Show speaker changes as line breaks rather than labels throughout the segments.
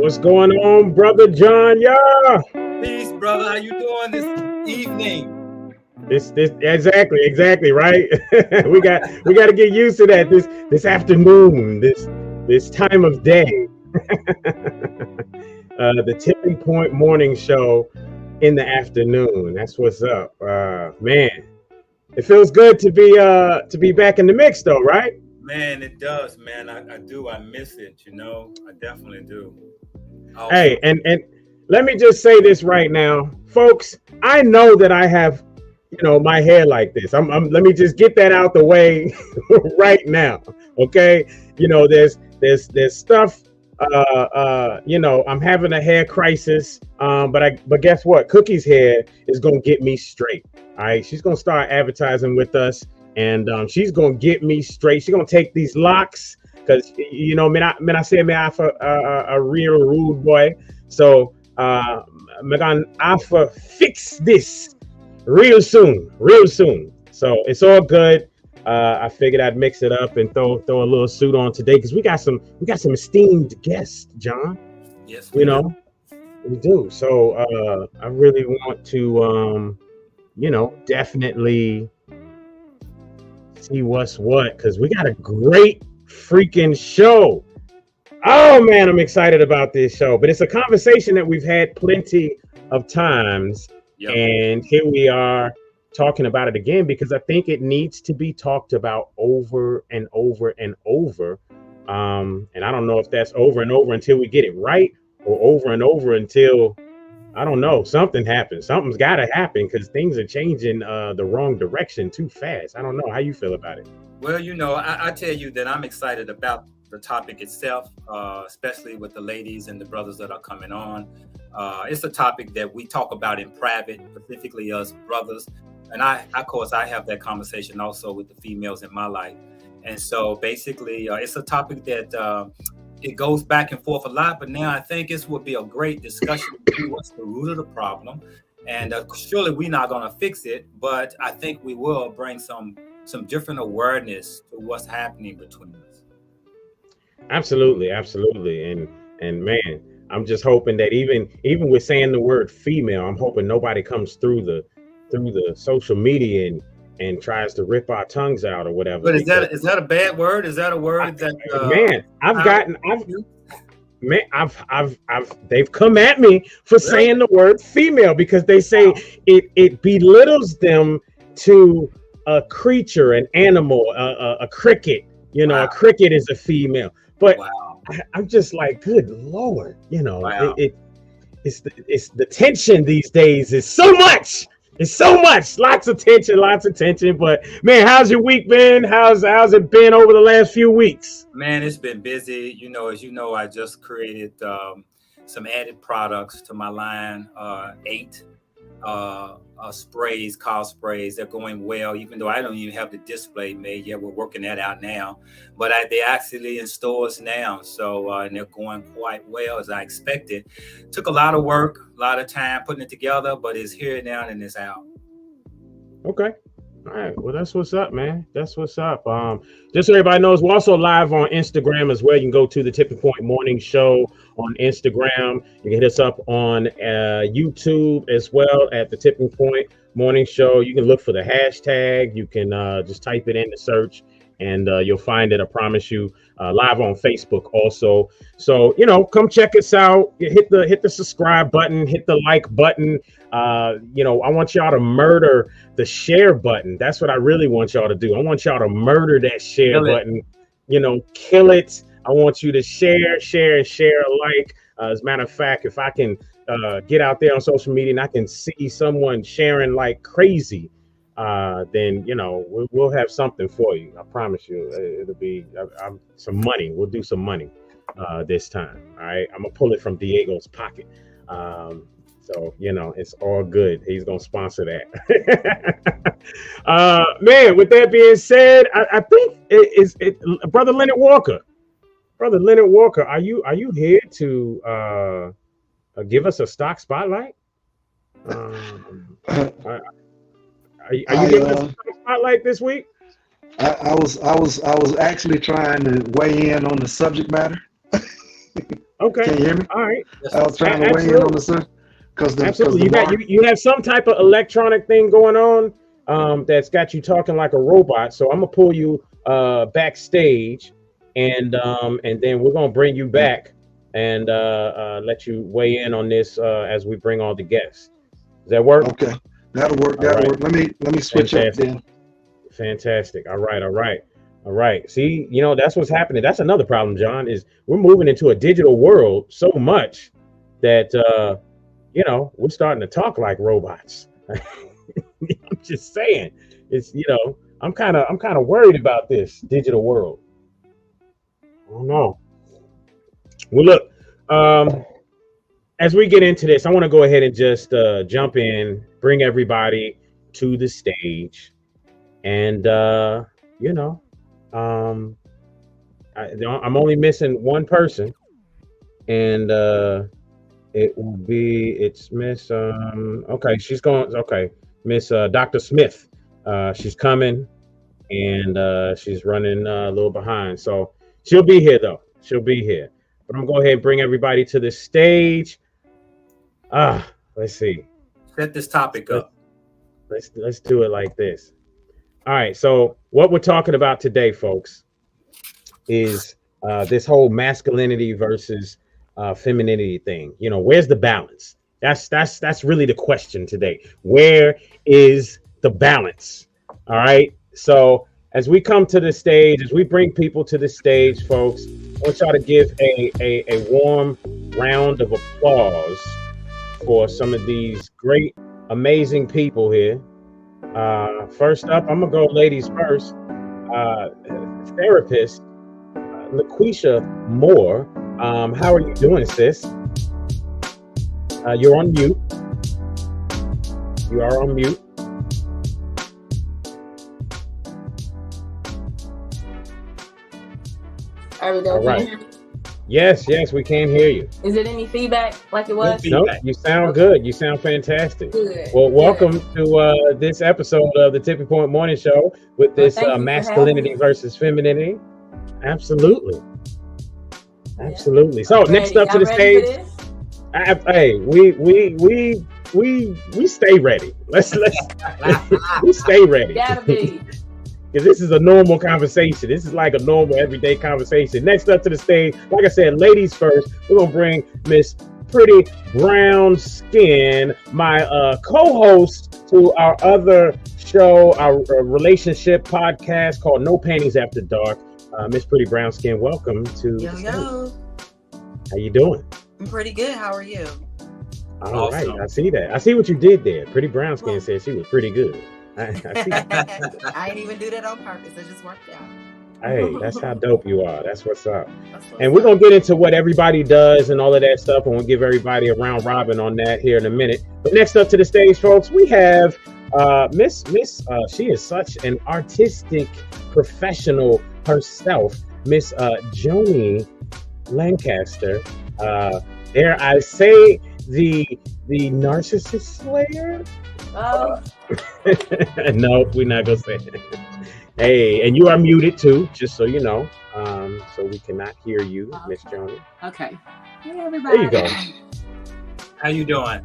What's going on, brother John? Yeah.
Peace, brother. How you doing this evening?
This exactly right. we got to get used to that this afternoon, this time of day. The Tipping Point morning show in the afternoon. That's what's up. Man, it feels good to be back in the mix though, right?
Man, it does, man. I do. I miss it, I definitely do.
Also. Hey, and let me just say this right now, folks. I know that I have, my hair like this. Let me just get that out the way right now. Okay. There's stuff. I'm having a hair crisis. But guess what? Cookie's hair is gonna get me straight. All right. She's gonna start advertising with us, and she's gonna get me straight. She's gonna take these locks. Because I say I for a real rude boy, so I'm gonna fix this real soon. So it's all good. I figured I'd mix it up and throw a little suit on today because we got some esteemed guests, John.
Yes,
we do. So I really want to definitely see what's what because we got a great freaking show. Oh man, I'm excited about this show, but it's a conversation that we've had plenty of times. Yep. And here we are talking about it again because I think it needs to be talked about over and over and over. And I don't know if that's over and over until we get it right or over and over until, I don't know, something happens. Something's got to happen because things are changing the wrong direction too fast. I don't know how you feel about it.
Well, I tell you that I'm excited about the topic itself, especially with the ladies and the brothers that are coming on. It's a topic that we talk about in private, specifically us brothers. And of course, I have that conversation also with the females in my life. And so basically, it's a topic that it goes back and forth a lot. But now I think this would be a great discussion to see what's the root of the problem. And surely we're not going to fix it, but I think we will bring some different awareness to what's happening between us.
Absolutely. And man, I'm just hoping that even with saying the word female, I'm hoping nobody comes through the social media and tries to rip our tongues out or whatever.
But is that a bad word? Is that a word that
they've come at me for saying the word female because they say it belittles them to a creature, an animal, a cricket. A cricket is a female. But I'm just like, good Lord, it's the tension these days is so much. It's so much, lots of tension. But man, how's your week been? How's it been over the last few weeks?
Man, it's been busy. As you know, I just created some added products to my line, 8 sprays, cough sprays. They're going well, even though I don't even have the display made yet. We're working that out now, but they're actually in stores now. So and they're going quite well as I expected. Took a lot of work, a lot of time putting it together, but it's here now and it's out.
Okay. All right. Well, that's what's up, man. That's what's up. Just so everybody knows, we're also live on Instagram as well. You can go to the Tipping Point Morning Show on Instagram. You can hit us up on YouTube as well at the Tipping Point Morning Show. You can look for the hashtag. You can just type it in the search and you'll find it. I promise you. Live on Facebook also. So, come check us out. Hit the subscribe button, hit the like button. I want y'all to murder the share button. That's what I really want y'all to do. I want y'all to murder that share button. Kill it. I want you to share alike. As a matter of fact, if I can get out there on social media and I can see someone sharing like crazy, then we'll have something for you. I promise you, it'll be some money. We'll do some money this time. All right, I'm gonna pull it from Diego's pocket. So it's all good. He's gonna sponsor that. Man, with that being said, I think it Brother Leonard Walker. Brother Leonard Walker, are you here to give us a stock spotlight? Are you giving us a spotlight this week?
I was actually trying to weigh in on the subject matter.
Okay.
Can you hear me?
All right.
I was trying to weigh in on the sun because
absolutely. You have some type of electronic thing going on that's got you talking like a robot. So I'm gonna pull you backstage, and then we're gonna bring you back and let you weigh in on this as we bring all the guests. Does that work?
Okay, that'll work. That'll work. Let me switch up then.
Fantastic. All right. See, that's what's happening. That's another problem, John, is we're moving into a digital world so much that we're starting to talk like robots. I'm just saying, it's I'm kind of worried about this digital world. I don't know. Well, look, as we get into this, I want to go ahead and just jump in, bring everybody to the stage, and I'm only missing one person, and it's Miss she's going. Okay, Miss Dr. Smith, she's coming, and she's running a little behind, so she'll be here though. But I'm gonna go ahead and bring everybody to the stage. Let's see.
Set this topic up.
Let's do it like this. All right, so what we're talking about today, folks, is this whole masculinity versus femininity thing. Where's the balance? That's really the question today. Where is the balance? All right. So as we come to the stage, as we bring people to the stage, folks, I want y'all to give a warm round of applause for some of these great, amazing people here. First up, I'm gonna go ladies first. Therapist LaQuisha Moore. How are you doing, sis? You're on mute. You are on mute.
Are we done?
All right. Yes, we can hear you.
Is it any feedback like it was?
No, you sound good. You sound fantastic.
Good.
Well, welcome to this episode of the Tipping Point Morning Show with this masculinity versus femininity. Absolutely. So next up to the stage. Hey, we stay ready. Let's we stay ready.
Gotta be.
Because this is a normal conversation. This is like a normal everyday conversation. Next up to the stage, like I said, ladies first. We're gonna bring Miss Pretty Brown Skin, my co-host to our other show, our relationship podcast called No Panties After Dark. Miss Pretty Brown Skin, welcome to.
Yo.
How you doing?
I'm pretty good. How are you?
All right, I see that. I see what you did there. Pretty Brown Skin said she was pretty good. I see.
I didn't even do that on purpose. It just worked out.
Hey, that's how dope you are. That's what's up. And we're going to get into what everybody does and all of that stuff. And we'll give everybody a round robin on that here in a minute. But next up to the stage, folks, we have Miss. She is such an artistic professional herself, Miss Joni Lancaster. Dare I say the narcissist slayer?
Oh.
No, we're not gonna say it. Hey, and you are muted too, just so you know. So we cannot hear you, Miss Joni.
Okay. Hey everybody.
There you go.
How you doing?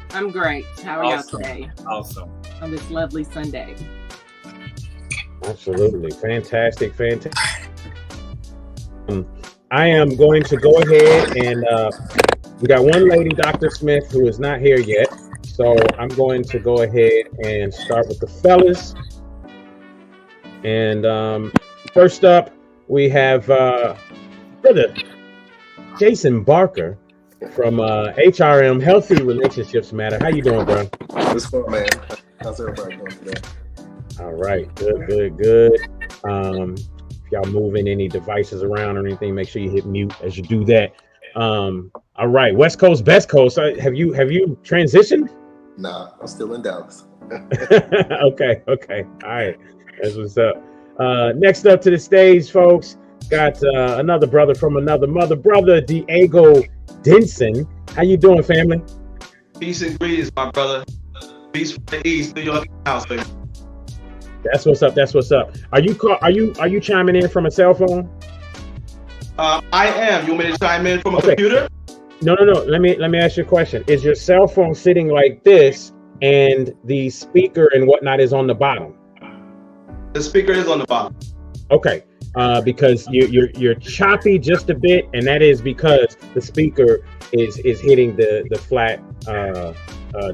I'm great. How are y'all today?
Awesome.
On this lovely Sunday.
Absolutely. Fantastic. I am going to go ahead and we got one lady, Dr. Smith, who is not here yet. So I'm going to go ahead and start with the fellas. And first up, we have brother Jason Barker from HRM Healthy Relationships Matter. How you doing, bro?
What's fun, man? How's everybody doing today?
All right, good. If y'all moving any devices around or anything, make sure you hit mute as you do that. All right, West Coast, Best Coast. Have you transitioned?
Nah, I'm still in Dallas.
Okay. All right, that's what's up. Next up to the stage, folks, got another brother from another mother, brother Diego Denson. How you doing, family?
Peace and greetings, my brother. Peace from the East, New York house, baby.
That's what's up. Are you chiming in from a cell phone?
I am. You want me to chime in from a
Okay.
computer?
No. Let me ask you a question. Is your cell phone sitting like this, and the speaker and whatnot is on the bottom?
The speaker is on the bottom.
Okay. Because you're choppy just a bit, and that is because the speaker is hitting the flat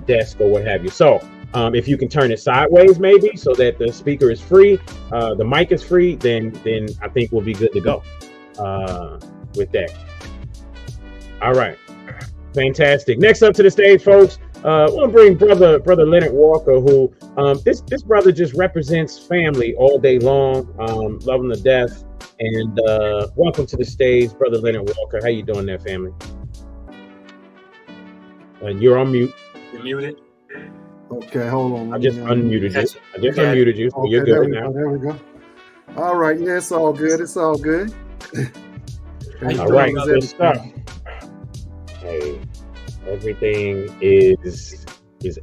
desk or what have you. So if you can turn it sideways, maybe, so that the speaker is free, the mic is free, then I think we'll be good to go with that. All right, fantastic. Next up to the stage, folks. We'll bring brother Leonard Walker, who this brother just represents family all day long, love him to death. And welcome to the stage, brother Leonard Walker. How you doing there, family? And you're on mute.
You're muted.
Okay, hold on.
I just unmuted you. So
Okay,
you're good now.
There we go. All right, yeah, it's all good. It's all good.
All right, good stuff. Hey, everything is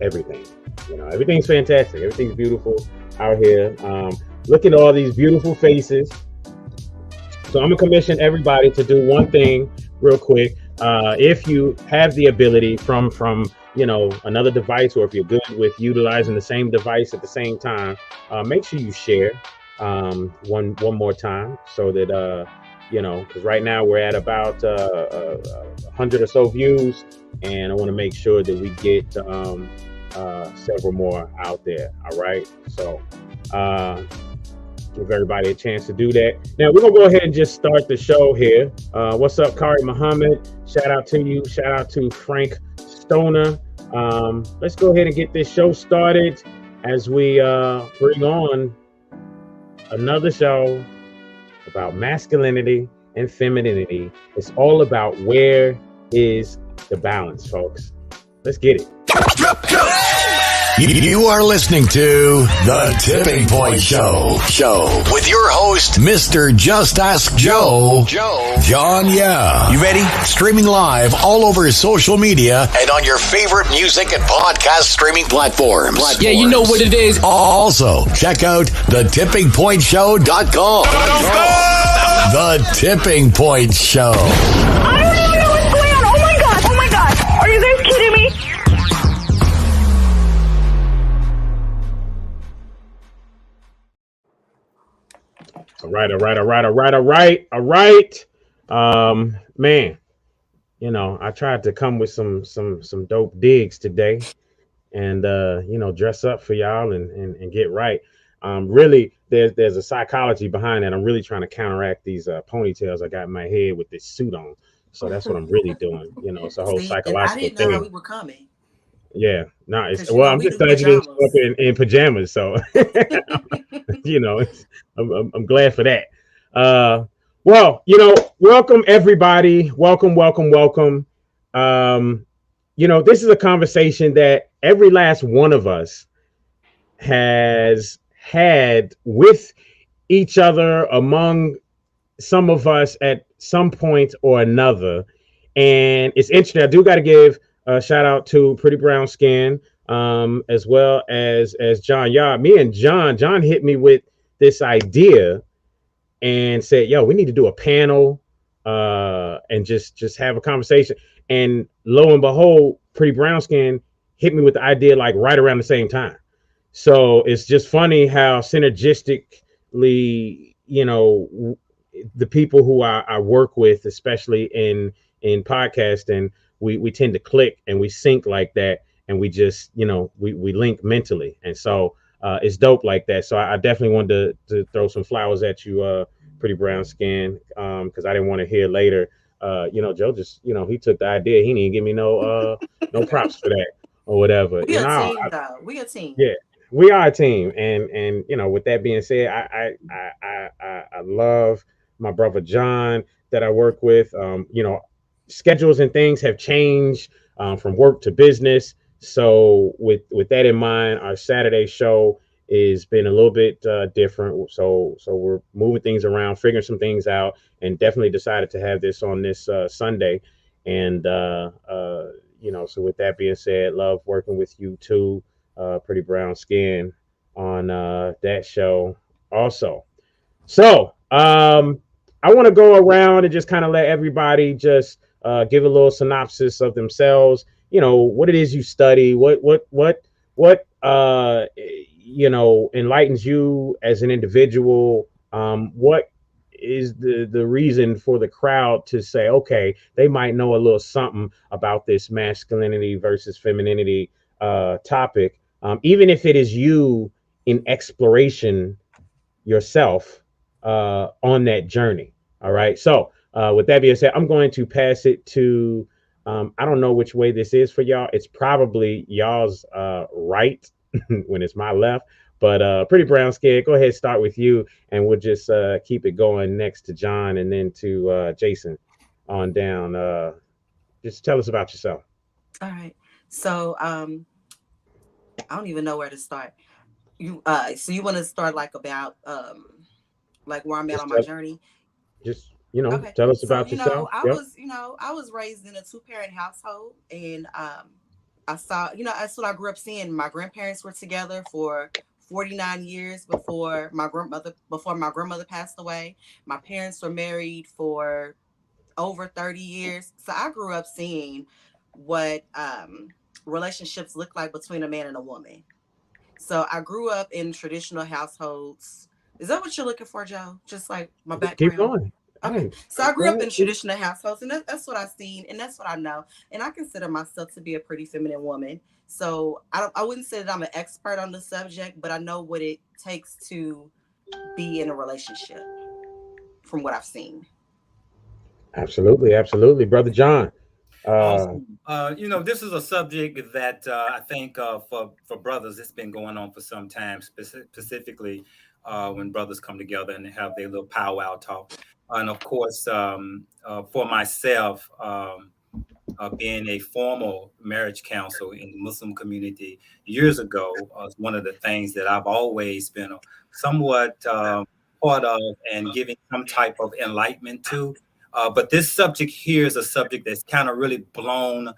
everything. You know, everything's fantastic. Everything's beautiful out here. Look at all these beautiful faces. So I'm gonna commission everybody to do one thing real quick. If you have the ability from another device, or if you're good with utilizing the same device at the same time, make sure you share one more time, so that because right now we're at about 100 or so views, and I want to make sure that we get several more out there. All right, so give everybody a chance to do that. Now we're gonna go ahead and just start the show here. What's up, Kari Muhammad? Shout out to you. Shout out to Frank Stoner. Let's go ahead and get this show started as we bring on another show about masculinity and femininity. It's all about where is the balance, folks. Let's get it.
You are listening to The Tipping Point Show with your host, Mr. Just Ask Joe, John Yeah. You ready? Streaming live all over social media and on your favorite music and podcast streaming platforms.
Yeah, you know what it is.
Also, check out thetippingpointshow.com. The Tipping Point Show.
I don't even know what's going on. Oh my god. Are you guys kidding me?
All right. Man, I tried to come with some dope digs today, and dress up for y'all and get right. Really, there's a psychology behind that. I'm really trying to counteract these ponytails I got in my head with this suit on. So that's what I'm really doing. It's a whole psychological
I didn't
thing.
know we were coming.
Yeah, no, I'm just glad you didn't show up in pajamas. So, I'm glad for that. Welcome everybody. Welcome. This is a conversation that every last one of us has had with each other, among some of us at some point or another. And it's interesting. I do got to give a shout out to Pretty Brown Skin, as well as John Yard. Me and John hit me with this idea and said, yo, we need to do a panel and just have a conversation. And lo and behold, Pretty Brown Skin hit me with the idea like right around the same time. So it's just funny how synergistically, the people who I work with, especially in podcasting, we tend to click and we sync like that, and we just we link mentally, and so it's dope like that. So I definitely wanted to throw some flowers at you, Pretty Brown Skin, because I didn't want to hear later Joe just he took the idea, he didn't give me no props for that or whatever.
We a team though. We a team.
Yeah, we are a team, and with that being said, I love my brother John that I work with. Schedules and things have changed from work to business. So with that in mind, our Saturday show is been a little bit different. So we're moving things around, figuring some things out, and definitely decided to have this on this Sunday. And so with that being said, love working with you too, Pretty Brown Skin, on that show also. So I I want to go around and just kind of let everybody just give a little synopsis of themselves. You know, what it is you study, what you know, enlightens you as an individual. What is the reason for the crowd to say, okay, they might know a little something about this masculinity versus femininity topic, even if it is you in exploration yourself on that journey. All right. So with that being said, I'm going to pass it to I don't know which way this is for y'all. It's probably y'all's right when it's my left. But Pretty Brown Scared, go ahead, start with you, and we'll just keep it going next to John and then to Jason on down. Just tell us about yourself.
All right. So I don't even know where to start. So you want to start like about like where I'm at on my journey?
Just
Okay.
tell us
So
about yourself.
I was raised in a 2-parent household, and I saw, that's what I grew up seeing. My grandparents were together for 49 years before my grandmother passed away. My parents were married for over 30 years. So I grew up seeing what relationships look like between a man and a woman. So I grew up in traditional households. Is that what you're looking for, Joe? Just like my background?
Keep going.
Okay. So I grew up in traditional households, and that's what I've seen, and that's what I know. And I consider myself to be a pretty feminine woman. So I wouldn't say that I'm an expert on the subject, but I know what it takes to be in a relationship from what I've seen.
Absolutely. Brother John.
Awesome. This is a subject that I think for brothers, it's been going on for some time, specifically when brothers come together and have their little powwow talk. And of course, for myself, being a formal marriage counsel in the Muslim community years ago, was one of the things that I've always been somewhat part of and giving some type of enlightenment to. But this subject here is a subject that's kind of really blown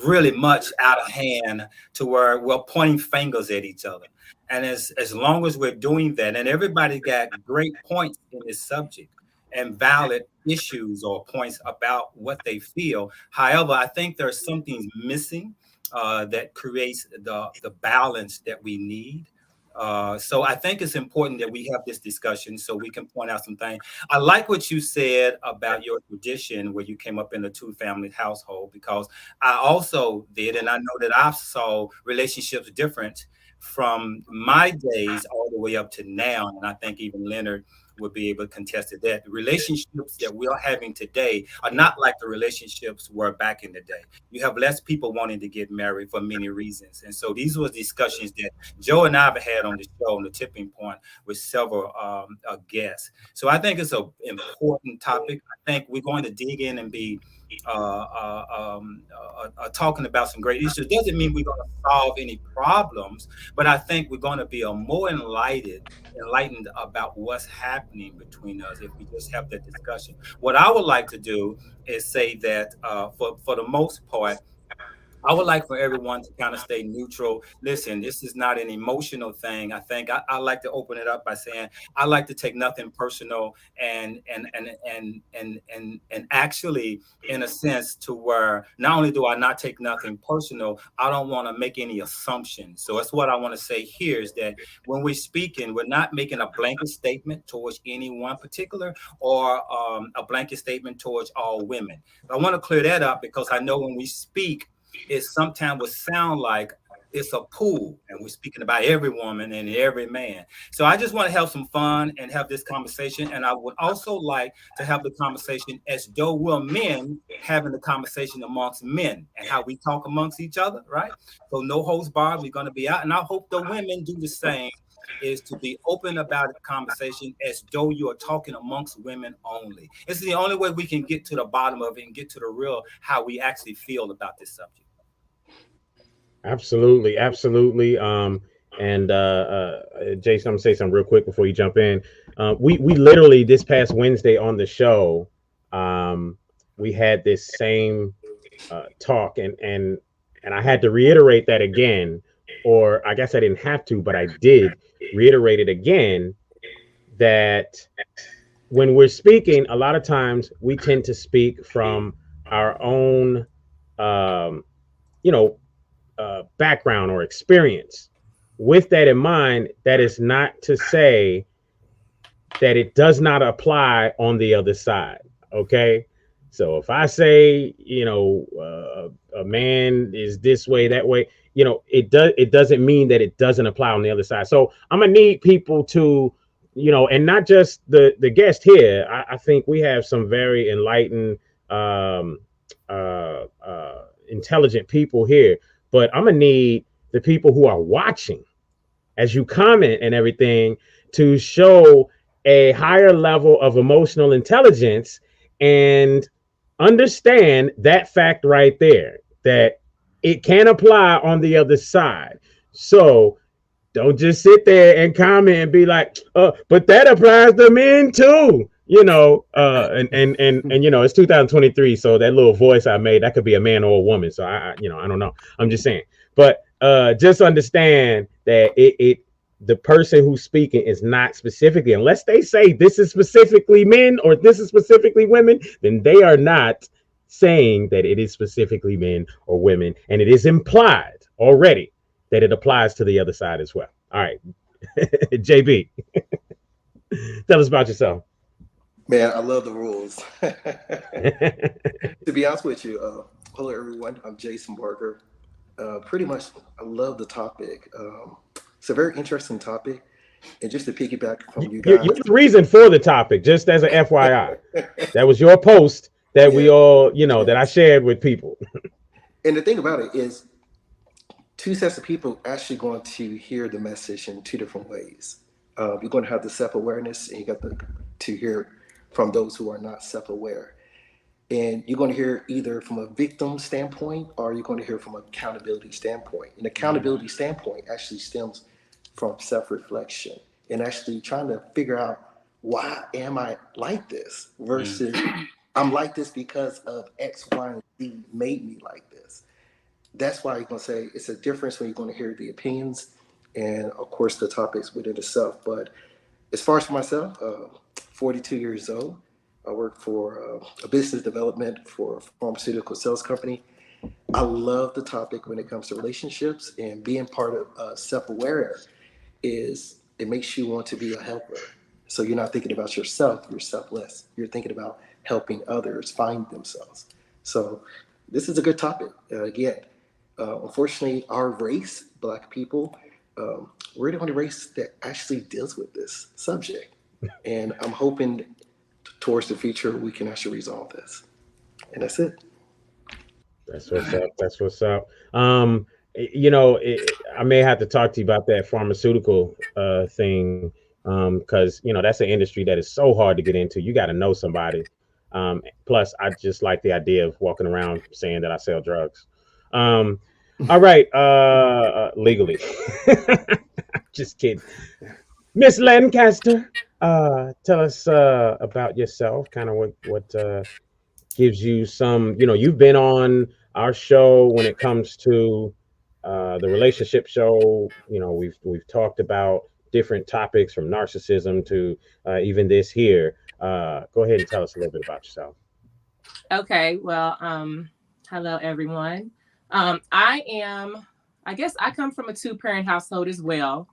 really much out of hand to where we're pointing fingers at each other. And as long as we're doing that, and everybody got great points in this subject and valid issues or points about what they feel. However, I think there's something missing that creates the balance that we need. So I think it's important that we have this discussion so we can point out some things. I like what you said about your tradition where you came up in a 2-family household, because I also did, and I know that I saw relationships different from my days all the way up to now. And I think even Leonard would be able to contest to that. The relationships that we are having today are not like the relationships were back in the day. You have less people wanting to get married for many reasons. And so these were discussions that Joe and I have had on the show, on the tipping point, with several guests. So I think it's an important topic. I think we're going to dig in and be talking about some great issues. Doesn't mean we're going to solve any problems, but I think we're going to be more enlightened about what's happening between us if we just have that discussion. What I would like to do is say that for the most part, I would like for everyone to kind of stay neutral. Listen, this is not an emotional thing. I think I like to open it up by saying I like to take nothing personal and actually, in a sense, to where not only do I not take nothing personal, I don't want to make any assumptions. So that's what I want to say here is that when we're speaking, we're not making a blanket statement towards any one particular or a blanket statement towards all women. I want to clear that up because I know when we speak, it sometimes will sound like it's a pool and we're speaking about every woman and every man. So I just want to have some fun and have this conversation. And I would also like to have the conversation as though we're men having the conversation amongst men and how we talk amongst each other, right? So no holds barred, we're going to be out. And I hope the women do the same, is to be open about the conversation as though you are talking amongst women only. It's the only way we can get to the bottom of it and get to the real, how we actually feel about this subject.
Absolutely. And Jason, I'm gonna say something real quick before you jump in. We literally this past Wednesday on the show, we had this same talk, and I had to reiterate that again, or I guess I didn't have to, but I did reiterate it again, that when we're speaking, a lot of times we tend to speak from our own, um, you know, background or experience. With that in mind, that is not to say that it does not apply on the other side. Okay. So if I say, a man is this way, that way, it doesn't mean that it doesn't apply on the other side. So I'm gonna need people to, and not just the guest here. I think we have some very enlightened, um, intelligent people here, but I'm gonna need the people who are watching as you comment and everything to show a higher level of emotional intelligence and understand that fact right there, that it can apply on the other side. So don't just sit there and comment and be like, but that applies to men too. It's 2023, so that little voice I made, that could be a man or a woman. So I don't know. I'm just saying. But just understand that the person who's speaking is not specifically, unless they say this is specifically men or this is specifically women, then they are not saying that it is specifically men or women, and it is implied already that it applies to the other side as well. All right, JB, tell us about yourself.
Man, I love the rules. To be honest with you, hello everyone. I'm Jason Barker. Pretty much, I love the topic. It's a very interesting topic, and just to piggyback from you guys,
you're the reason for the topic. Just as an FYI, that was your post that we all, that I shared with people.
And the thing about it is, two sets of people actually going to hear the message in two different ways. You're going to have the self-awareness, and you got to hear from those who are not self-aware. And you're going to hear either from a victim standpoint, or you're going to hear from an accountability standpoint. An accountability standpoint actually stems from self-reflection and actually trying to figure out, why am I like this, versus I'm like this because of X, Y, and Z made me like this. That's why you're going to say it's a difference when you're going to hear the opinions and, of course, the topics within itself. But as far as myself, 42 years old, I work for a business development for a pharmaceutical sales company. I love the topic when it comes to relationships, and being part of self-aware is it makes you want to be a helper. So you're not thinking about yourself, you're selfless. You're thinking about helping others find themselves. So this is a good topic. Again, unfortunately, our race, Black people, we're the only race that actually deals with this subject. And I'm hoping towards the future we can actually resolve this. And that's it.
That's what's up. That's what's up. I may have to talk to you about that pharmaceutical thing, because that's an industry that is so hard to get into. You got to know somebody. Plus, I just like the idea of walking around saying that I sell drugs. All right, legally. Just kidding. Miss Lancaster, tell us about yourself. Kind of what gives you some. You've been on our show when it comes to the relationship show. We've talked about different topics from narcissism to even this here. Go ahead and tell us a little bit about yourself.
Okay, well, hello everyone. I guess I come from a two-parent household as well.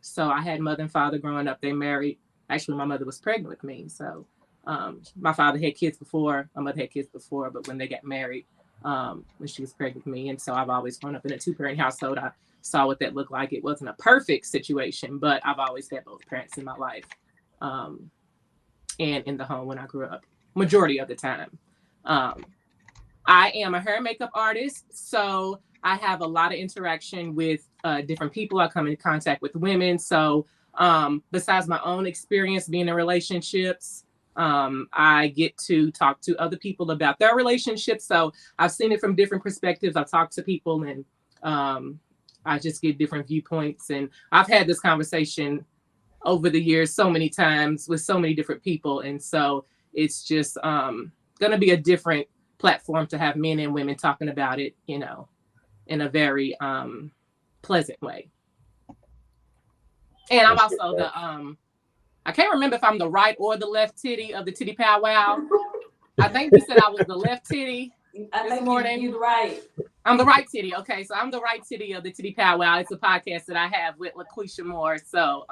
So I had mother and father growing up. They married. Actually, my mother was pregnant with me. So my father had kids before. My mother had kids before, but when they got married, when she was pregnant with me. And so I've always grown up in a two-parent household. I saw what that looked like. It wasn't a perfect situation, but I've always had both parents in my life, and in the home when I grew up, majority of the time. I am a hair and makeup artist, so I have a lot of interaction with different people. I come in contact with women. So besides my own experience being in relationships, I get to talk to other people about their relationships. So I've seen it from different perspectives. I've talked to people, and I just get different viewpoints. And I've had this conversation over the years so many times with so many different people. And so it's just going to be a different platform to have men and women talking about it, in a very pleasant way. And I'm also I can't remember if I'm the right or the left titty of the titty powwow. I think you said I was the left titty this morning.
You're right.
I'm the right titty. Okay, so I'm the right titty of the titty powwow. It's a podcast that I have with LaQuisha Moore. So,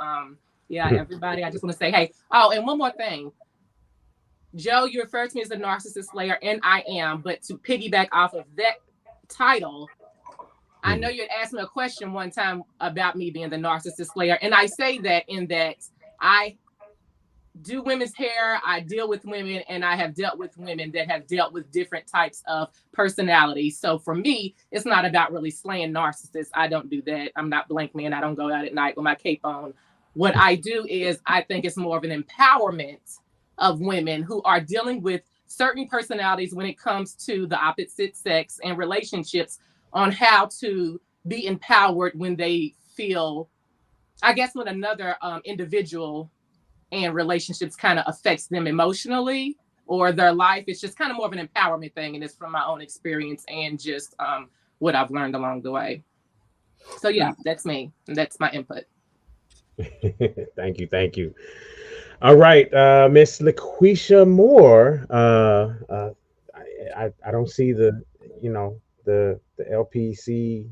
yeah, everybody, I just want to say, hey. Oh, and one more thing. Joe, you referred to me as a narcissist slayer, and I am. But to piggyback off of that title, I know you had asked me a question one time about me being the narcissist slayer. And I say that in that I do women's hair, I deal with women, and I have dealt with women that have dealt with different types of personalities. So for me, it's not about really slaying narcissists. I don't do that. I'm not Blank Man. I don't go out at night with my cape on. What I do is I think it's more of an empowerment of women who are dealing with certain personalities when it comes to the opposite sex and relationships, on how to be empowered when they feel, I guess, when another individual and relationships kind of affects them emotionally or their life. It's just kind of more of an empowerment thing. And it's from my own experience and just what I've learned along the way. So yeah, that's me. And that's my input.
Thank you. Thank you. All right. Miss LaQuisha Moore. I don't see the, the LPC,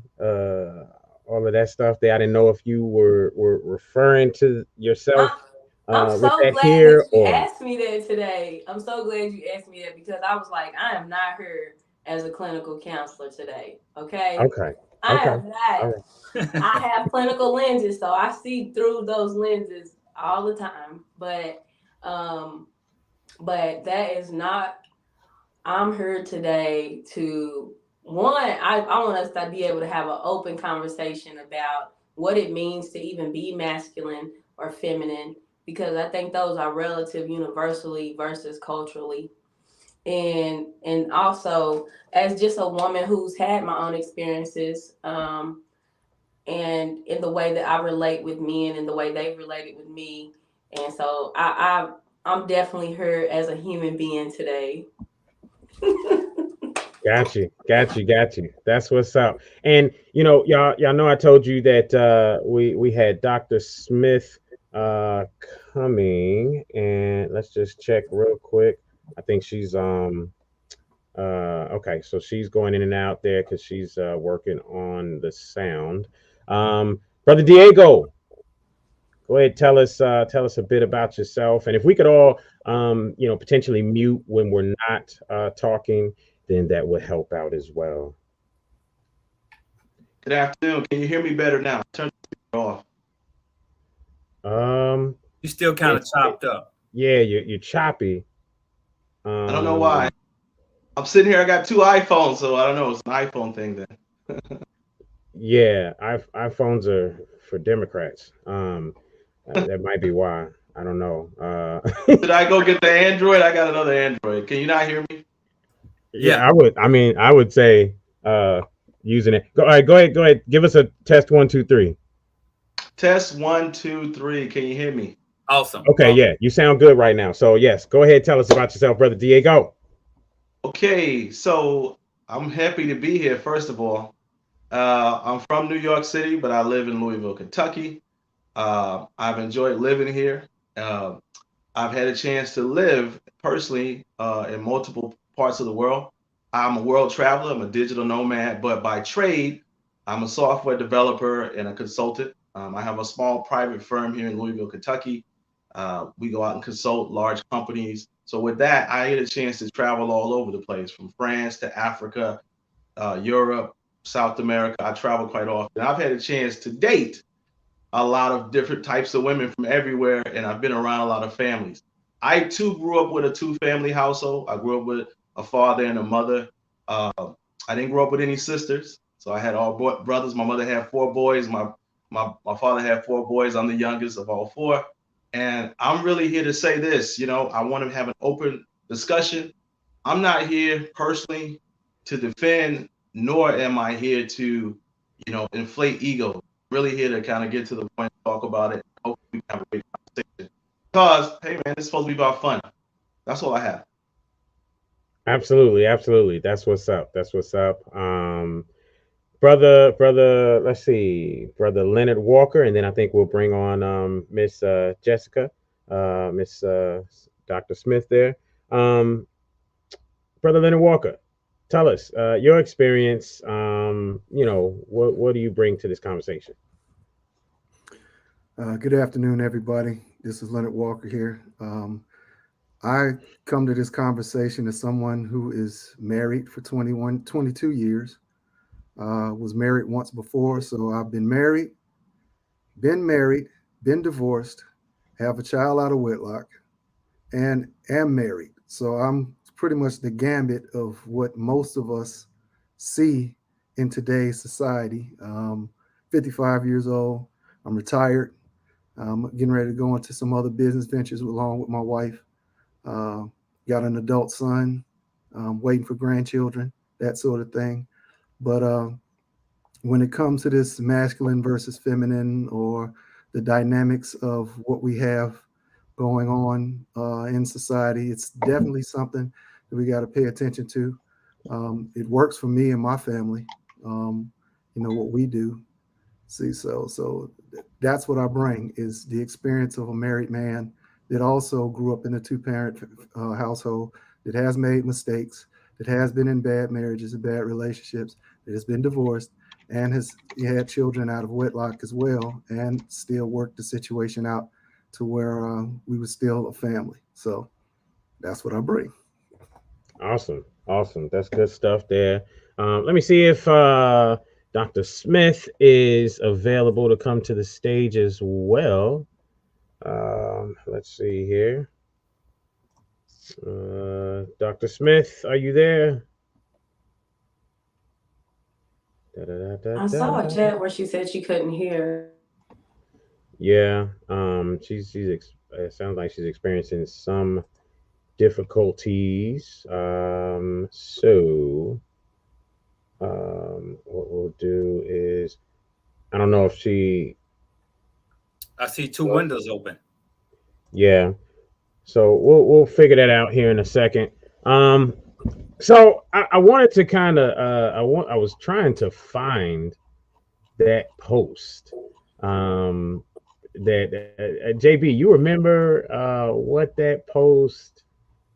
all of that stuff there. I didn't know if you were referring to yourself.
I'm so glad that you asked me that today. I'm so glad you asked me that because I was like, I am not here as a clinical counselor today. Okay.
Okay.
I am not. Right. I have clinical lenses, so I see through those lenses all the time. But that is not. I'm here today to I want us to be able to have an open conversation about what it means to even be masculine or feminine, because I think those are relative universally versus culturally. And also as just a woman who's had my own experiences, and in the way that I relate with men and the way they've related with me. And so I'm definitely here as a human being today.
Got you. That's what's up. And y'all know I told you that we had Dr. Smith coming, and let's just check real quick. I think she's okay, so she's going in and out there because she's working on the sound. Brother Diego, go ahead, tell us a bit about yourself, and if we could all potentially mute when we're not talking, then that would help out as well.
Good afternoon. Can you hear me better now? Turn it off.
You still kind of chopped up.
Yeah, you're choppy.
I don't know why. I'm sitting here. I got two iPhones, so I don't know. It's an iPhone thing then.
Yeah, iPhones are for Democrats. That might be why. I don't know.
Did I go get the Android? I got another Android. Can you not hear me?
Yeah, I would. I mean, I would say using it. All right, go ahead. Give us a test 1, 2, 3.
Test 1, 2, 3. Can you hear me?
Awesome.
Okay, yeah, you sound good right now. So yes, go ahead. Tell us about yourself, Brother Diego.
Okay, so I'm happy to be here. First of all, I'm from New York City, but I live in Louisville, Kentucky. I've enjoyed living here. I've had a chance to live personally in multiple parts of the world. I'm a world traveler. I'm a digital nomad, but by trade, I'm a software developer and a consultant. I have a small private firm here in Louisville, Kentucky. We go out and consult large companies. So with that, I get a chance to travel all over the place, from France to Africa, Europe, South America. I travel quite often. I've had a chance to date a lot of different types of women from everywhere, and I've been around a lot of families. I too grew up with a 2-family household. I grew up with a father and a mother. I didn't grow up with any sisters, so I had all brothers. My mother had 4 boys. My father had 4 boys. I'm the youngest of all 4. And I'm really here to say this, I want to have an open discussion. I'm not here personally to defend, nor am I here to, inflate ego. Really here to kind of get to the point, talk about it. Hopefully we can have a great conversation. Because, hey man, it's supposed to be about fun. That's all I have.
Absolutely. That's what's up. Brother, let's see, Brother Leonard Walker, and then I think we'll bring on Miss Jessica. Miss Dr. Smith there. Um, Brother Leonard Walker, tell us your experience. What do you bring to this conversation?
Good afternoon, everybody. This is Leonard Walker here. I come to this conversation as someone who is married for 21, 22 years. Was married once before, so I've been married, been divorced, have a child out of wedlock, and am married. So I'm pretty much the gambit of what most of us see in today's society. 55 years old. I'm retired. I'm getting ready to go into some other business ventures along with my wife. Uh, got an adult son, waiting for grandchildren, that sort of thing. But when it comes to this masculine versus feminine or the dynamics of what we have going on in society, it's definitely something that we got to pay attention to. It works for me and my family. What we do. See, so that's what I bring is the experience of a married man that also grew up in a two-parent household, that has made mistakes, that has been in bad marriages and bad relationships, that has been divorced, and has had children out of wedlock as well, and still worked the situation out to where we were still a family. So that's what I bring.
Awesome, awesome. That's good stuff there. Let me see if Dr. Smith is available to come to the stage as well. Let's see here. Dr. Smith, are you there?
I saw a chat where she said she couldn't hear.
Yeah. It sounds like she's experiencing some difficulties. What we'll do is, I don't know if she.
I see two windows open.
Yeah. So we'll figure that out here in a second. So I wanted to kind of I was trying to find that post. That JB, you remember what that post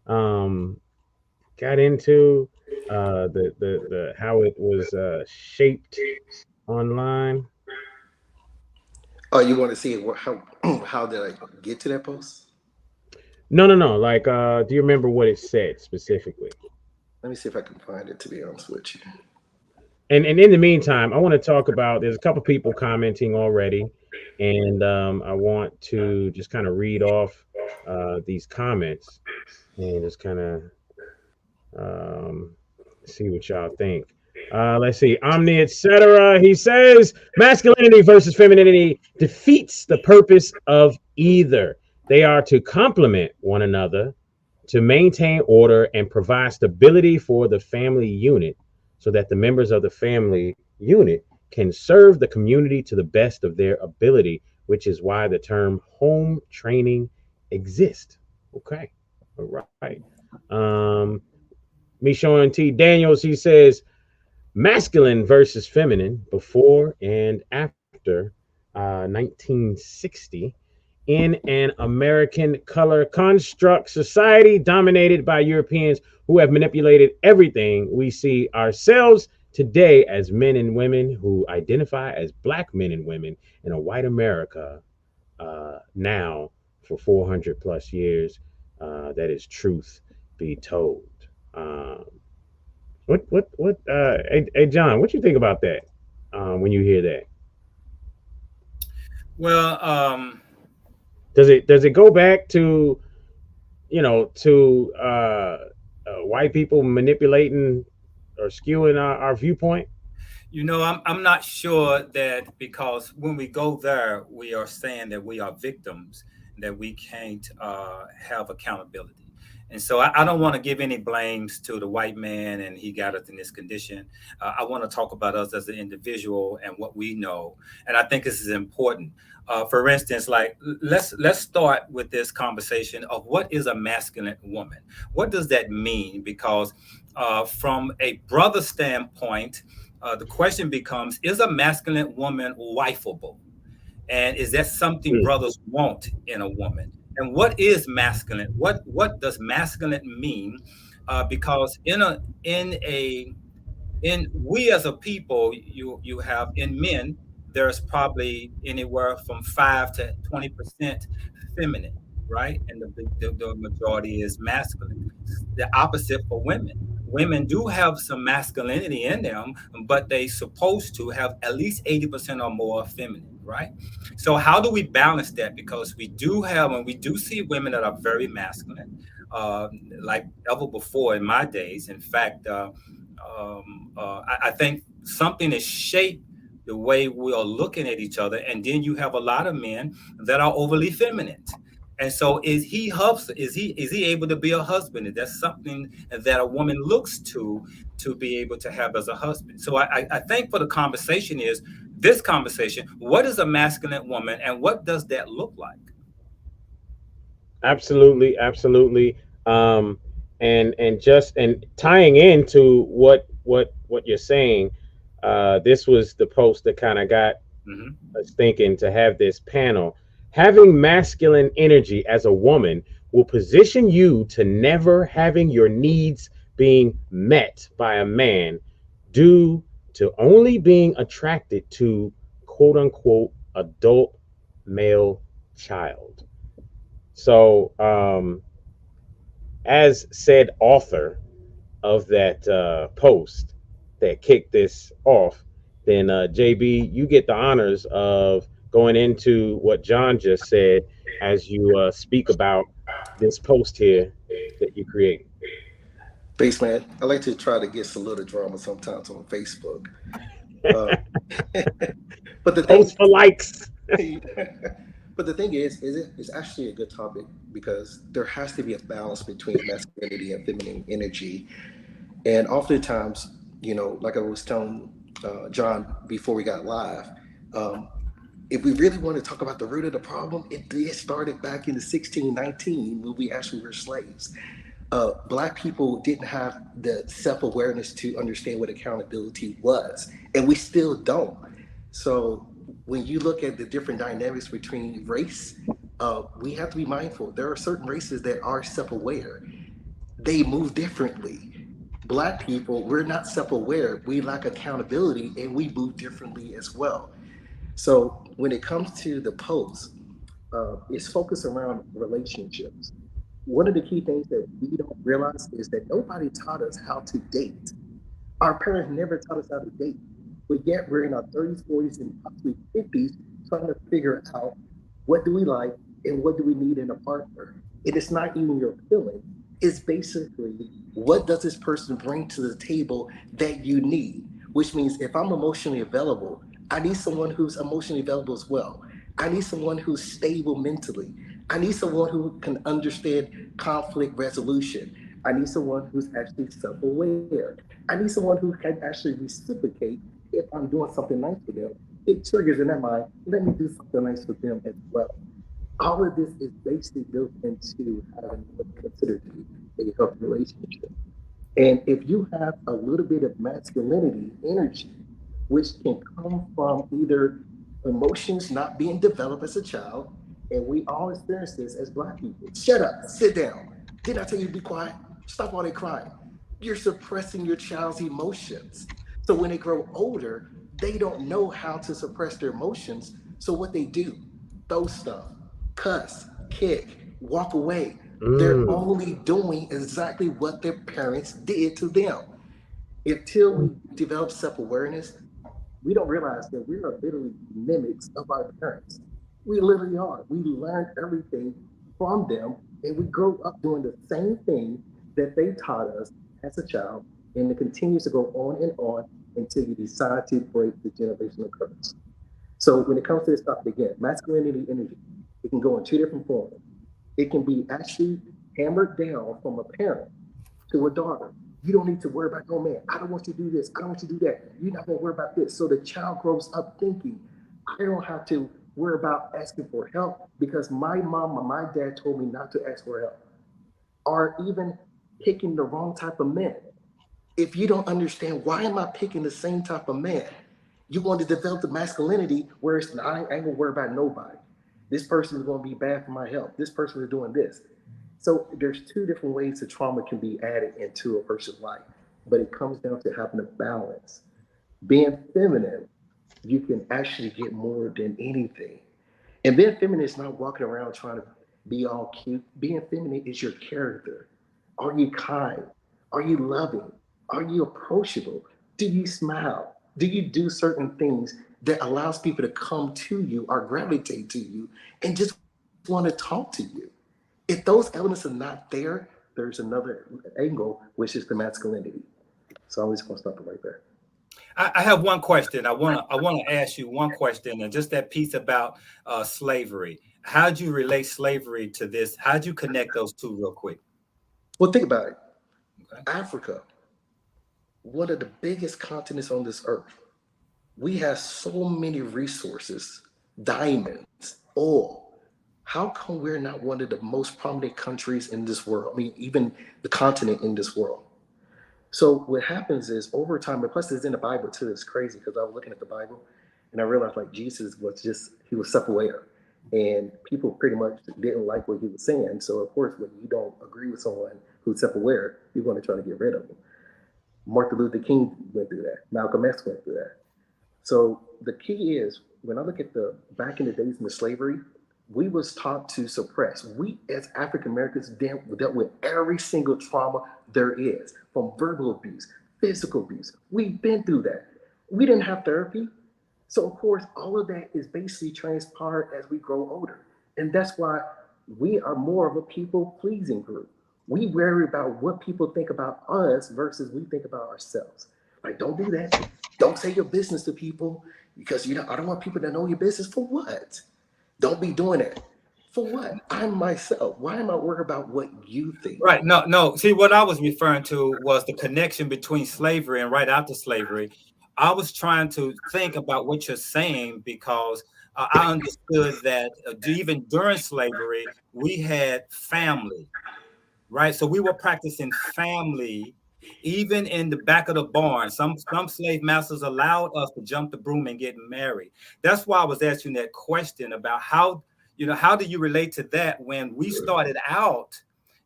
got into? The how it was shaped online.
Oh, you want to see how did I get to that post?
No. Like, do you remember what it said specifically?
Let me see if I can find it. To be honest with you.
And in the meantime, I want to talk about. There's a couple people commenting already, and I want to just kind of read off these comments and just kind of see what y'all think. Let's see. Omni, etc. He says masculinity versus femininity defeats the purpose of either. They are to complement one another, to maintain order and provide stability for the family unit so that the members of the family unit can serve the community to the best of their ability, which is why the term home training exists. Okay. All right. Michonne T. Daniels, he says, masculine versus feminine before and after 1960 in an American color construct society dominated by Europeans who have manipulated everything. We see ourselves today as men and women who identify as black men and women in a white America now for 400 plus years. That is truth be told. Hey, John, what you think about that when you hear that?
Well,
does it go back to white people manipulating or skewing our viewpoint?
I'm not sure that, because when we go there, we are saying that we are victims, that we can't have accountability. And so I don't want to give any blames to the white man and he got us in this condition. I want to talk about us as an individual and what we know. And I think this is important. For instance, like let's start with this conversation of what is a masculine woman? What does that mean? Because from a brother standpoint, the question becomes, is a masculine woman wifeable? And is that something brothers want in a woman? And what is masculine? What does masculine mean? Because in we as a people, you have in men, there's probably anywhere from 5 to 20% feminine, right? And the majority is masculine. The opposite for women. Women do have some masculinity in them, but they supposed to have at least 80% or more feminine, right? So how do we balance that? Because we do have, and we do see women that are very masculine, like ever before in my days. In fact, I think something has shaped the way we are looking at each other, and then you have a lot of men that are overly feminine. And so, is he able to be a husband? And that's something that a woman looks to be able to have as a husband. So, I think for the conversation is this conversation: what is a masculine woman, and what does that look like?
Absolutely, absolutely. And tying into what you're saying, this was the post that kind of got
Mhm.
us thinking to have this panel. Having masculine energy as a woman will position you to never having your needs being met by a man due to only being attracted to quote unquote adult male child. So, as said author of that post that kicked this off, then JB, you get the honors of going into what John just said as you speak about this post here that you create.
Thanks, man. I like to try to get some little drama sometimes on Facebook. Uh, but the
Post
thing,
for likes.
but the thing is actually a good topic because there has to be a balance between masculinity and feminine energy. And oftentimes, like I was telling John before we got live, um, if we really want to talk about the root of the problem, it started back in the 1619 when we actually were slaves. Black people didn't have the self-awareness to understand what accountability was, and we still don't. So when you look at the different dynamics between race, we have to be mindful. There are certain races that are self-aware. They move differently. Black people, we're not self-aware. We lack accountability, and we move differently as well. So when it comes to the post, it's focused around relationships. One of the key things that we don't realize is that nobody taught us how to date. Our parents never taught us how to date. But yet we're in our 30s, 40s, and possibly 50s trying to figure out what do we like and what do we need in a partner. And it's not even your feeling. It's basically what does this person bring to the table that you need? Which means if I'm emotionally available, I need someone who's emotionally available as well. I need someone who's stable mentally. I need someone who can understand conflict resolution. I need someone who's actually self aware. I need someone who can actually reciprocate if I'm doing something nice for them. It triggers in their mind, let me do something nice for them as well. All of this is basically built into having what's considered to be a healthy relationship. And if you have a little bit of masculinity energy, which can come from either emotions not being developed as a child, and we all experience this as Black people. Shut up, sit down. Didn't I tell you to be quiet? Stop all that crying. You're suppressing your child's emotions. So when they grow older, they don't know how to suppress their emotions. So what they do, throw stuff, cuss, kick, walk away. They're
Mm.
only doing exactly what their parents did to them. Until we develop self-awareness, we don't realize that we are literally mimics of our parents. We literally are. We learned everything from them, and we grow up doing the same thing that they taught us as a child, and it continues to go on until you decide to break the generational curse. So when it comes to this topic again, masculinity energy, it can go in two different forms. It can be actually hammered down from a parent to a daughter. You don't need to worry about no man. I don't want you to do this. I don't want you to do that. You're not going to worry about this. So the child grows up thinking, I don't have to worry about asking for help because my mom or my dad told me not to ask for help. Or even picking the wrong type of man. If you don't understand why am I picking the same type of man, you want to develop the masculinity where it's not, I ain't gonna worry about nobody. This person is going to be bad for my health. This person is doing this. So there's two different ways that trauma can be added into a person's life, but it comes down to having a balance. Being feminine, you can actually get more than anything. And being feminine is not walking around trying to be all cute. Being feminine is your character. Are you kind? Are you loving? Are you approachable? Do you smile? Do you do certain things that allows people to come to you or gravitate to you and just want to talk to you? If those elements are not there, there's another angle, which is the masculinity. So I'm just going to stop it right there.
I have one question. I want to ask you one question, and just that piece about slavery. How'd you relate slavery to this? How'd you connect those two real quick?
Well, think about it.
Okay.
Africa, one of the biggest continents on this earth. We have so many resources, diamonds, oil. How come we're not one of the most prominent countries in this world? I mean, even the continent in this world. So what happens is over time, and plus it's in the Bible too, it's crazy because I was looking at the Bible and I realized like Jesus was he was self-aware, and people pretty much didn't like what he was saying. So of course, when you don't agree with someone who's self-aware, you're going to try to get rid of them. Martin Luther King went through that. Malcolm X went through that. So the key is when I look at back in the days in the slavery, we was taught to suppress. We as African Americans dealt with every single trauma there is, from verbal abuse, physical abuse. We've been through that. We didn't have therapy. So of course, all of that is basically transpired as we grow older. And that's why we are more of a people-pleasing group. We worry about what people think about us versus we think about ourselves. Like, don't do that. Don't say your business to people because I don't want people to know your business. For what? Don't be doing it. For what? I'm myself. Why am I worried about what you think?
Right. No. See, what I was referring to was the connection between slavery and right after slavery. I was trying to think about what you're saying because I understood that even during slavery, we had family, right? So we were practicing family, even in the back of the barn. Some slave masters allowed us to jump the broom and get married. That's why I was asking that question about how do you relate to that when we started out,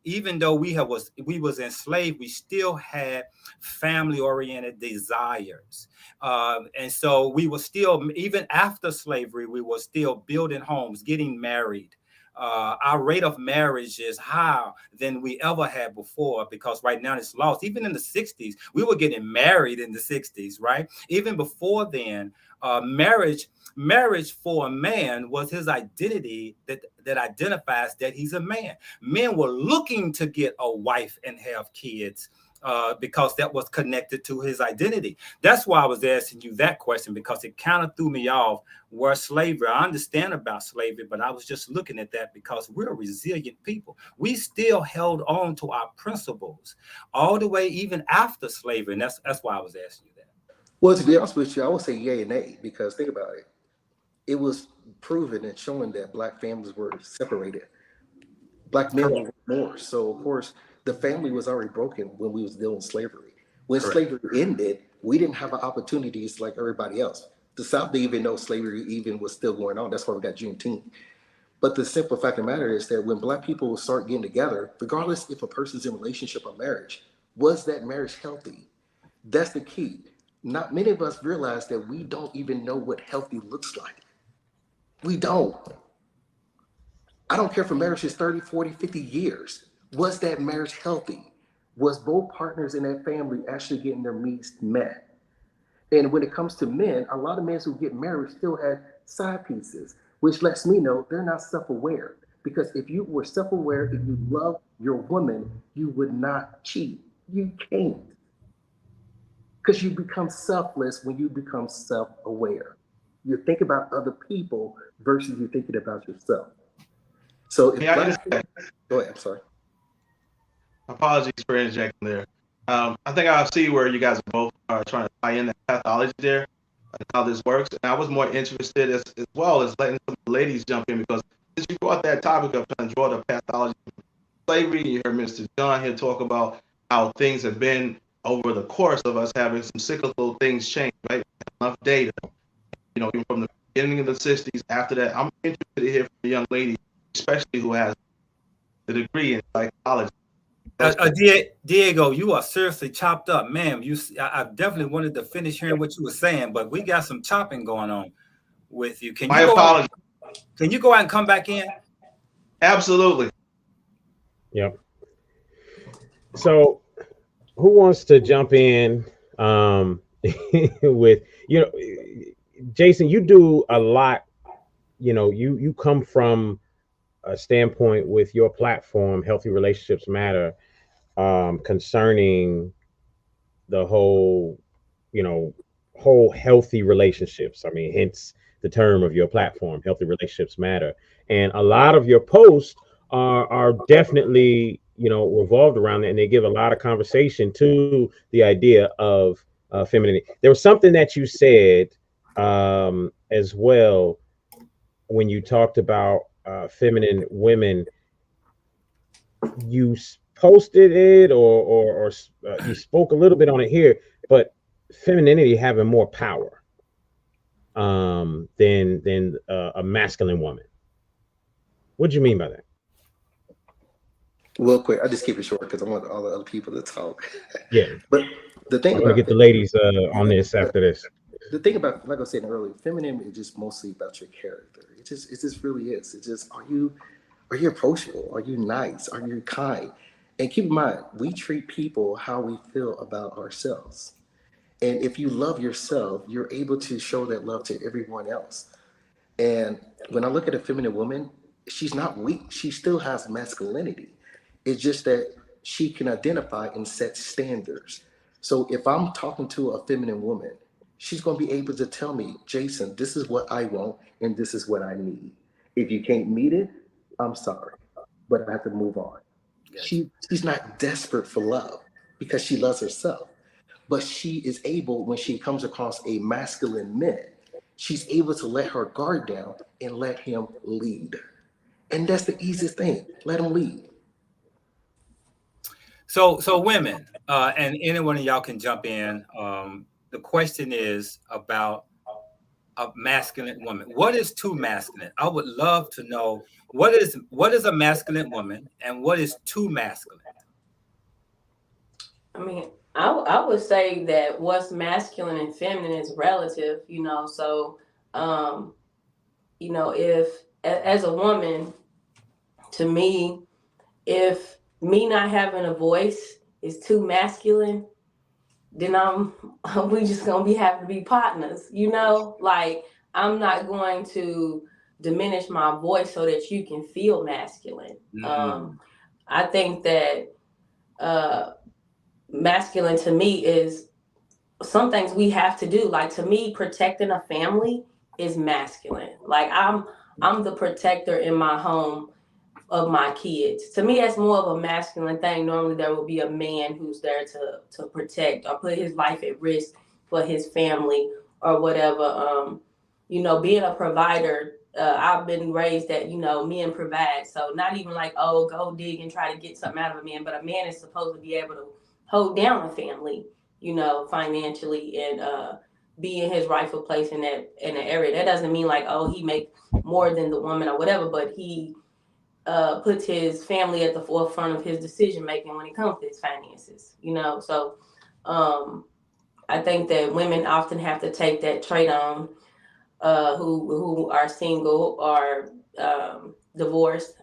even though we was enslaved, we still had family-oriented desires. And so we were still, even after slavery, we were still building homes, getting married. Our rate of marriage is higher than we ever had before because right now it's lost. Even in the 60s, we were getting married in the 60s, right? Even before then, marriage for a man was his identity that identifies that he's a man. Men were looking to get a wife and have kids because that was connected to his identity. That's why I was asking you that question, because it kind of threw me off where slavery. I understand about slavery, but I was just looking at that because we're a resilient people. We still held on to our principles all the way even after slavery. And that's why I was asking you that.
Well, to be honest with you, I would say yay and nay, because think about it. It was proven and showing that Black families were separated. Black men were more. So, of course, the family was already broken when we was dealing with slavery. When slavery ended, we didn't have opportunities like everybody else. The South didn't even know slavery even was still going on. That's why we got Juneteenth. But the simple fact of the matter is that when Black people start getting together, regardless if a person's in a relationship or marriage, was that marriage healthy? That's the key. Not many of us realize that we don't even know what healthy looks like. We don't. I don't care if a marriage is 30, 40, 50 years. Was that marriage healthy? Was both partners in that family actually getting their needs met? And when it comes to men, a lot of men who get married still have side pieces, which lets me know they're not self-aware. Because if you were self-aware, if you love your woman, you would not cheat. You can't. Because you become selfless when you become self-aware. You think about other people versus you thinking about yourself. So if go ahead, I'm sorry.
Apologies for interjecting there. I think I see where you guys are both trying to tie in the pathology there and how this works. And I was more interested as well as letting some of the ladies jump in, because since you brought that topic up, trying to draw the pathology of slavery, you heard Mr. John here talk about how things have been over the course of us having some cyclical things change, right? Enough data, even from the beginning of the 60s. After that, I'm interested to hear from a young lady, especially who has the degree in psychology.
Diego, you are seriously chopped up, man. I definitely wanted to finish hearing what you were saying, but we got some chopping going on with you.
My apologies.
Can you go out and come back in?
Absolutely.
Yep. So, who wants to jump in with, Jason, you do a lot, you come from a standpoint with your platform, Healthy Relationships Matter, concerning the whole healthy relationships. I mean, hence the term of your platform, Healthy Relationships Matter. And a lot of your posts are definitely, revolved around that, and they give a lot of conversation to the idea of femininity. There was something that you said as well when you talked about feminine women. You posted it or you spoke a little bit on it here, but femininity having more power than a masculine woman. What do you mean by that?
Real quick, I just keep it short because I want all the other people to talk.
Yeah.
But the thing
I'm gonna get the ladies on this after this.
The thing about, like I was saying earlier, femininity is just mostly about your character. It just really is. It's just, are you approachable? Are you nice? Are you kind? And keep in mind, we treat people how we feel about ourselves. And if you love yourself, you're able to show that love to everyone else. And when I look at a feminine woman, she's not weak. She still has masculinity. It's just that she can identify and set standards. So if I'm talking to a feminine woman, she's going to be able to tell me, Jason, this is what I want and this is what I need. If you can't meet it, I'm sorry, but I have to move on. She's not desperate for love because she loves herself. But she is able, when she comes across a masculine man, she's able to let her guard down and let him lead. And that's the easiest thing. Let him lead.
So women, and any one of y'all can jump in. The question is about a masculine woman. What is too masculine? I would love to know what is a masculine woman and what is too masculine.
I mean, I would say that what's masculine and feminine is relative, So, if as a woman, to me, if me not having a voice is too masculine, then we just gonna have to be partners, Like, I'm not going to diminish my voice so that you can feel masculine. Mm-hmm. I think that masculine to me is some things we have to do. Like, to me, protecting a family is masculine. Like, I'm the protector in my home of my kids. To me, that's more of a masculine thing. Normally there will be a man who's there to protect or put his life at risk for his family or whatever. Being a provider, I've been raised that, men provide. So not even like, oh, go dig and try to get something out of a man, but a man is supposed to be able to hold down a family, financially and be in his rightful place in the area. That doesn't mean like, oh, he make more than the woman or whatever, but he puts his family at the forefront of his decision making when it comes to his finances, So I think that women often have to take that trait on, who are single or divorced,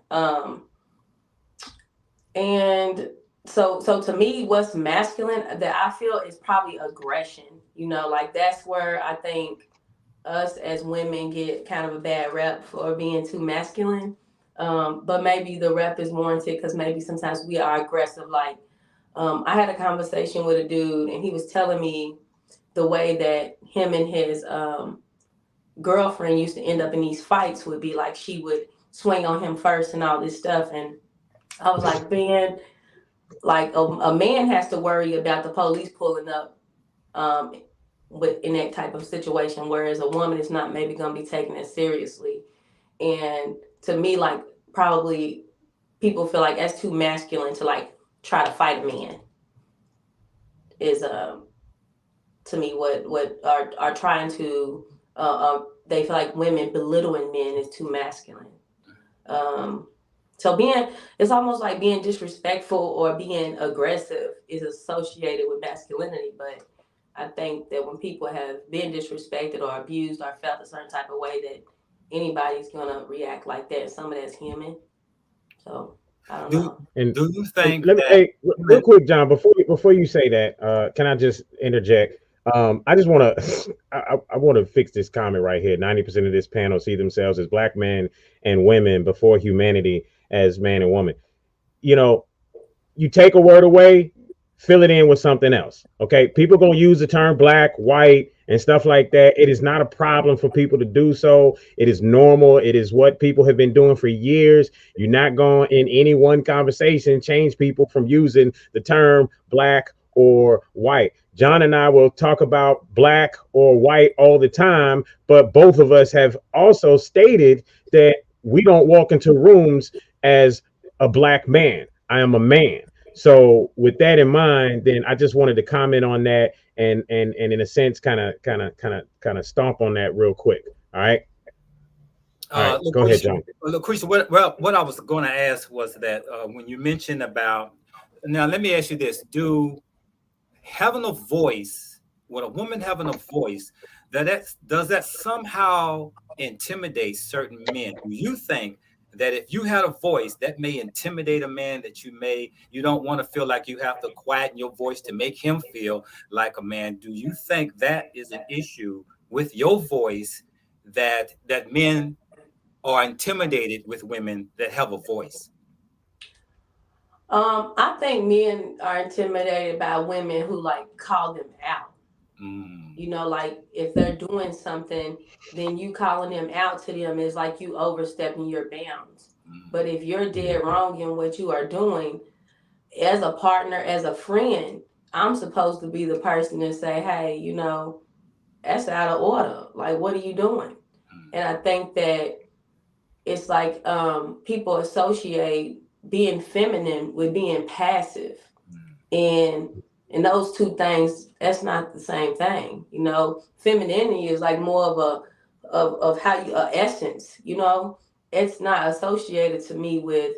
and so to me, what's masculine that I feel is probably aggression. Like, that's where I think us as women get kind of a bad rep for being too masculine. But maybe the rep is warranted because maybe sometimes we are aggressive. Like, I had a conversation with a dude and he was telling me the way that him and his girlfriend used to end up in these fights would be like, she would swing on him first and all this stuff. And I was like, man, like a man has to worry about the police pulling up in that type of situation, whereas a woman is not maybe going to be taken as seriously. And to me, like, probably people feel like that's too masculine to like try to fight a man is to me what are trying to they feel like women belittling men is too masculine. So it's almost like being disrespectful or being aggressive is associated with masculinity. But I think that when people have been disrespected or abused or felt a certain type of way, that anybody's gonna react like that. Some of that's human. So I don't know.
And
Do you think
let me,
that
hey, real quick, John, before you say that, can I just interject? I just want to, I want to fix this comment right here. 90% of this panel see themselves as black men and women before humanity as man and woman. You know, you take a word away, fill it in with something else. Okay. People gonna use the term black, white, and stuff like that. It is not a problem for people to do so. It is normal. It is what people have been doing for years. You're not going in any one conversation change people from using the term black or white. John and I will talk about black or white all the time, but both of us have also stated that we don't walk into rooms as a black man. I am a man. So with that in mind, then I just wanted to comment on that and in a sense kind of stomp on that real quick. All right. All right. Go ahead, John.
Lucretia, what I was going to ask was that when you mentioned about, now let me ask you this: do having a voice, with a woman having a voice, does that somehow intimidate certain men? Do you think that if you had a voice that may intimidate a man, that you don't want to feel like you have to quieten your voice to make him feel like a man? Do you think that is an issue with your voice, that men are intimidated with women that have a voice?
I think men are intimidated by women who like call them out. You know, like if they're doing something, then you calling them out to them is like you overstepping your bounds. But if you're dead wrong in what you are doing, as a partner, as a friend, I'm supposed to be the person to say, hey, you know, that's out of order. Like, what are you doing? And I think that it's like people associate being feminine with being passive. And those two things, that's not the same thing. You know, femininity is like more of how you essence, you know. It's not associated to me with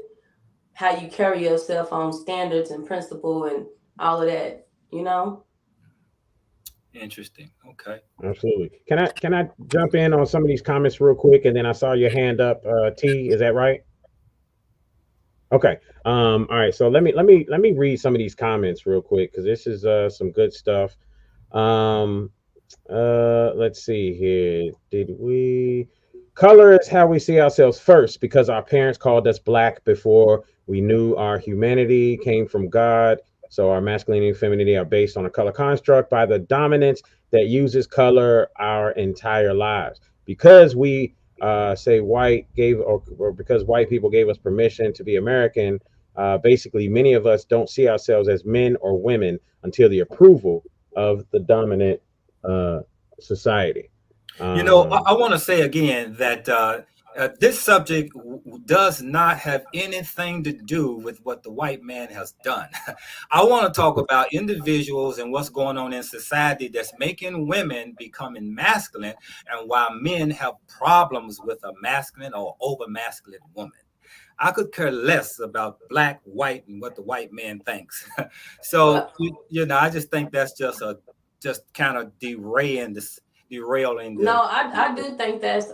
how you carry yourself on standards and principle and all of that, you know.
Interesting. Okay.
Absolutely. Can I jump in on some of these comments real quick? And then I saw your hand up, T. Is that right? Okay. All right. So let me read some of these comments real quick, because this is some good stuff. Let's see here. Color is how we see ourselves first, because our parents called us black before we knew our humanity came from God. So our masculinity and femininity are based on a color construct by the dominance that uses color our entire lives. Because we say white gave, or because white people gave us permission to be American, basically many of us don't see ourselves as men or women until the approval of the dominant society.
You know, I want to say again that this subject does not have anything to do with what the white man has done. I want to talk about individuals and what's going on in society that's making women becoming masculine, and why men have problems with a masculine or over masculine woman. I could care less about black, white, and what the white man thinks. So, you know, I just think that's just kind of derailing this.
No, I do think that's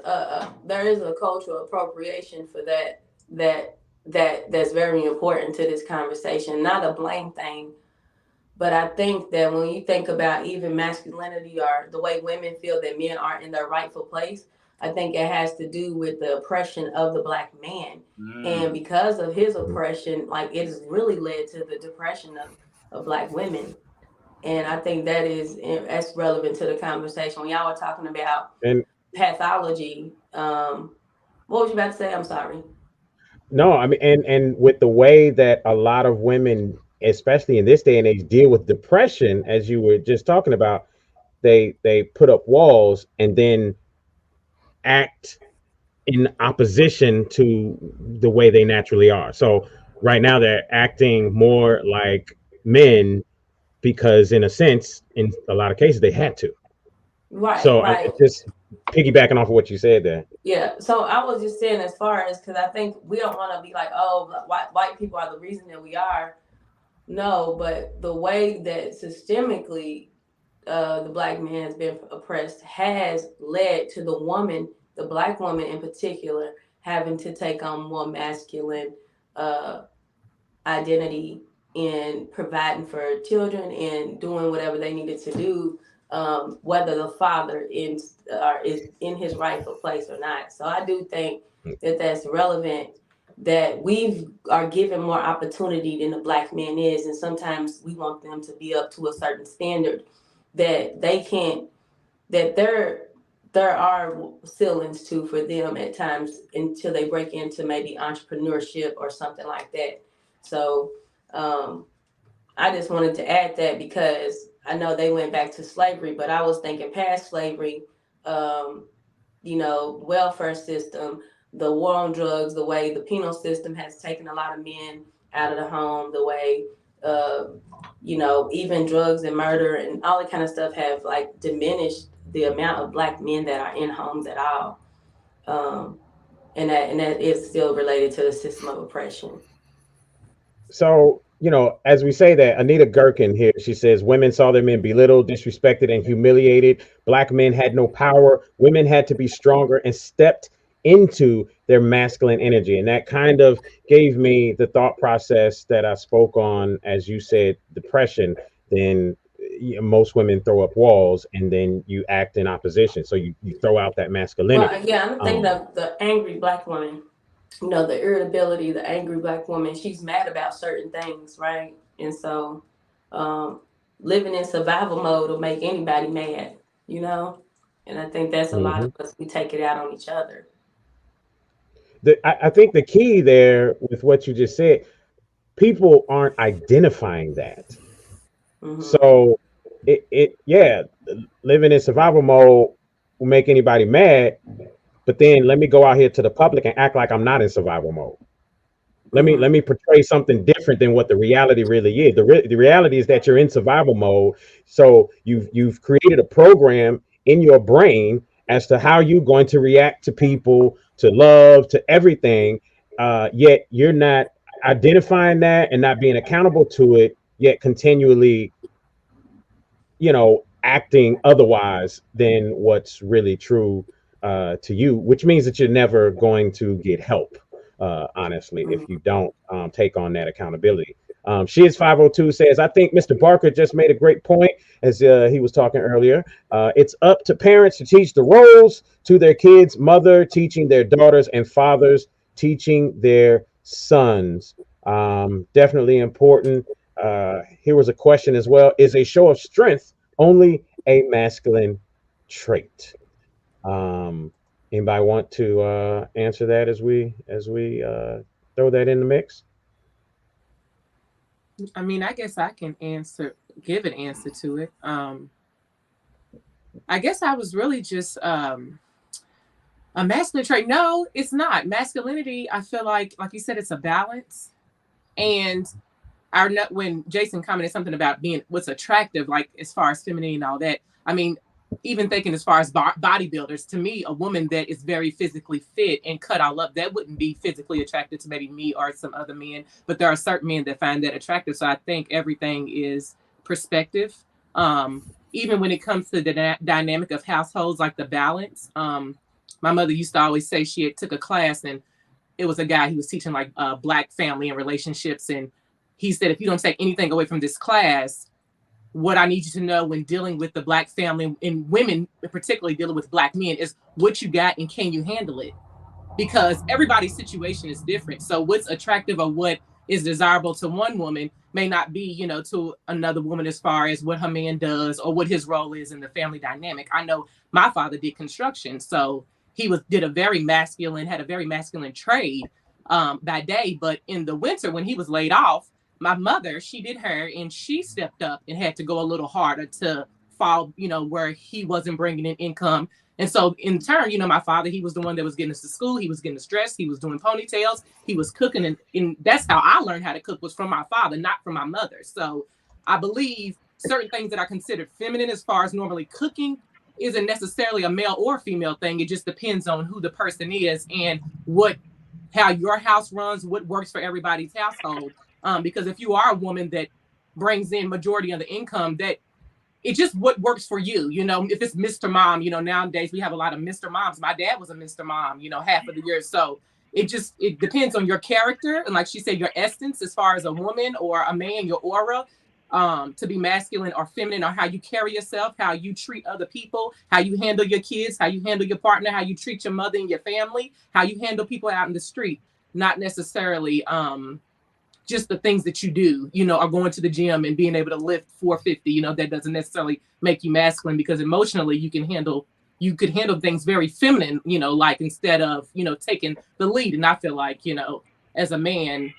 there is a cultural appropriation for that's very important to this conversation. Not a blame thing, but I think that when you think about even masculinity or the way women feel that men aren't in their rightful place, I think it has to do with the oppression of the black man. And because of his oppression, like it has really led to the depression of black women. And I think that's relevant to the conversation. When y'all were talking about pathology, what was you about to say? I'm sorry.
No, I mean, and with the way that a lot of women, especially in this day and age, deal with depression, as you were just talking about, they put up walls and then act in opposition to the way they naturally are. So right now they're acting more like men because, in a sense, in a lot of cases, they had to. So
Right.
just piggybacking off of what you said there.
Yeah. So I was just saying, as far as, because I think we don't want to be like, oh, white people are the reason that we are. No, but the way that systemically the black man has been oppressed has led to the black woman in particular, having to take on more masculine identity in providing for children and doing whatever they needed to do, whether the father is in his rightful place or not. So I do think that that's relevant, that we are given more opportunity than the black man is, and sometimes we want them to be up to a certain standard that they can't, that there are ceilings too for them at times until they break into maybe entrepreneurship or something like that. So I just wanted to add that, because I know they went back to slavery, but I was thinking past slavery, welfare system, the war on drugs, the way the penal system has taken a lot of men out of the home, the way, even drugs and murder and all that kind of stuff have like diminished the amount of black men that are in homes at all. And that is still related to the system of oppression.
So, as we say that, Anita Gherkin here, she says women saw their men belittled, disrespected, and humiliated. Black men had no power. Women had to be stronger and stepped into their masculine energy. And that kind of gave me the thought process that I spoke on, as you said, depression. Then most women throw up walls and then you act in opposition. So you throw out that masculinity.
Well, yeah, I'm thinking of the angry black woman. The irritability, the angry black woman, she's mad about certain things, right? And so living in survival mode will make anybody mad, And I think that's a lot of us, we take it out on each other.
I think the key there with what you just said, people aren't identifying that. So living in survival mode will make anybody mad. But then let me go out here to the public and act like I'm not in survival mode. Let me portray something different than what the reality really is. The reality is that you're in survival mode. So you've created a program in your brain as to how you're going to react to people, to love, to everything. Yet you're not identifying that and not being accountable to it, yet continually, acting otherwise than what's really true to you, which means that you're never going to get help, honestly, if you don't take on that accountability. She is 502 says, I think Mr. Barker just made a great point, as he was talking earlier. It's up to parents to teach the roles to their kids, mother teaching their daughters and fathers teaching their sons. Definitely important. Here was a question as well. Is a show of strength only a masculine trait? Anybody want to answer that as we throw that in the mix?
I mean, I guess I can give an answer to it. I guess I was really just a masculine trait. No, it's not. Masculinity, I feel like you said, it's a balance. And when Jason commented something about being what's attractive, like as far as femininity and all that, I mean, even thinking as far as bodybuilders, to me, a woman that is very physically fit and cut all up, that wouldn't be physically attractive to maybe me or some other men. But there are certain men that find that attractive. So I think everything is perspective. Even when it comes to the dynamic of households, like the balance. My mother used to always say she took a class, and it was a guy he was teaching like Black family and relationships. And he said, if you don't take anything away from this class, what I need you to know when dealing with the Black family and women, particularly dealing with Black men, is what you got and can you handle it? Because everybody's situation is different. So what's attractive or what is desirable to one woman may not be, to another woman as far as what her man does or what his role is in the family dynamic. I know my father did construction, so he had a very masculine trade by day. But in the winter, when he was laid off, my mother, she did her, and she stepped up and had to go a little harder to fall, where he wasn't bringing in income. And so in turn, my father, he was the one that was getting us to school. He was getting us dressed. He was doing ponytails. He was cooking. And that's how I learned how to cook, was from my father, not from my mother. So I believe certain things that are considered feminine as far as normally cooking isn't necessarily a male or female thing. It just depends on who the person is and how your house runs, what works for everybody's household. Because if you are a woman that brings in majority of the income, that it's just what works for you. You know, if it's Mr. Mom, you know, nowadays we have a lot of Mr. Moms. My dad was a Mr. Mom, you know, half of the year. So it depends on your character. And like she said, your essence as far as a woman or a man, your aura, to be masculine or feminine, or how you carry yourself, how you treat other people, how you handle your kids, how you handle your partner, how you treat your mother and your family, how you handle people out in the street, not necessarily just the things that you do, you know, are going to the gym and being able to lift 450, you know, that doesn't necessarily make you masculine, because emotionally you could handle things very feminine, you know, like instead of, you know, taking the lead. And I feel like, you know, as a man,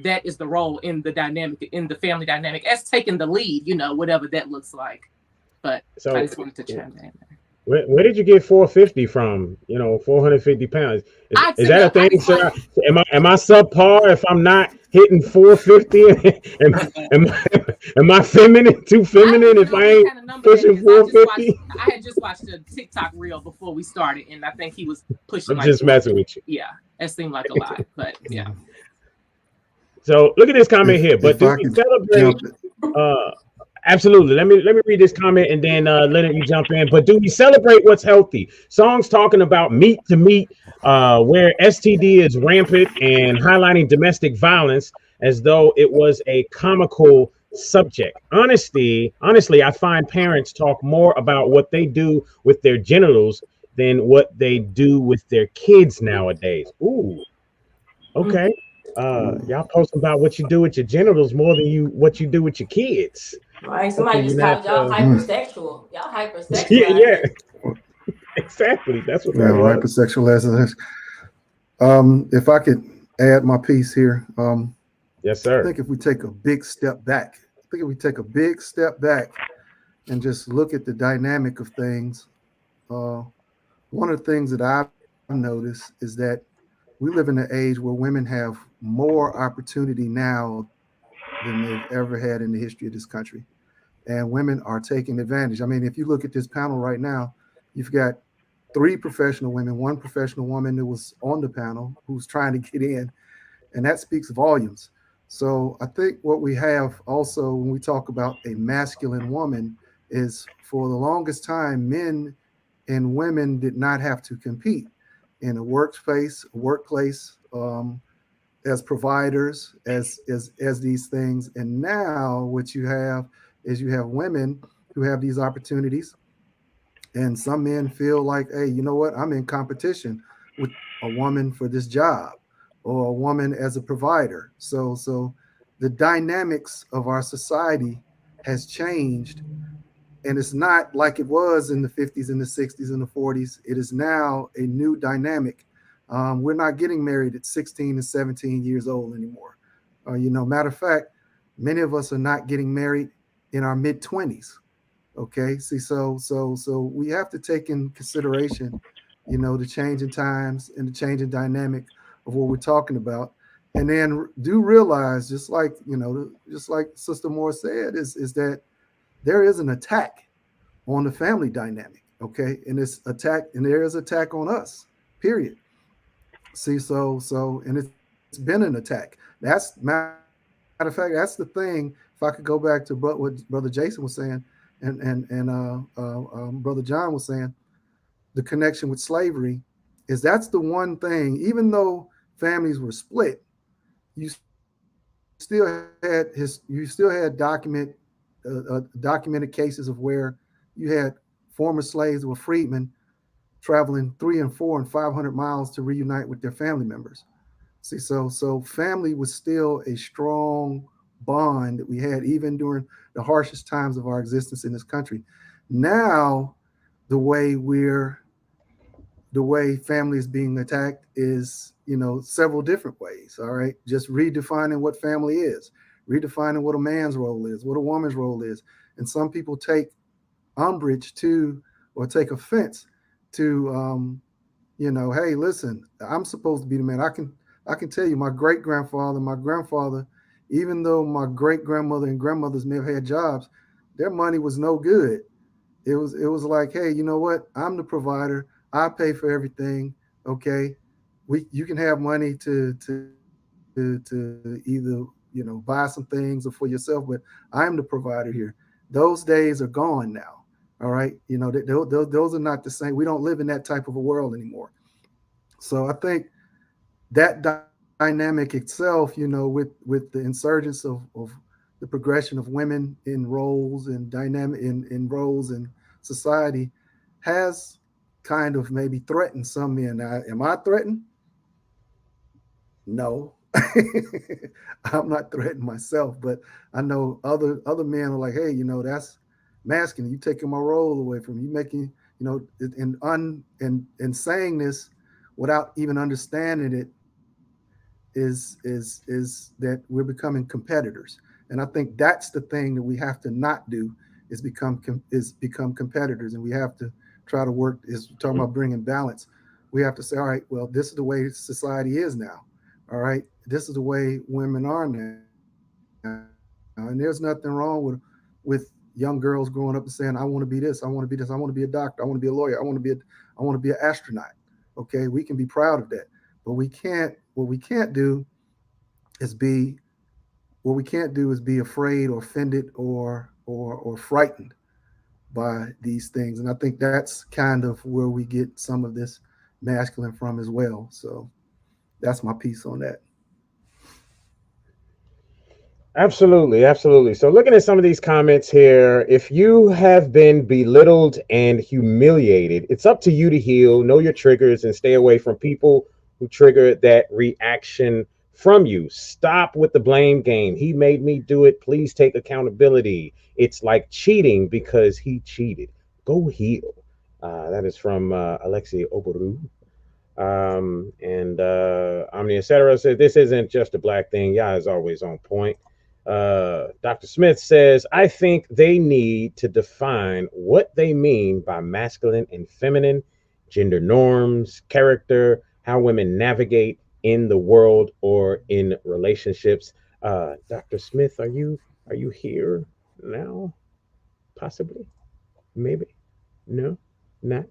that is the role in the dynamic, in the family dynamic, as taking the lead, you know, whatever that looks like. But so, I just wanted to chime in.
Where did you get 450 from? You know, 450 pounds. Is that a thing? Am I subpar if I'm not hitting 450? am I feminine? Too feminine if I ain't pushing 450?
I had just watched a TikTok reel before we started, and I think he was pushing.
I'm just messing with you.
Yeah, it seemed like a lot, but yeah.
So look at this comment here. But do we celebrate? Absolutely. Let me read this comment and then Leonard, you jump in. But do we celebrate what's healthy? Songs talking about meat to meat, where STD is rampant, and highlighting domestic violence as though it was a comical subject. Honestly, I find parents talk more about what they do with their genitals than what they do with their kids nowadays. Ooh. Okay. Y'all post about what you do with your genitals more than what you do with your kids.
Right, somebody just called y'all hypersexual. Y'all hypersexual.
Yeah. Exactly. That's what that was.
Hypersexual. If I could add my piece here.
Yes, sir.
I think if we take a big step back, and just look at the dynamic of things, one of the things that I've noticed is that we live in an age where women have more opportunity now than they've ever had in the history of this country. And women are taking advantage. I mean, if you look at this panel right now, you've got 3 professional women, 1 professional woman that was on the panel who's trying to get in, and that speaks volumes. So I think what we have also when we talk about a masculine woman is, for the longest time, men and women did not have to compete in a workplace, as providers, as these things. And now what you have is you have women who have these opportunities, and some men feel like, hey, you know what? I'm in competition with a woman for this job, or a woman as a provider. So the dynamics of our society has changed, and it's not like it was in the 50s and the 60s and the 40s. It is now a new dynamic. We're not getting married at 16 and 17 years old anymore. Matter of fact, many of us are not getting married in our mid-20s. Okay, see, so we have to take in consideration, the changing times and the changing dynamic of what we're talking about, and then do realize, just like Sister Moore said, is that there is an attack on the family dynamic. Okay, and there is attack on us. Period. See, and it's been an attack. That's, matter of fact, that's the thing. If I could go back to what Brother Jason was saying, and Brother John was saying, the connection with slavery is, that's the one thing. Even though families were split, you still had documented cases of where you had former slaves who were freedmen traveling 300 and 400 and 500 miles to reunite with their family members. See, so family was still a strong bond that we had even during the harshest times of our existence in this country. Now, the way family is being attacked is, several different ways. All right, just redefining what family is, redefining what a man's role is, what a woman's role is, and some people take umbrage to, or take offense to, hey, listen, I'm supposed to be the man. I can tell you, my great-grandfather, my grandfather, even though my great-grandmother and grandmothers may have had jobs, their money was no good It was like, hey, you know what? I'm the provider. I pay for everything. Okay, you can have money to either buy some things or for yourself, but I'm the provider here. Those days are gone now. All right, those are not the same. We don't live in that type of a world anymore. So I think that dynamic itself, with the insurgence of the progression of women in roles and dynamic in roles in society, has kind of maybe threatened some men. Now, am I threatened? No. I'm not threatening myself, but I know other men are like, hey, that's masculine. You taking my role away from me. You making, and saying this without even understanding it is that we're becoming competitors. And I think that's the thing that we have to not do, is become competitors. And we have to try to work, is talking about bringing balance. We have to say, all right, well, this is the way society is now. All right, this is the way women are now. And there's nothing wrong with young girls growing up and saying, I want to be this, I want to be this, I want to be a doctor, I want to be a lawyer, I want to be an astronaut. Okay, we can be proud of that. But what we can't do is be afraid or offended or frightened by these things. And I think that's kind of where we get some of this masculine from as well. So that's my piece on that.
Absolutely, absolutely. So looking at some of these comments here, if you have been belittled and humiliated, it's up to you to heal, know your triggers, and stay away from people who trigger that reaction from you. Stop with the blame game. He made me do it. Please take accountability. It's like cheating because he cheated. Go heal. That is from Alexei Oboru. Omni etc. said this isn't just a black thing. Yeah, is always on point. Dr. Smith says, I think they need to define what they mean by masculine and feminine, gender norms, character, how women navigate in the world or in relationships. Dr. Smith, are you here now? Possibly, maybe, no, not.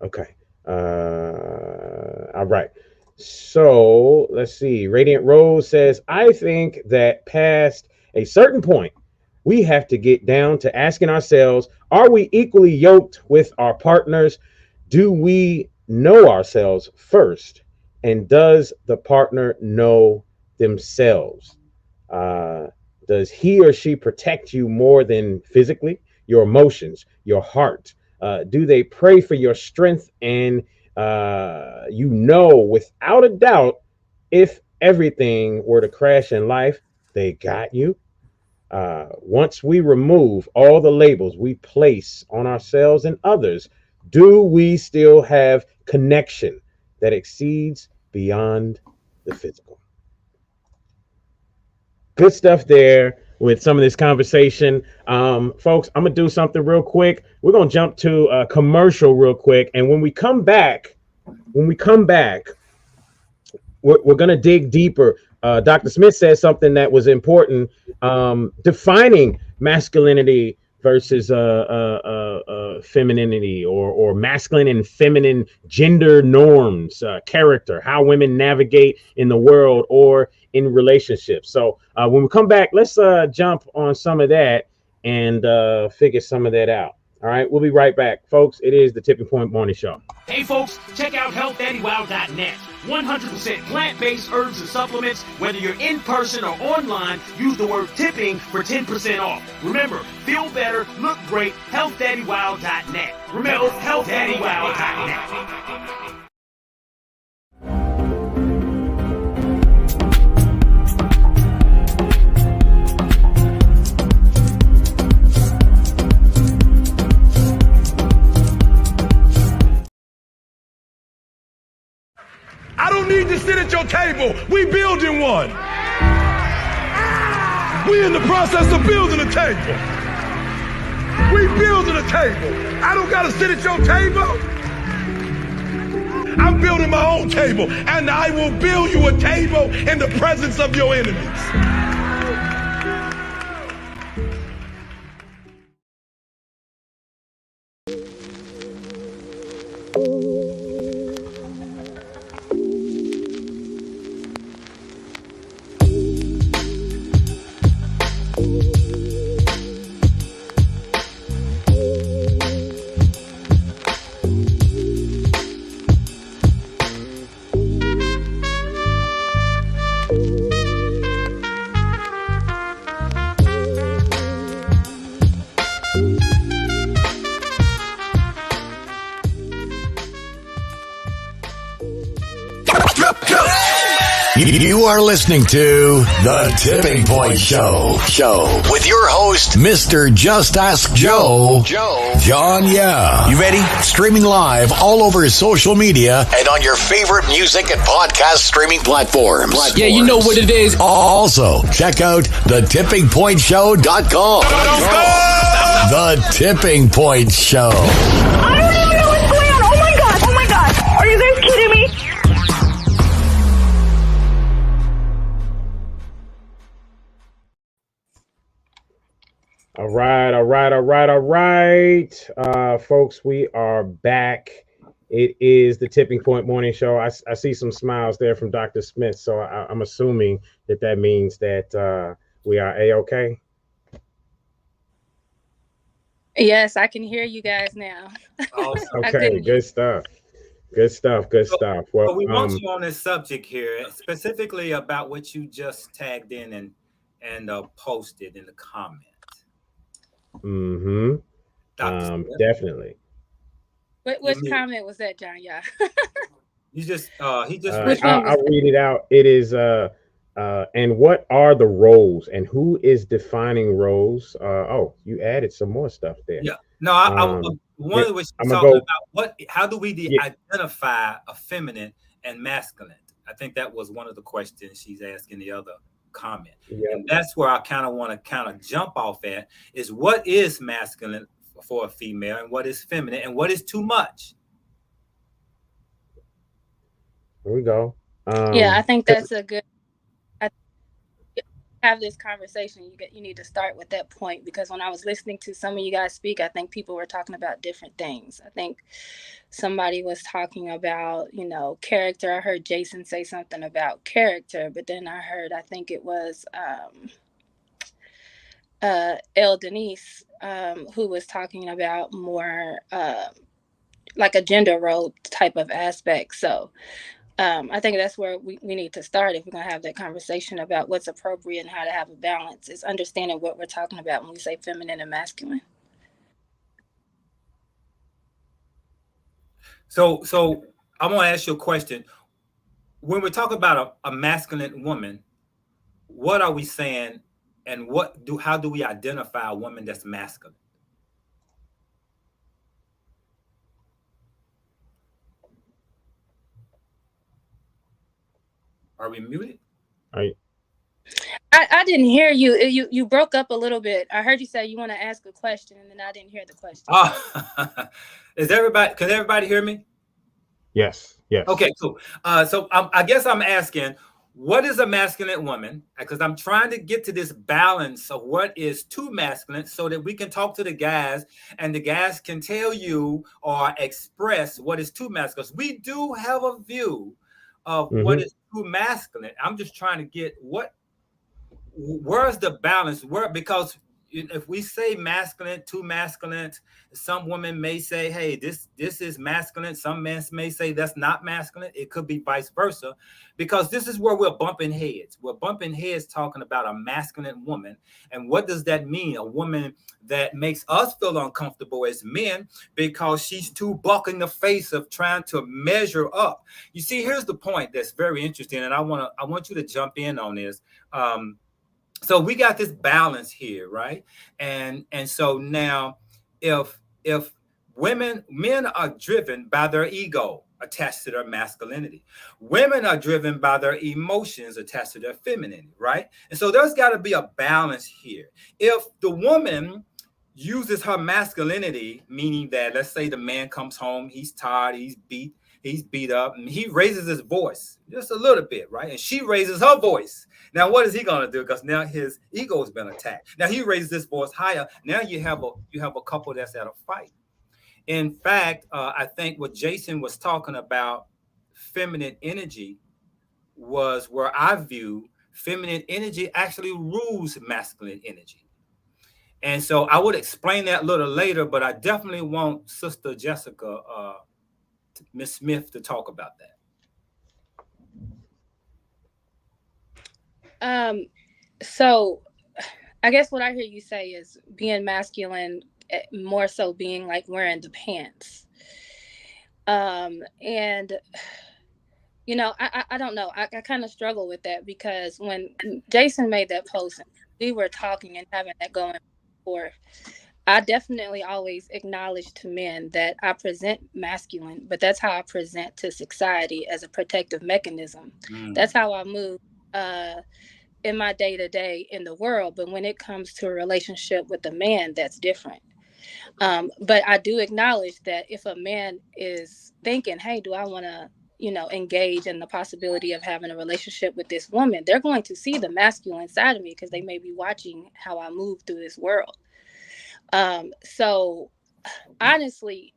Okay. All right. So let's see. Radiant Rose says, I think that past a certain point, we have to get down to asking ourselves, are we equally yoked with our partners? Do we know ourselves first? And does the partner know themselves? Does he or she protect you more than physically, your emotions, your heart? Do they pray for your strength? And without a doubt, if everything were to crash in life, they got you. Once we remove all the labels we place on ourselves and others, do we still have connection that exceeds beyond the physical? Good stuff there with some of this conversation. Folks, I'm going to do something real quick. We're going to jump to a commercial real quick. And when we come back, we're going to dig deeper. Dr. Smith said something that was important, defining masculinity versus femininity, or masculine and feminine gender norms, character, how women navigate in the world or in relationships. So when we come back, let's jump on some of that and figure some of that out. All right, we'll be right back, folks. It is the Tipping Point Morning Show.
Hey, folks, check out healthdaddywow.net. 100% plant-based herbs and supplements. Whether you're in person or online, use the word tipping for 10% off. Remember, feel better, look great, healthdaddywow.net. Remember, healthdaddywow.net.
I don't need to sit at your table. We building one. We in the process of building a table. We building a table. I don't got to sit at your table. I'm building my own table, and I will build you a table in the presence of your enemies.
You are listening to The Tipping Point Show with your host, Mr. Just Ask Joe, John Yeah. You ready? Streaming live all over social media and on your favorite music and podcast streaming platforms.
Yeah, you know what it is.
Also, check out thetippingpointshow.com. The Tipping Point Show.
I don't even know what's going on. Oh my god. Oh my god. Are you guys kidding me?
All right. Folks, we are back. It is the Tipping Point Morning Show. I see some smiles there from Dr. Smith, so I'm assuming that means that we are A-okay.
Yes, I can hear you guys now.
Awesome.
Okay, good stuff. Well,
we want you on this subject here, specifically about what you just tagged in and posted in the comments.
Mm-hmm. Definitely.
Which comment was that, John? Yeah.
He just
I'll read it out. It is and what are the roles and who is defining roles? You added some more stuff there.
Yeah. No, one of which I'm talking about how do we identify a feminine and masculine? I think that was one of the questions she's asking the other comment. Yeah. And that's where I kind of want to jump off at is what is masculine for a female and what is feminine and what is too much.
Here we go.
Yeah, I think that's a good. Have this conversation. You need to start with that point because when I was listening to some of you guys speak, I think people were talking about different things. I think somebody was talking about, character. I heard Jason say something about character, but then I think it was El Denise, who was talking about more like a gender role type of aspect. So I think that's where we need to start if we're going to have that conversation about what's appropriate and how to have a balance is understanding what we're talking about when we say feminine and masculine.
So I want to ask you a question. When we're talking about a masculine woman, what are we saying and how do we identify a woman that's masculine? Are we muted?
I didn't hear you. You broke up a little bit. I heard you say you want to ask a question, and then I didn't hear the question.
Can everybody hear me?
Yes.
Okay, cool. So I guess I'm asking, what is a masculine woman? Because I'm trying to get to this balance of what is too masculine so that we can talk to the guys and the guys can tell you or express what is too masculine. We do have a view of what is too masculine. I'm just trying to get where's the balance? Because if we say masculine, too masculine, some women may say, hey, this is masculine. Some men may say that's not masculine. It could be vice versa, because this is where we're bumping heads. We're bumping heads talking about a masculine woman. And what does that mean? A woman that makes us feel uncomfortable as men because she's too buck in the face of trying to measure up. You see, here's the point that's very interesting. And I want you to jump in on this. So we got this balance here, right? And so now if men are driven by their ego attached to their masculinity, women are driven by their emotions attached to their femininity, right? And so there's got to be a balance here. If the woman uses her masculinity, meaning that let's say the man comes home, he's tired, he's beat up, and he raises his voice just a little bit, right? And she raises her voice. Now, what is he going to do? Because now his ego has been attacked. Now he raises his voice higher. Now you have a couple that's at a fight. In fact, I think what Jason was talking about, feminine energy, was where I view feminine energy actually rules masculine energy. And so I would explain that a little later, but I definitely want Sister Jessica, Miss Smith, to talk about that.
So I guess what I hear you say is being masculine, more so being like wearing the pants. And you know, I don't know. I kind of struggle with that because when Jason made that post, we were talking and having that going forth. I definitely always acknowledge to men that I present masculine, but that's how I present to society as a protective mechanism. That's how I move in my day to day in the world. But when it comes to a relationship with a man, that's different. But I do acknowledge that if a man is thinking, hey, do I want to, engage in the possibility of having a relationship with this woman, they're going to see the masculine side of me because they may be watching how I move through this world. So honestly,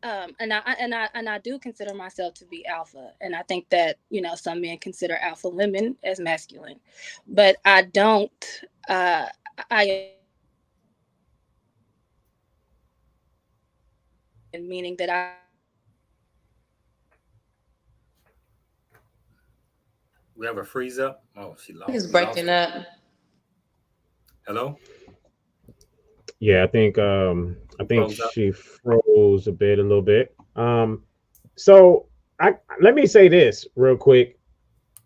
and I do consider myself to be alpha, and I think that some men consider alpha women as masculine, but I don't. I meaning that
We have a freeze up. Oh, she lost.
He's breaking up.
Hello.
Yeah, I think she froze a little bit. So let me say this real quick.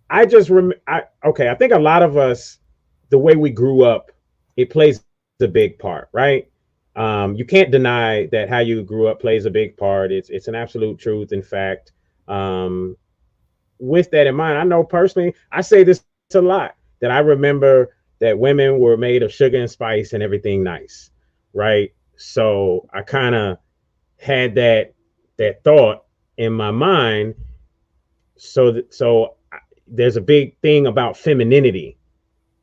I think a lot of us, the way we grew up, it plays a big part, right? You can't deny that how you grew up plays a big part. It's an absolute truth. In fact, with that in mind, I know personally, I say this a lot, that I remember that women were made of sugar and spice and everything nice, right? So I kind of had that thought in my mind. So there's a big thing about femininity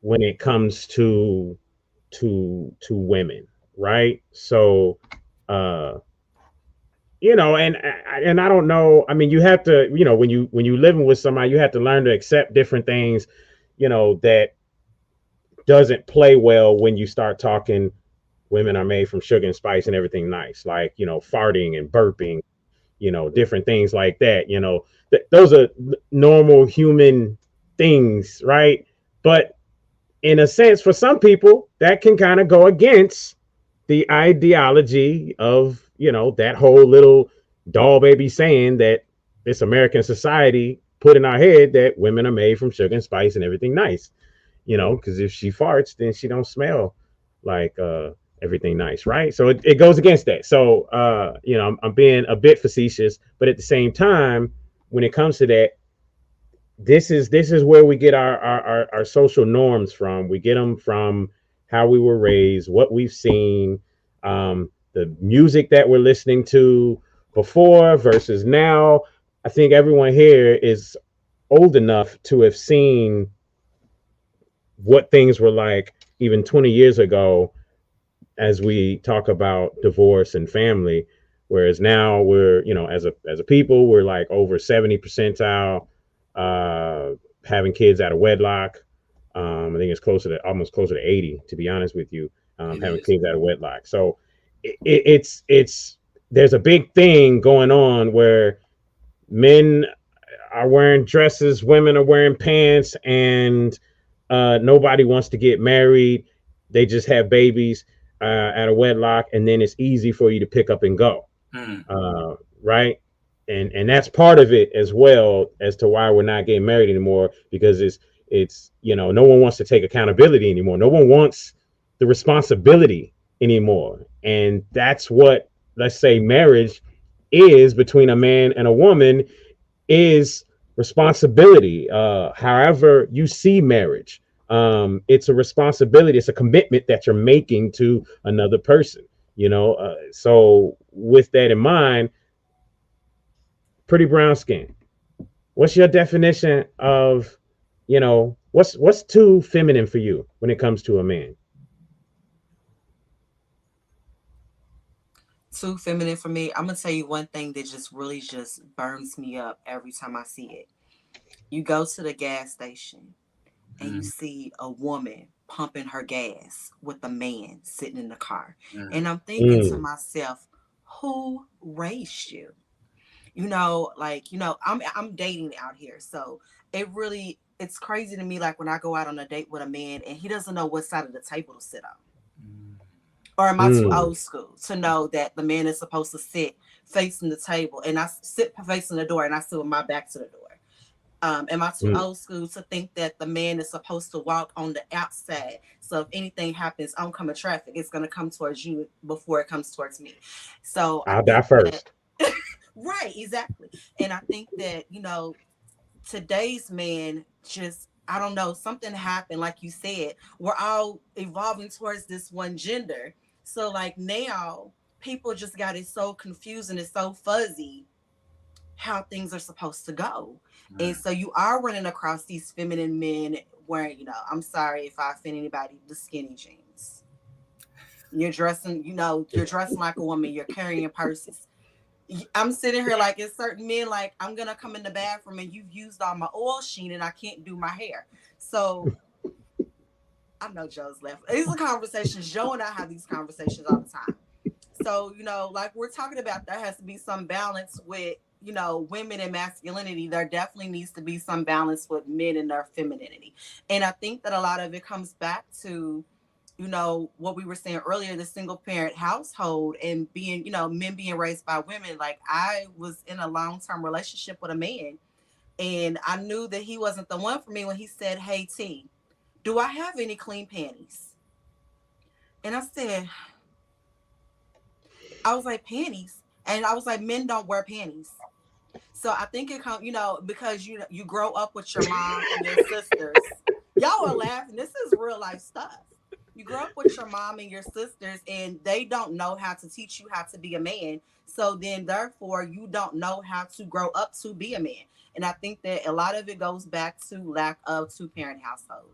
when it comes to women, right? So and I don't know. I mean, you have to, when you living with somebody, you have to learn to accept different things, that doesn't play well when you start talking. Women are made from sugar and spice and everything nice, like farting and burping, different things like that. Those are normal human things, right? But in a sense, for some people, that can kind of go against the ideology of that whole little doll baby saying that this American society put in our head, that women are made from sugar and spice and everything nice, because if she farts, then she don't smell like everything nice, right? So it goes against that. So I'm being a bit facetious, but at the same time, when it comes to that, this is where we get our social norms from. We get them from how we were raised, what we've seen, the music that we're listening to before versus now. I think everyone here is old enough to have seen what things were like even 20 years ago as we talk about divorce and family, whereas now we're, as a people, we're like over 70 percentile having kids out of wedlock. I think it's almost closer to 80, to be honest with you, having kids out of wedlock. So it's there's a big thing going on where men are wearing dresses, women are wearing pants, and nobody wants to get married. They just have babies out of wedlock, and then it's easy for you to pick up and go, right? And that's part of it as well as to why we're not getting married anymore, because it's no one wants to take accountability anymore. No one wants the responsibility anymore. And that's what, let's say, marriage is between a man and a woman, is responsibility. However you see marriage, it's a responsibility. It's a commitment that you're making to another person, so with that in mind, pretty brown skin, what's your definition of, what's too feminine for you when it comes to a man?
too feminine for me. I'm gonna tell you one thing that just really just burns me up every time I see it. You go to the gas station and you see a woman pumping her gas with a man sitting in the car. And I'm thinking to myself, who raised you? You know, like, you know, I'm dating out here. So it's crazy to me, like when I go out on a date with a man and he doesn't know what side of the table to sit on. Or am I too old school to know that the man is supposed to sit facing the table and I sit facing the door and I sit with my back to the door? Am I too old school to think that the man is supposed to walk on the outside? So if anything happens, oncoming traffic, it's going to come towards you before it comes towards me. So
I'll die first.
Right, exactly. And I think that, you know, today's man just, I don't know, something happened, like you said, we're all evolving towards this one gender. So like now people just got it so confused and it's so fuzzy how things are supposed to go. And so you are running across these feminine men wearing, you know, I'm sorry if I offend anybody, the skinny jeans. You're dressing, you know, you're dressing like a woman, you're carrying purses. I'm sitting here like it's certain men, like I'm gonna come in the bathroom and you've used all my oil sheen and I can't do my hair. So I know Joe's left. These are conversations. Joe and I have these conversations all the time. So, you know, like we're talking about, there has to be some balance with, you know, women and masculinity. There definitely needs to be some balance with men and their femininity. And I think that a lot of it comes back to, you know, what we were saying earlier, the single parent household and being, you know, men being raised by women. Like I was in a long-term relationship with a man and I knew that he wasn't the one for me when he said, "Hey T, do I have any clean panties?" And I was like, panties? And I was like, men don't wear panties. So I think it comes, you know, because you grow up with your mom and your sisters. Y'all are laughing. This is real life stuff. You grow up with your mom and your sisters and they don't know how to teach you how to be a man. So then therefore you don't know how to grow up to be a man. And I think that a lot of it goes back to lack of two-parent household.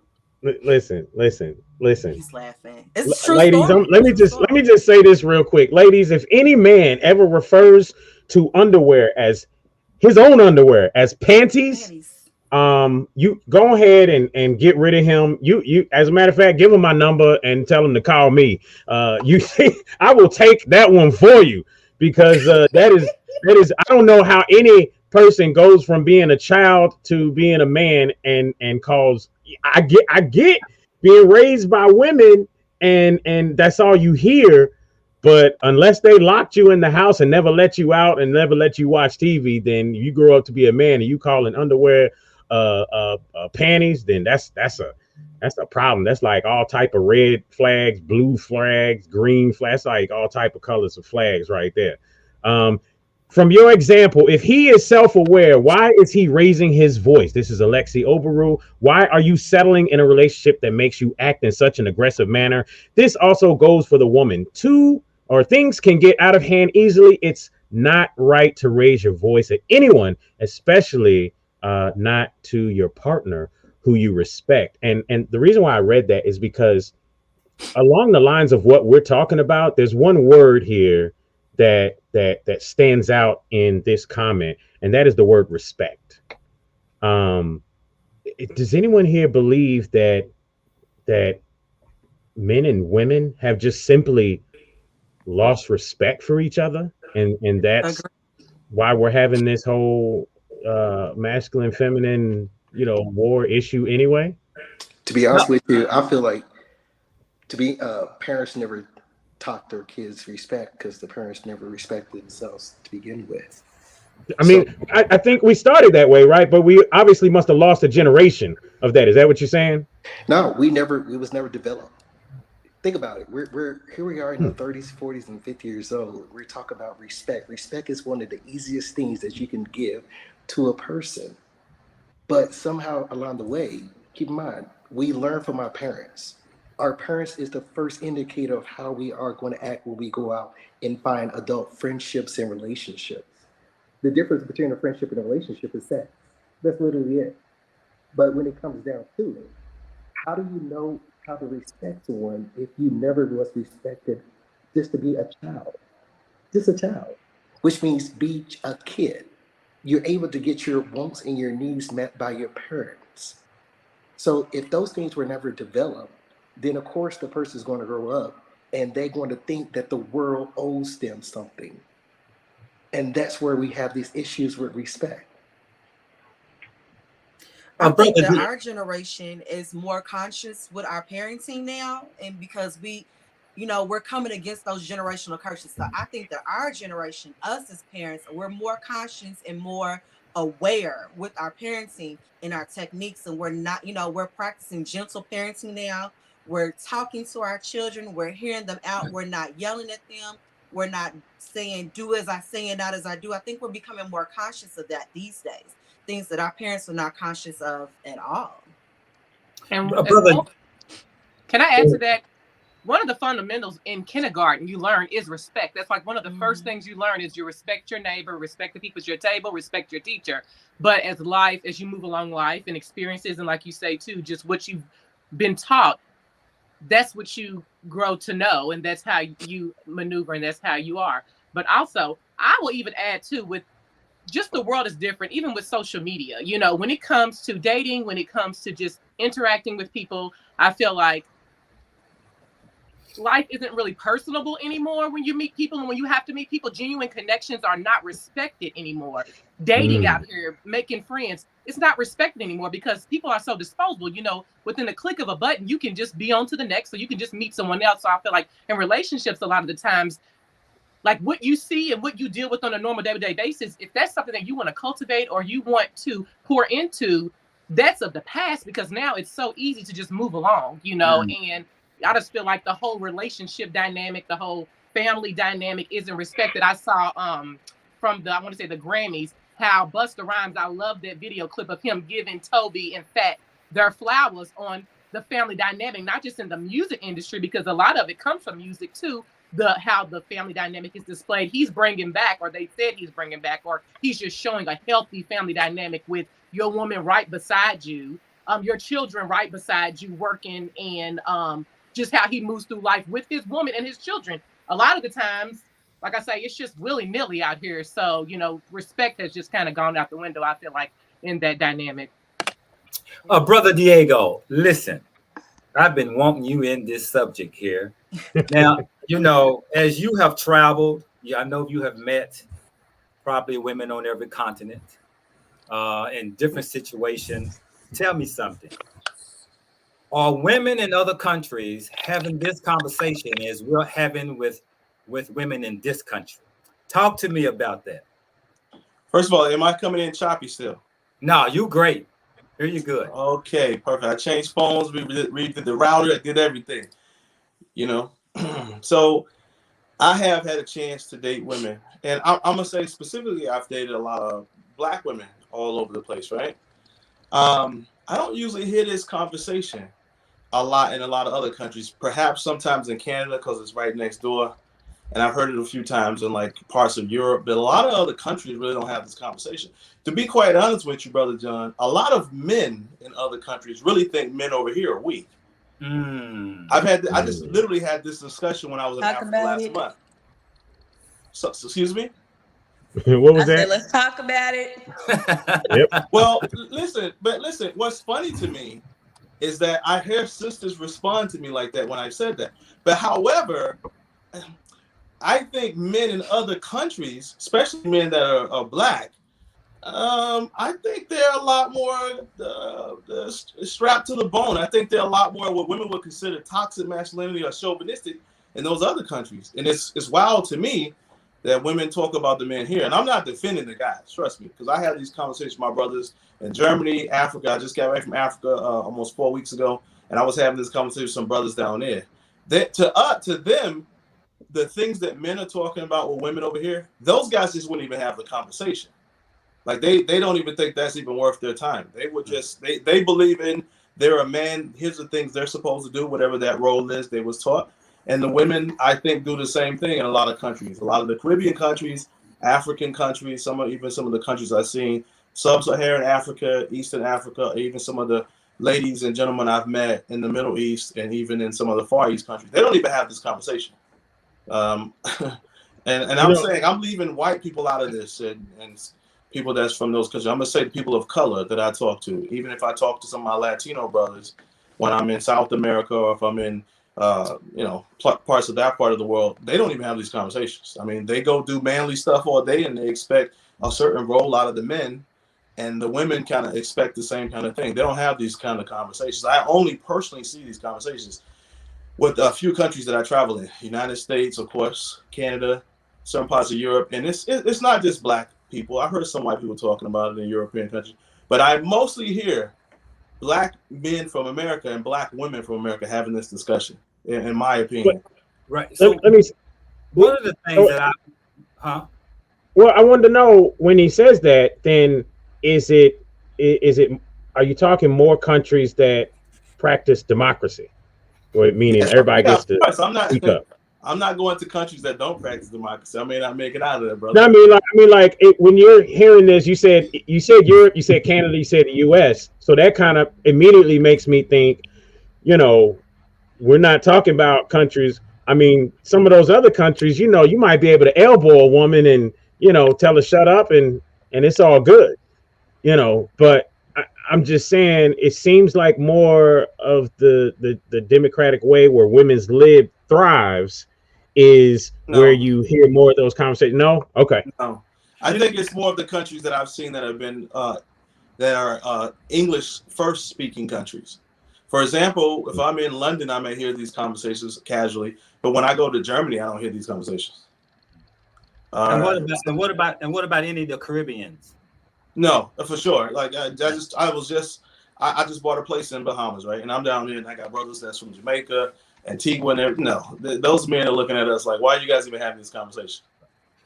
Listen.
He's laughing. It's a true
Ladies,
story.
let me just say this real quick. Ladies, if any man ever refers to underwear as his own underwear as panties, you go ahead and get rid of him. You as a matter of fact, give him my number and tell him to call me. I will take that one for you because that is I don't know how any person goes from being a child to being a man and calls. I get being raised by women and that's all you hear. But unless they locked you in the house and never let you out and never let you watch TV, then you grow up to be a man and you call an underwear panties, then that's a problem. That's like all type of red flags, blue flags, green flags, like all type of colors of flags right there. From your example, if he is self-aware, why is he raising his voice? This is Alexi Oberu. Why are you settling in a relationship that makes you act in such an aggressive manner? This also goes for the woman too, or things can get out of hand easily. It's not right to raise your voice at anyone, especially not to your partner who you respect. And the reason why I read that is because along the lines of what we're talking about, there's one word here that stands out in this comment, and that is the word respect. Does anyone here believe that men and women have just simply lost respect for each other, and that's why we're having this whole masculine feminine war issue anyway?
To be honest with you, I feel like parents never taught their kids respect because the parents never respected themselves to begin with.
I mean, I think we started that way, right? But we obviously must have lost a generation of that. Is that what you're saying?
No, it was never developed. Think about it. We're here we are in the 30s, 40s, and 50 years old. We're talking about respect. Respect is one of the easiest things that you can give to a person. But somehow along the way, keep in mind, we learn from our parents. Our parents is the first indicator of how we are going to act when we go out and find adult friendships and relationships. The difference between a friendship and a relationship is sex. That's literally it. But when it comes down to it, how do you know how to respect someone if you never was respected just to be a child? Just a child, which means be a kid. You're able to get your wants and your needs met by your parents. So if those things were never developed, then of course the person is going to grow up and they're going to think that the world owes them something. And that's where we have these issues with respect.
I think that our generation is more conscious with our parenting now, and because we're coming against those generational curses. So I think that our generation, us as parents, we're more conscious and more aware with our parenting and our techniques, and we're not, we're practicing gentle parenting now. We're talking to our children, we're hearing them out, we're not yelling at them, we're not saying do as I say and not as I do. I think we're becoming more conscious of that these days, things that our parents are not conscious of at all.
And brother, can I add to that? One of the fundamentals in kindergarten you learn is respect. That's like one of the first things you learn is you respect your neighbor, respect the people at your table, respect your teacher. But as you move along life and experiences, and like you say too, just what you've been taught, that's what you grow to know, and that's how you maneuver, and that's how you are. But also, I will even add too, with just the world is different, even with social media. When it comes to dating, when it comes to just interacting with people, I feel like life isn't really personable anymore when you meet people, and when you have to meet people, genuine connections are not respected anymore. Dating out here, making friends, it's not respected anymore because people are so disposable. Within the click of a button, you can just be on to the next, so you can just meet someone else. So I feel like in relationships, a lot of the times, like what you see and what you deal with on a normal day-to-day basis, if that's something that you want to cultivate or you want to pour into, that's of the past, because now it's so easy to just move along, and I just feel like the whole relationship dynamic, the whole family dynamic isn't respected. I saw from the Grammys, how Busta Rhymes, I love that video clip of him giving Toby and Fat their flowers on the family dynamic, not just in the music industry, because a lot of it comes from music too, how the family dynamic is displayed. He's bringing back, or they said he's bringing back, or he's just showing a healthy family dynamic with your woman right beside you, your children right beside you working, and just how he moves through life with his woman and his children. A lot of the times, like I say, it's just willy-nilly out here. So, respect has just kind of gone out the window, I feel like, in that dynamic.
Brother Diego, listen, I've been wanting you in this subject here. Now, as you have traveled, I know you have met probably women on every continent in different situations. Tell me something. Are women in other countries having this conversation as we're having with women in this country? Talk to me about that.
First of all, am I coming in choppy still?
No, you great. Here you good.
Okay, perfect. I changed phones. We did the router. I did everything. So I have had a chance to date women, and I'm gonna say specifically, I've dated a lot of Black women all over the place, right? I don't usually hear this conversation a lot in a lot of other countries, perhaps sometimes in Canada because it's right next door, and I've heard it a few times in like parts of Europe, but a lot of other countries really don't have this conversation. To be quite honest with you, Brother John, a lot of men in other countries really think men over here are weak. I just literally had this discussion when I was in Africa last month. So, excuse me?
What was that?
Let's talk about it.
Yep.
Well, listen, what's funny to me is that I hear sisters respond to me like that when I said that. But however, I think men in other countries, especially men that are Black, I think they're a lot more strapped to the bone. I think they're a lot more what women would consider toxic masculinity or chauvinistic in those other countries. And it's wild to me that women talk about the men here. And I'm not defending the guys, trust me, because I had these conversations with my brothers in Germany, Africa. I just got back from Africa almost 4 weeks ago, and I was having this conversation with some brothers down there. To them, the things that men are talking about with women over here, those guys just wouldn't even have the conversation. Like they don't even think that's even worth their time. They would just they believe in they're a man. Here's the things they're supposed to do, whatever that role is they was taught. And the women, I think, do the same thing in a lot of countries. A lot of the Caribbean countries, African countries, some of the countries I've seen, sub-Saharan Africa, Eastern Africa, even some of the ladies and gentlemen I've met in the Middle East and even in some of the Far East countries. They don't even have this conversation. And I'm saying I'm leaving white people out of this and people that's from those countries. I'm gonna say the people of color that I talk to. Even if I talk to some of my Latino brothers when I'm in South America or if I'm in parts of that part of the world, they don't even have these conversations. I mean, they go do manly stuff all day and they expect a certain role out of the men, and the women kind of expect the same kind of thing. They don't have these kind of conversations. I only personally see these conversations with a few countries that I travel in. United States, of course, Canada, certain parts of Europe, and it's not just black people. I heard some white people talking about it in European countries, but I mostly hear black men from America and black women from America having this discussion, in my opinion.
Right. So
let me.
One of the things
Well, I wanted to know, when he says that, then is it are you talking more countries that practice democracy? Or meaning everybody gets to speak up?
I'm not going to countries that don't practice democracy. I may not make it out of there, brother.
No, I mean, when you're hearing this, you said Europe, you said Canada, you said the U.S. So that kind of immediately makes me think, we're not talking about countries. I mean, some of those other countries, you might be able to elbow a woman and tell her shut up and it's all good, But I'm just saying, it seems like more of the democratic way where women's lib thrives is where you hear more of those conversations. No? Okay.
No. I think it's more of the countries that I've seen that have been that are English first speaking countries. For example, if I'm in London, I may hear these conversations casually, but when I go to Germany, I don't hear these conversations.
What about any of the Caribbeans?
No, for sure. Like I just bought a place in Bahamas, right? And I'm down here, and I got brothers that's from Jamaica, Antigua, and those men are looking at us like, why are you guys even having this conversation?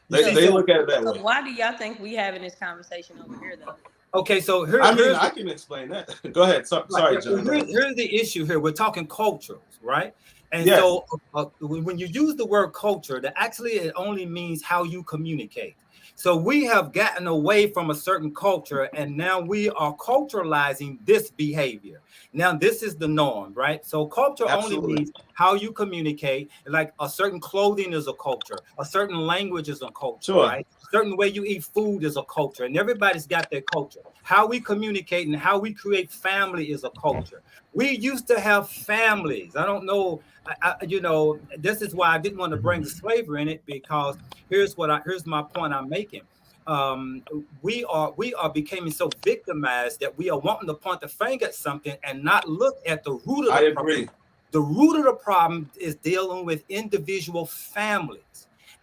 They look at it that way.
Why do y'all think we having this conversation over here, though?
Okay, so
I can explain that. Go ahead. Sorry, John.
Here's the issue here. We're talking cultures, right? And so when you use the word culture, it only means how you communicate. So we have gotten away from a certain culture, and now we are culturalizing this behavior. Now this is the norm, right? So culture only means how you communicate. Like a certain clothing is a culture, a certain language is a culture, right? Certain way you eat food is a culture, and everybody's got their culture. How we communicate and how we create family is a culture. We used to have families. I don't know, this is why I didn't want to bring the slavery in it, because here's my point I'm making. We are becoming so victimized that we are wanting to point the finger at something and not look at the root of the problem. I agree. The root of the problem is dealing with individual families.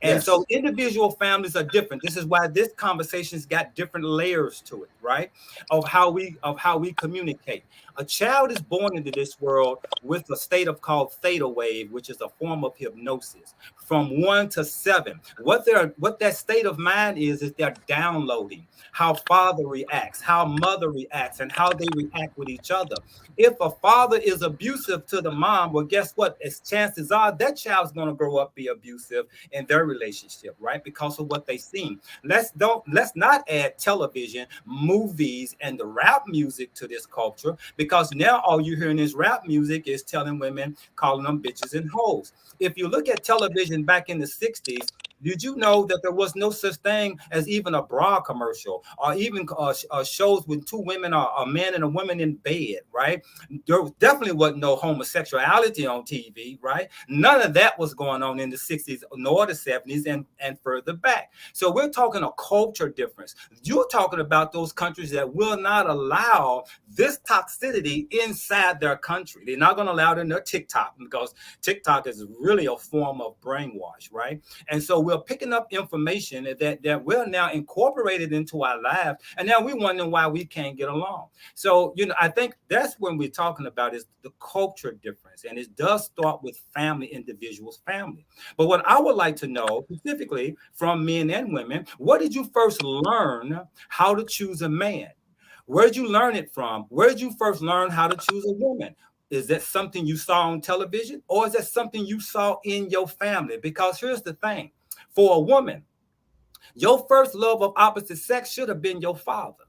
And so individual families are different. This is why this conversation's got different layers to it, right? Of how we communicate. A child is born into this world with a state called theta wave, which is a form of hypnosis, from 1 to 7. What that state of mind is they're downloading how father reacts, how mother reacts, and how they react with each other. If a father is abusive to the mom, well, guess what? As chances are that child's going to grow up be abusive in their relationship, right? Because of what they've seen. Let's not add television, movies, and the rap music to this culture, because now all you're hearing is rap music is telling women, calling them bitches and hoes. If you look at television back in the 60s, did you know that there was no such thing as even a bra commercial, or even shows with two women, or a man and a woman in bed, right? There definitely wasn't no homosexuality on TV, right? None of that was going on in the 60s nor the 70s and further back. So we're talking a culture difference. You're talking about those countries that will not allow this toxicity inside their country. They're not going to allow it in their TikTok, because TikTok is really a form of brainwash, right? And so we're picking up information that we're now incorporated into our lives, and now we're wondering why we can't get along. So, I think that's when we're talking about is the culture difference, and it does start with family, individuals, family. But what I would like to know specifically from men and women, what did you first learn how to choose a man? Where did you learn it from? Where did you first learn how to choose a woman? Is that something you saw on television, or is that something you saw in your family? Because here's the thing. For a woman, your first love of opposite sex should have been your father.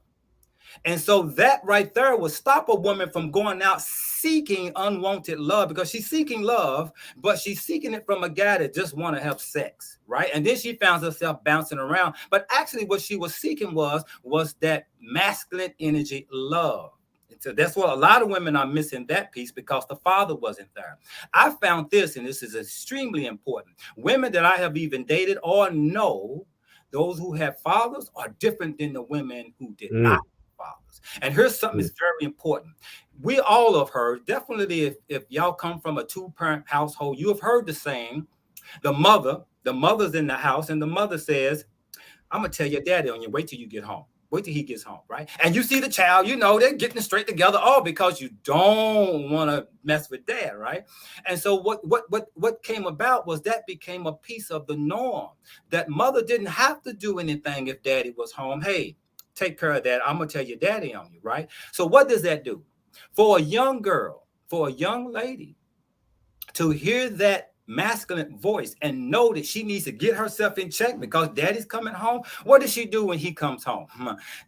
And so that right there will stop a woman from going out seeking unwanted love, because she's seeking love, but she's seeking it from a guy that just want to have sex, right? And then she found herself bouncing around. But actually what she was seeking was that masculine energy love. So that's what a lot of women are missing, that piece, because the father wasn't there. I found this, and this is extremely important. Women that I have even dated or know, those who have fathers are different than the women who did not have fathers. And here's something that's very important. We all have heard, definitely if y'all come from a two-parent household, you have heard the saying, the mother's in the house, and the mother says, I'm going to tell your daddy on you, wait till you get home. Wait till he gets home, right? And you see the child, they're getting straight together, all because you don't want to mess with dad, right? And so what came about was that became a piece of the norm, that mother didn't have to do anything if daddy was home. Hey, take care of that. I'm going to tell your daddy on you, right? So what does that do? For a young girl, for a young lady to hear that masculine voice and know that she needs to get herself in check because daddy's coming home, what does she do when he comes home?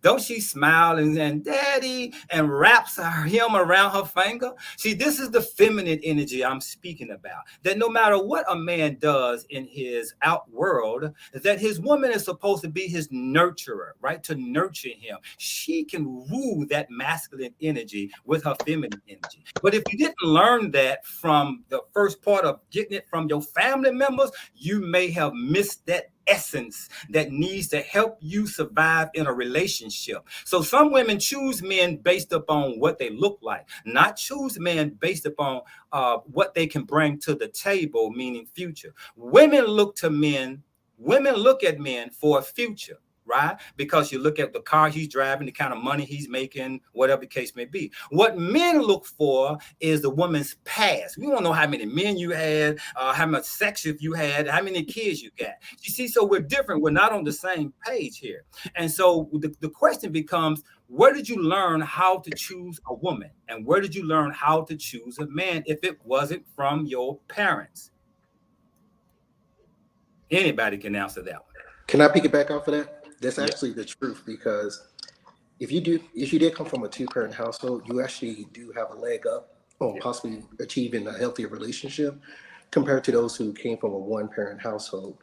Don't she smile and daddy and wraps him around her finger? See, this is the feminine energy I'm speaking about, that no matter what a man does in his out world, that his woman is supposed to be his nurturer, right? To nurture him. She can rule that masculine energy with her feminine energy. But if you didn't learn that from the first part of getting it from your family members, you may have missed that essence that needs to help you survive in a relationship. So some women choose men based upon what they look like, not choose men based upon what they can bring to the table, meaning future. Women look at men for a future, right? Because you look at the car he's driving, the kind of money he's making, whatever the case may be. What men look for is the woman's past. We want to know how many men you had, how much sex you had, how many kids you got. You see, so we're different. We're not on the same page here. And so the question becomes, where did you learn how to choose a woman? And where did you learn how to choose a man if it wasn't from your parents? Anybody can answer that one.
Can I piggyback off of that? That's actually the truth, because if you did come from a two-parent household, you actually do have a leg up on possibly achieving a healthier relationship compared to those who came from a one-parent household.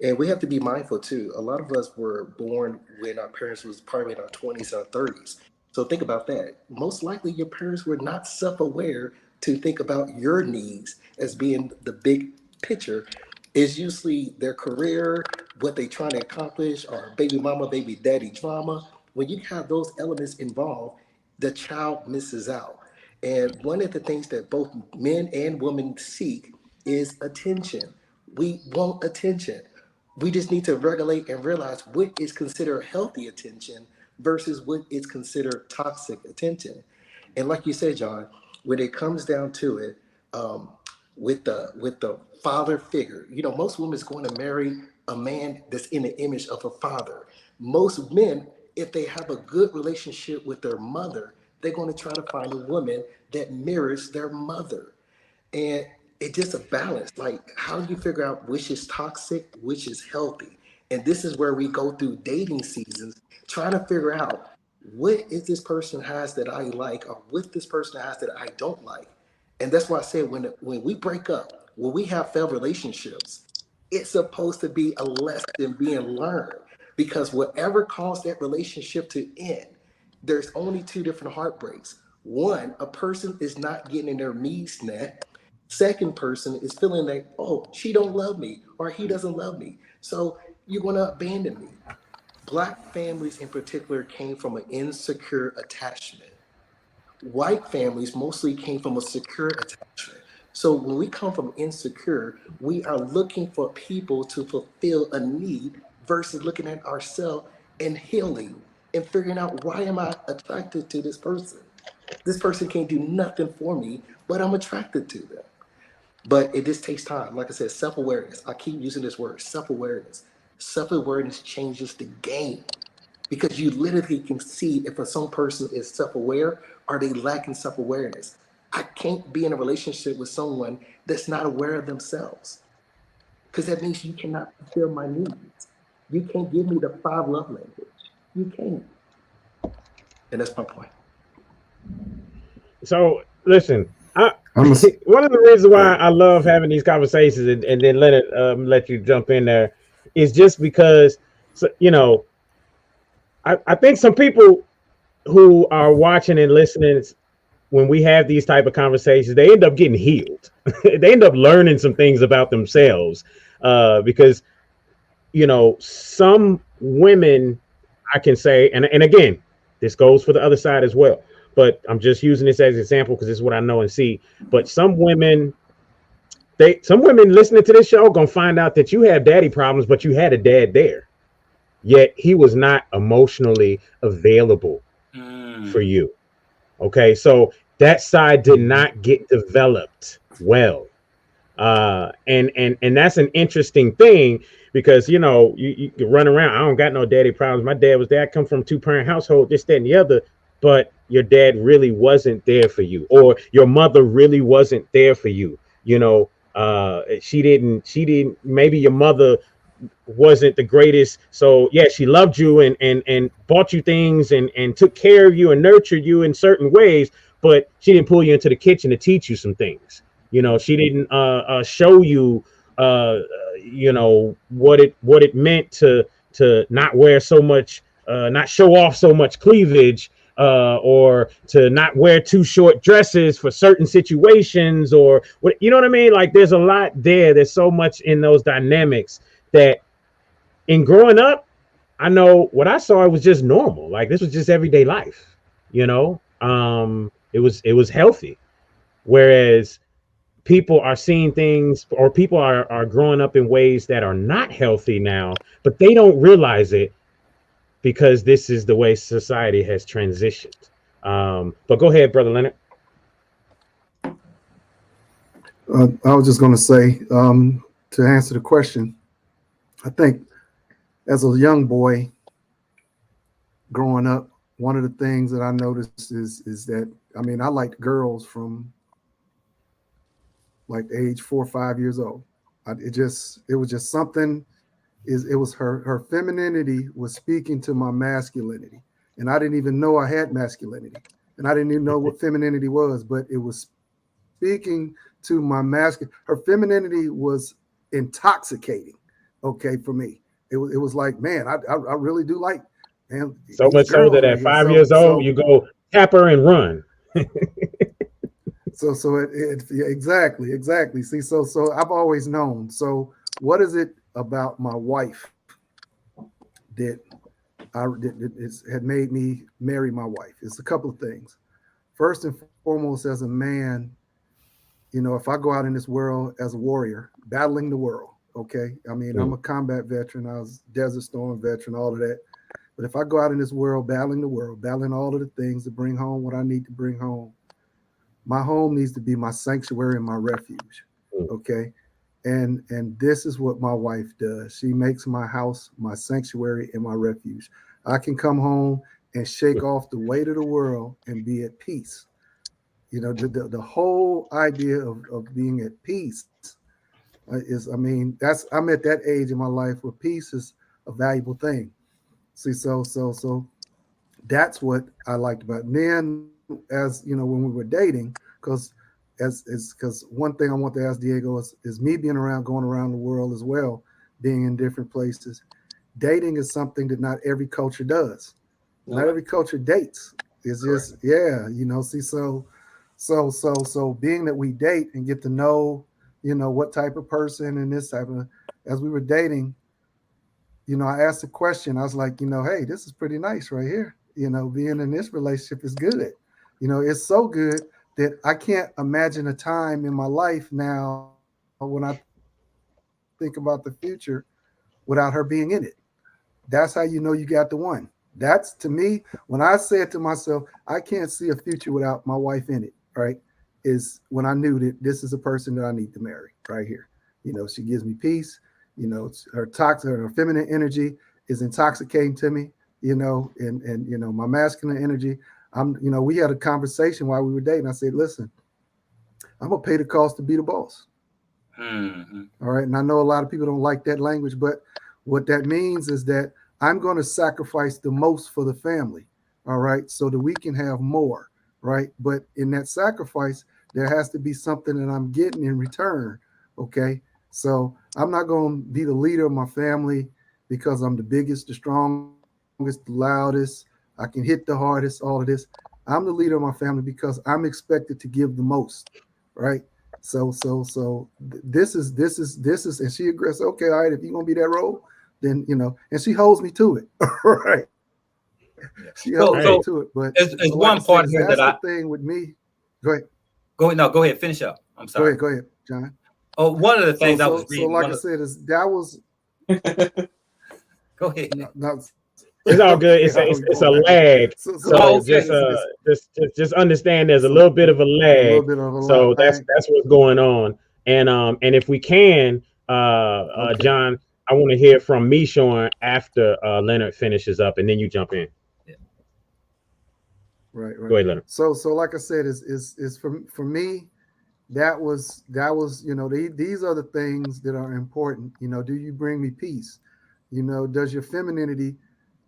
And we have to be mindful too. A lot of us were born when our parents was probably in our 20s or 30s. So think about that. Most likely your parents were not self-aware to think about your needs as being the big picture. Is usually their career, what they trying to accomplish, or baby mama, baby daddy drama. When you have those elements involved, the child misses out. And one of the things that both men and women seek is attention. We want attention. We just need to regulate and realize what is considered healthy attention versus what is considered toxic attention. And like you said, John, when it comes down to it, with the father figure, most women is going to marry a man that's in the image of a father. Most men, if they have a good relationship with their mother, they're going to try to find a woman that mirrors their mother. And it's just a balance. Like, how do you figure out which is toxic, which is healthy? And this is where we go through dating seasons, trying to figure out what is this person has that I like, or what this person has that I don't like. And that's why I said when we break up, when we have failed relationships, it's supposed to be a lesson being learned, because whatever caused that relationship to end, there's only two different heartbreaks. One, a person is not getting their needs met. Second person is feeling like, oh, she don't love me, or he doesn't love me, so you're going to abandon me. Black families in particular came from an insecure attachment. White families mostly came from a secure attachment. So when we come from insecure, we are looking for people to fulfill a need versus looking at ourselves and healing and figuring out, why am I attracted to this person? This person can't do nothing for me, but I'm attracted to them. But it just takes time. Like I said, self-awareness. I keep using this word, self-awareness. Self-awareness changes the game, because you literally can see if some person is self-aware, are they lacking self-awareness. I can't be in a relationship with someone that's not aware of themselves, because that means you cannot fulfill my needs. You can't give me the 5 love language. You can't. And that's my point.
So listen, one of the reasons why I love having these conversations and then let you jump in there is just because, you know, I think some people who are watching and listening, when we have these type of conversations, they end up getting healed. They end up learning some things about themselves because, you know, some women, I can say, and again, this goes for the other side as well, but I'm just using this as an example because this is what I know and see. But some women listening to this show gonna find out that you have daddy problems, but you had a dad there, yet he was not emotionally available for you. Okay, so that side did not get developed well, and that's an interesting thing because, you know, you run around, I don't got no daddy problems, my dad was there, I come from a 2-parent household, this, that, and the other, but your dad really wasn't there for you, or your mother really wasn't there for you. You know, she didn't maybe your mother wasn't the greatest, so yeah, she loved you and bought you things and took care of you and nurtured you in certain ways, but she didn't pull you into the kitchen to teach you some things. You know, she didn't show you you know, what it meant to not wear so much, not show off so much cleavage, or to not wear too short dresses for certain situations, or what, you know what I mean? Like, there's a lot there. There's so much in those dynamics that, in growing up, I know what I saw, it was just normal. Like, this was just everyday life, you know. It was healthy. Whereas people are seeing things, or people are growing up in ways that are not healthy now, but they don't realize it because this is the way society has transitioned. But go ahead, Brother Leonard.
I was just going to say, to answer the question, I think as a young boy growing up, one of the things that I noticed is that, I mean, I liked girls from like age 4 or 5 years old. It was just something. It was her femininity was speaking to my masculinity, and I didn't even know I had masculinity, and I didn't even know what femininity was, but it was speaking to my masculine. Her femininity was intoxicating. Okay, for me, it was like, man, I really do like. Man,
so much so that
right
at 5 years old, you go tap her and run.
So yeah, exactly. See, so I've always known. So what is it about my wife that had made me marry my wife? It's a couple of things. First and foremost, as a man, you know, if I go out in this world as a warrior, battling the world, okay? I mean, I'm a combat veteran. I was Desert Storm veteran, all of that. But if I go out in this world, battling the world, battling all of the things to bring home what I need to bring home, my home needs to be my sanctuary and my refuge, okay? And this is what my wife does. She makes my house my sanctuary and my refuge. I can come home and shake off the weight of the world and be at peace. You know, the whole idea of being at peace is, I mean, I'm at that age in my life where peace is a valuable thing. See, so that's what I liked about it. And then, as you know, when we were dating, because one thing I want to ask Diego is me being going around the world as well, being in different places. Dating is something that not every culture does. Not every culture dates. It's just, yeah, you know, see, so being that we date and get to know, you know, what type of person and this type of, as we were dating, you know, I asked a question. I was like, you know, hey, this is pretty nice right here. You know, being in this relationship is good. You know, it's so good that I can't imagine a time in my life now when I think about the future without her being in it. That's how you know you got the one. That's, to me, when I said to myself, I can't see a future without my wife in it, right? Is when I knew that this is a person that I need to marry right here. You know, she gives me peace. You know, her feminine energy is intoxicating to me, you know, and you know, my masculine energy. You know, we had a conversation while we were dating. I said, listen, I'm gonna pay the cost to be the boss. Mm-hmm. All right. And I know a lot of people don't like that language, but what that means is that I'm going to sacrifice the most for the family. all right, so that we can have more, right? But in that sacrifice, there has to be something that I'm getting in return, okay? So I'm not going to be the leader of my family because I'm the biggest, the strongest, the loudest, I can hit the hardest, all of this. I'm the leader of my family because I'm expected to give the most, right? This is, and she agrees. Okay, all right. If you're gonna be that role, then and she holds me to it. Right? She holds me to it. But
there's
like
one part here
that's
that
the thing with me. Go ahead.
Go ahead. Finish up. I'm sorry.
Go ahead, John.
Oh, one of the things I was
So
reading.
like I said, that was.
Go ahead.
It's all good. It's a lag. So just understand there's a little bit of a lag. So that's what's going on. And if we can, John, I want to hear from me, Sean, after Leonard finishes up, and then you jump in.
Right.
Go ahead, Leonard.
So like I said, is for me, that was these are the things that are important. Do you bring me peace? Does your femininity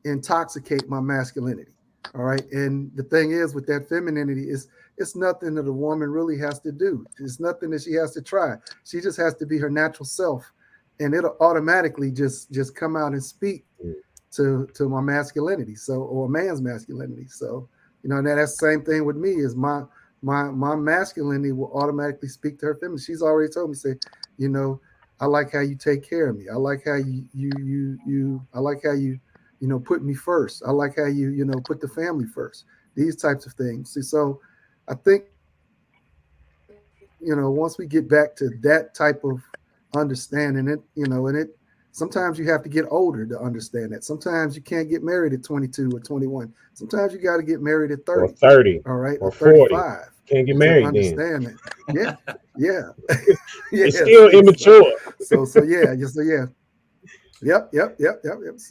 intoxicate my masculinity? All right. And the thing is with that femininity is it's nothing that a woman really has to do. It's nothing that she has to try. She just has to be her natural self, and it'll automatically just come out and speak to my masculinity. So, or a man's masculinity. So, and that's the same thing with me is my masculinity will automatically speak to her femininity. She's already told me, say, I like how you take care of me. I like how I like how you put me first. I like how you put the family first. These types of things. So I think, once we get back to that type of understanding it, and it sometimes you have to get older to understand that. Sometimes you can't get married at 22 or 21. Sometimes you got to get married at 30.
Or 30.
All right.
Or
35.
Can't get married
understand
then.
That. Yeah.
It's still immature.
So yeah. Yep.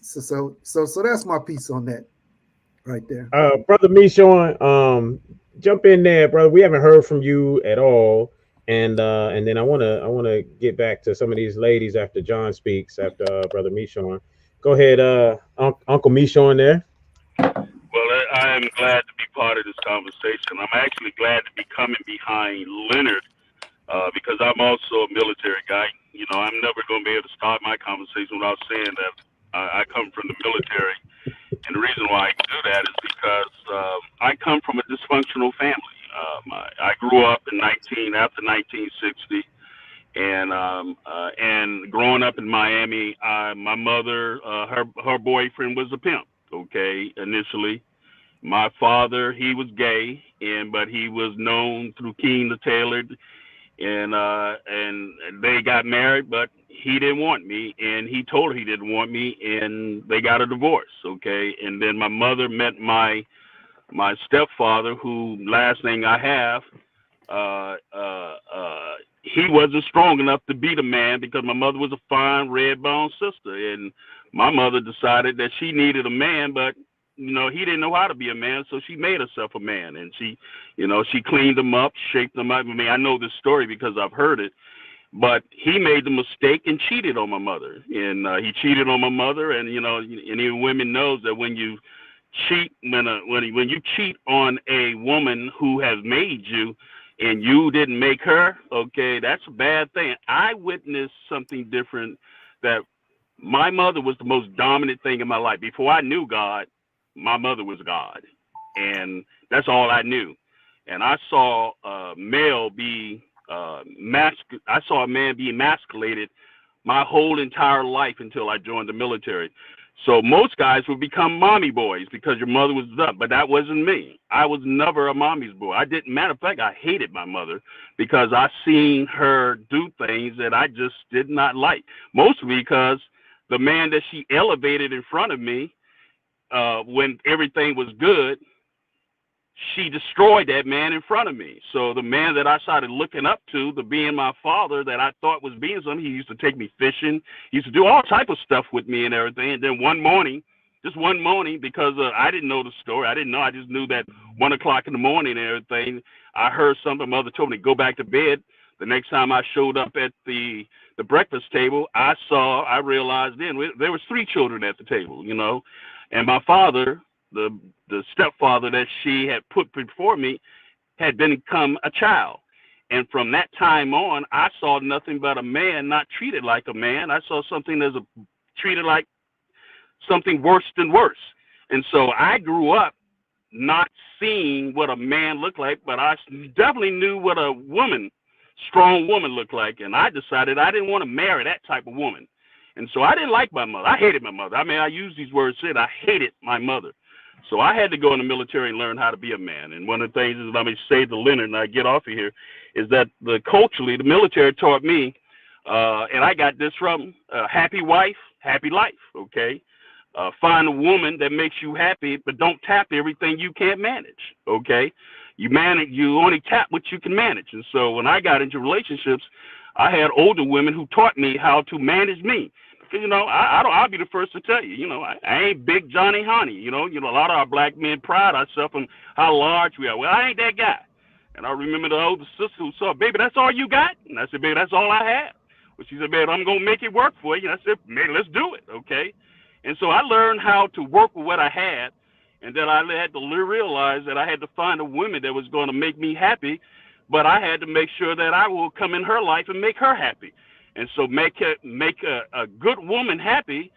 So that's my piece on that right there.
Brother Sean, jump in there, brother. We haven't heard from you at all. And then I wanna get back to some of these ladies after John speaks, after Brother Sean. Go ahead, Uncle Sean there.
Well, I am glad to be part of this conversation. I'm actually glad to be coming behind Leonard because I'm also a military guy. I'm never going to be able to start my conversation without saying that I come from the military. And the reason why I do that is because I come from a dysfunctional family. I grew up after 1960. And growing up in Miami, my mother, her boyfriend was a pimp. Okay, initially, my father, he was gay, but he was known through King the Tailor, and they got married, but he didn't want me, and he told her he didn't want me, and they got a divorce. Okay, and then my mother met my stepfather, who last thing I have. He wasn't strong enough to be the man because my mother was a fine red bone sister, and my mother decided that she needed a man, but he didn't know how to be a man, so she made herself a man, and she cleaned him up, shaped him up. I mean, I know this story because I've heard it, but he made the mistake and cheated on my mother, and he cheated on my mother, and any women knows that when you cheat, when you cheat on a woman who has made you, and you didn't make her, okay, that's a bad thing. I witnessed something different, that my mother was the most dominant thing in my life. Before I knew God, my mother was God. And that's all I knew. And I saw a male be I saw a man be emasculated my whole entire life until I joined the military. So most guys would become mommy boys because your mother was up, but that wasn't me. I was never a mommy's boy. Matter of fact, I hated my mother because I seen her do things that I just did not like. Mostly because the man that she elevated in front of me, when everything was good, she destroyed that man in front of me. So the man that I started looking up to, being my father, that I thought was being something, he used to take me fishing. He used to do all type of stuff with me and everything. And then one morning, because I didn't know the story. I didn't know. I just knew that 1 o'clock in the morning and everything, I heard something. Mother told me to go back to bed. The next time I showed up at the breakfast table, I realized then there was 3 children at the table, and my father the stepfather that she had put before me had become a child. And from that time on, I saw nothing but a man not treated like a man. I saw something that's treated like something worse than worse. And so I grew up not seeing what a man looked like, but I definitely knew what a strong woman looked like. And I decided I didn't want to marry that type of woman. And so I didn't like my mother. I hated my mother. I mean, I use these words, I hated my mother. So I had to go in the military and learn how to be a man. And one of the things is, let me say to Leonard and I get off of here, is that culturally, the military taught me, and I got this from happy wife, happy life, okay? Find a woman that makes you happy, but don't tap everything you can't manage, okay? You only tap what you can manage. And so when I got into relationships, I had older women who taught me how to manage me. Because, I'll be the first to tell you, I ain't big Johnny Honey. A lot of our black men pride ourselves on how large we are. Well, I ain't that guy. And I remember the older sister who said, baby, that's all you got? And I said, baby, that's all I have. Well, she said, baby, I'm going to make it work for you. And I said, maybe let's do it, okay? And so I learned how to work with what I had. And then I had to realize that I had to find a woman that was going to make me happy, but I had to make sure that I will come in her life and make her happy. And so make a good woman happy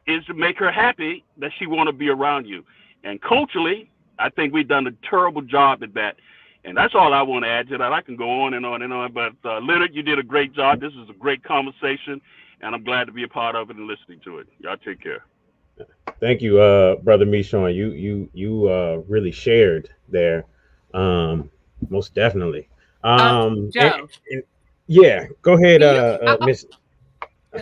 is to make her happy that she want to be around you. And culturally, I think we've done a terrible job at that. And that's all I want to add to that. I can go on and on and on. But Leonard, you did a great job. This is a great conversation, and I'm glad to be a part of it and listening to it. Y'all take care.
Thank you, Brother Michon. You really shared there, most definitely.
Joe.
Yeah, go ahead, Miss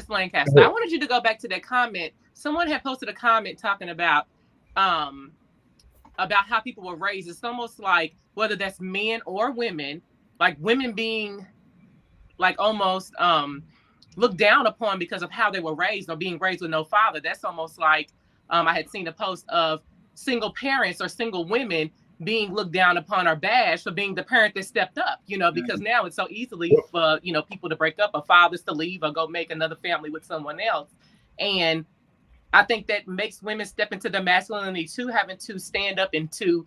Lancaster. I wanted you to go back to that comment. Someone had posted a comment talking about how people were raised. It's almost like whether that's men or women, like women being like almost looked down upon because of how they were raised or being raised with no father. That's almost like I had seen a post of single parents or single women being looked down upon or bashed for being the parent that stepped up, because now it's so easily for, people to break up or fathers to leave or go make another family with someone else. And I think that makes women step into their masculinity too, having to stand up and to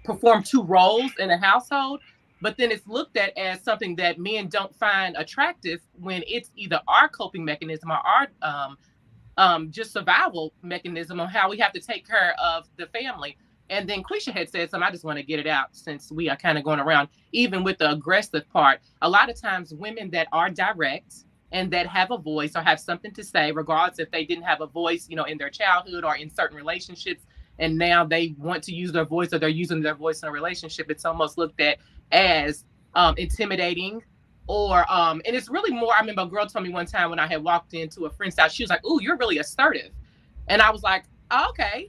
perform two roles in a household. But then it's looked at as something that men don't find attractive when it's either our coping mechanism or our just survival mechanism on how we have to take care of the family. And then Quisha had said something, I just want to get it out since we are kind of going around, even with the aggressive part. A lot of times women that are direct and that have a voice or have something to say, regardless if they didn't have a voice, in their childhood or in certain relationships, and now they want to use their voice or they're using their voice in a relationship, it's almost looked at as intimidating or, and it's really more, I remember a girl told me one time when I had walked into a friend's house, she was like, "Ooh, you're really assertive." And I was like, oh, okay.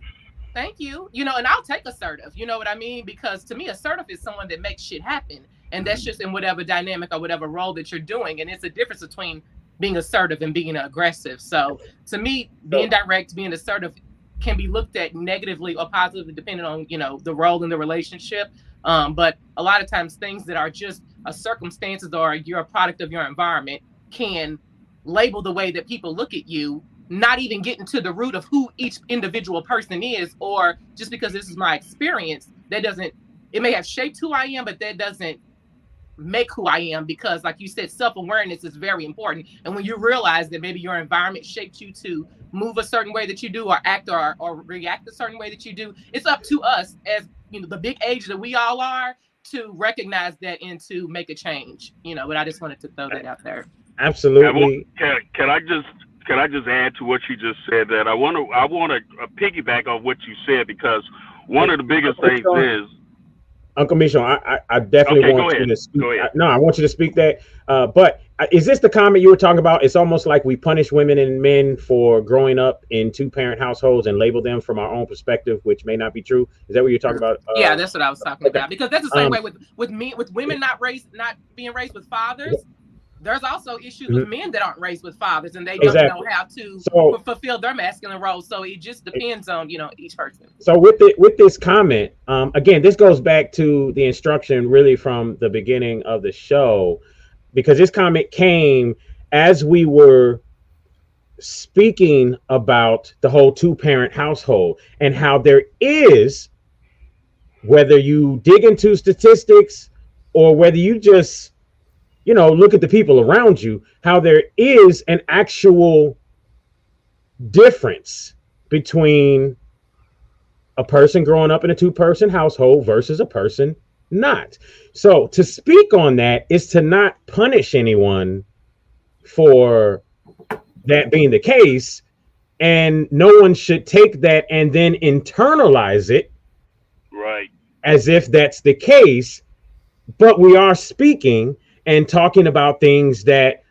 Thank you. And I'll take assertive, you know what I mean? Because to me, assertive is someone that makes shit happen. And that's just in whatever dynamic or whatever role that you're doing. And it's a difference between being assertive and being aggressive. So to me, being direct, being assertive can be looked at negatively or positively depending on, the role in the relationship. But a lot of times things that are just a circumstances or you're a product of your environment can label the way that people look at you, not even getting to the root of who each individual person is, or just because this is my experience, it may have shaped who I am, but that doesn't make who I am, because like you said, self-awareness is very important. And when you realize that maybe your environment shaped you to move a certain way that you do, or act or react a certain way that you do, it's up to us as, the big age that we all are to recognize that and to make a change, but I just wanted to throw that out there.
Absolutely.
Can I just add to what you just said? That I want to piggyback on what you said, because one of the biggest things is,
Uncle Michon, I definitely want you to speak. I want you to speak that. But is this the comment you were talking about? It's almost like we punish women and men for growing up in two-parent households and label them from our own perspective, which may not be true. Is that what you're talking about?
Yeah, that's what I was talking about. Because that's the same way with women not being raised with fathers. There's also issues with men that aren't raised with fathers and they don't know how to fulfill their masculine role. So it just depends on, each person.
So with this comment, again, this goes back to the instruction really from the beginning of the show, because this comment came as we were speaking about the whole two-parent household and how there is, whether you dig into statistics or whether you just, look at the people around you, how there is an actual difference between a person growing up in a two-person household versus a person not. So to speak on that is to not punish anyone for that being the case, and no one should take that and then internalize it,
right,
as if that's the case. But we are speaking and talking about things that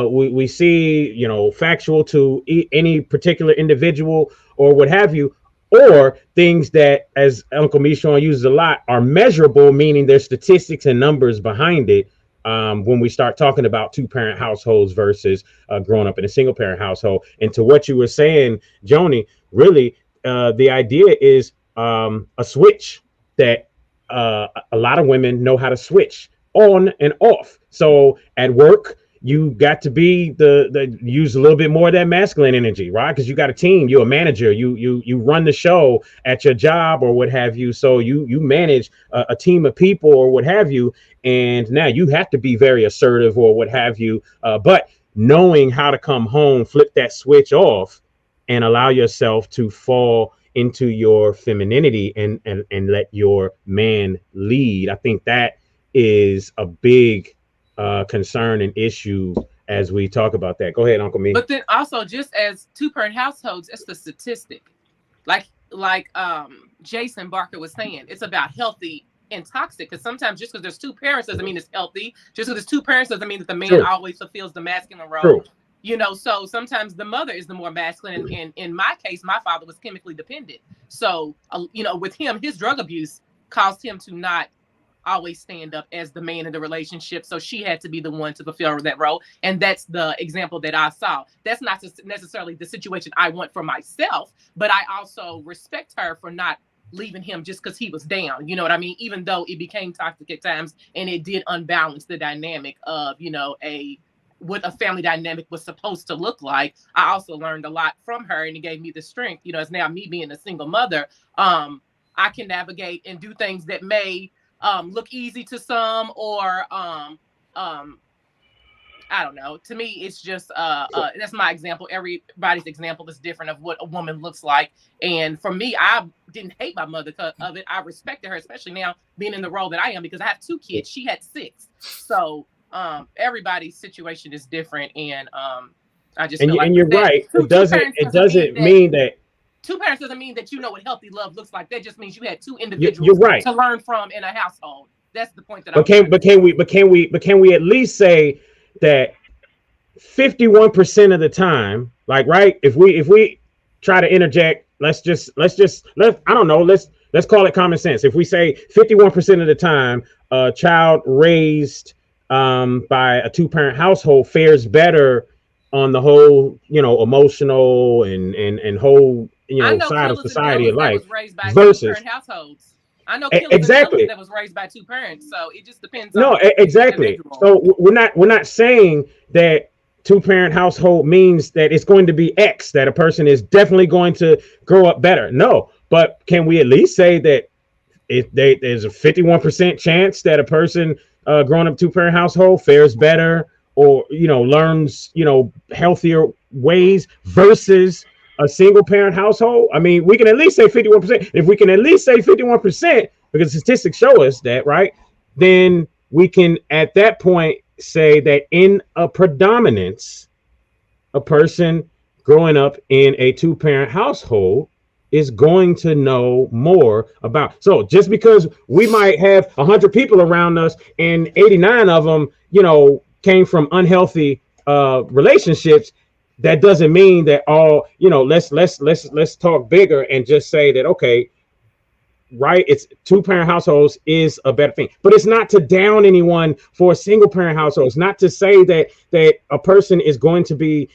we see, factual to any particular individual or what have you, or things that, as Uncle Michon uses a lot, are measurable, meaning there's statistics and numbers behind it. When we start talking about two-parent households versus growing up in a single-parent household. And to what you were saying, Joni, really, the idea is a switch that a lot of women know how to switch on and off. So at work, you got to be the use a little bit more of that masculine energy, right? Because you got a team, you're a manager, you run the show at your job or what have you. So you manage a team of people or what have you. And now you have to be very assertive or what have you. But knowing how to come home, flip that switch off and allow yourself to fall into your femininity and let your man lead. I think that is a big concern and issue as we talk about that. Go ahead, Uncle Me.
But then also, just as two-parent households, it's the statistic. Like Jason Barker was saying, it's about healthy and toxic, because sometimes just because there's two parents doesn't mean it's healthy. Just because there's two parents doesn't mean that the man
True.
always fulfills the masculine role.
True.
So sometimes the mother is the more masculine. And in my case, my father was chemically dependent. So, with him, his drug abuse caused him to not always stand up as the man in the relationship. So she had to be the one to fulfill that role. And that's the example that I saw. That's not necessarily the situation I want for myself, but I also respect her for not leaving him just because he was down. You know what I mean? Even though it became toxic at times and it did unbalance the dynamic of, what a family dynamic was supposed to look like. I also learned a lot from her, and it gave me the strength, as now me being a single mother, I can navigate and do things that may look easy to some, or I don't know. To me, it's just that's my example. Everybody's example is different of what a woman looks like. And for me, I didn't hate my mother because of it. I respected her, especially now being in the role that I am, because I have 2 kids. She had 6. So everybody's situation is different, and I just feel like,
and you're right. It doesn't mean that
two parents doesn't mean that you know what healthy love looks like. That just means you had 2 individuals
you're right.
to learn from in a household. That's the point that.
Can we at least say that 51% of the time, like, right? If we try to interject, let's call it common sense. If we say 51% of the time, a child raised by a 2-parent household fares better on the whole, emotional and whole, side of society of life versus
households. I know
exactly
that was raised by 2 parents, so it just depends.
No, exactly. So we're not saying that 2-parent household means that it's going to be X, that a person is definitely going to grow up better. No, but can we at least say that there's a 51% chance that a person growing up 2-parent household fares better, or learns healthier ways versus a single parent household? I mean, we can at least say 51%. If we can at least say 51%, because statistics show us that, right? Then we can at that point say that in a predominance, a person growing up in a 2-parent household is going to know more about. So just because we might have 100 people around us and 89 of them, came from unhealthy relationships, that doesn't mean that all, let's talk bigger and just say that, okay, right, it's 2-parent households is a better thing. But it's not to down anyone for a single parent household. It's not to say that a person is going to be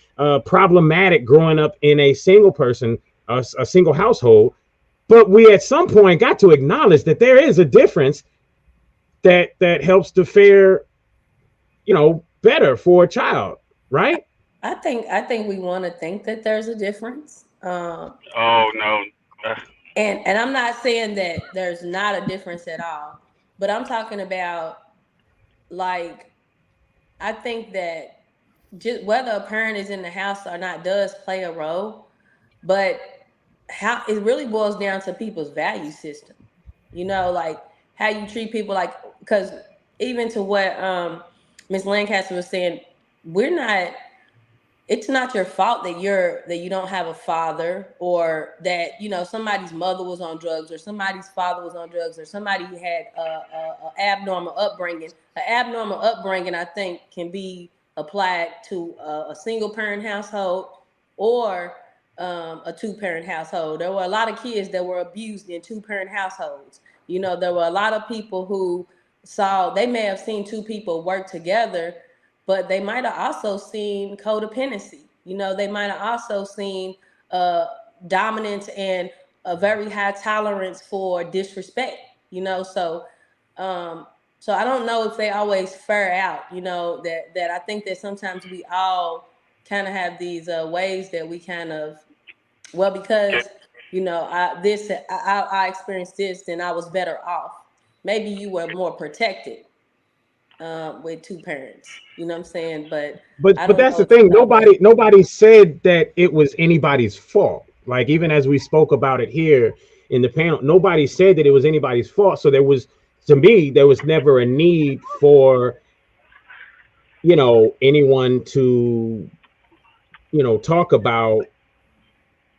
problematic growing up in a single person, a single household. But we at some point got to acknowledge that there is a difference that helps to fare, better for a child, right?
I think we want to think that there's a difference.
Oh no.
And I'm not saying that there's not a difference at all, but I'm talking about, like, I think that just whether a parent is in the house or not does play a role, but how it really boils down to people's value system. Like how you treat people, like, because even to what Miss Lancaster was saying, we're not it's not your fault that you don't have a father, or that somebody's mother was on drugs, or somebody's father was on drugs, or somebody had a abnormal upbringing. An abnormal upbringing, I think, can be applied to a single parent household, or a two-parent household. There were a lot of kids that were abused in two-parent households. There were a lot of people who they may have seen two people work together, but they might have also seen codependency. They might have also seen dominance and a very high tolerance for disrespect. So I don't know if they always fare out. That I think that sometimes we all kind of have these ways that we kind of, well, because I experienced this and I was better off. Maybe you were more protected with two parents. You know what I'm saying? But
that's the thing. Nobody said that it was anybody's fault. Like, even as we spoke about it here in the panel, nobody said that it was anybody's fault. So to me, there was never a need for anyone to talk about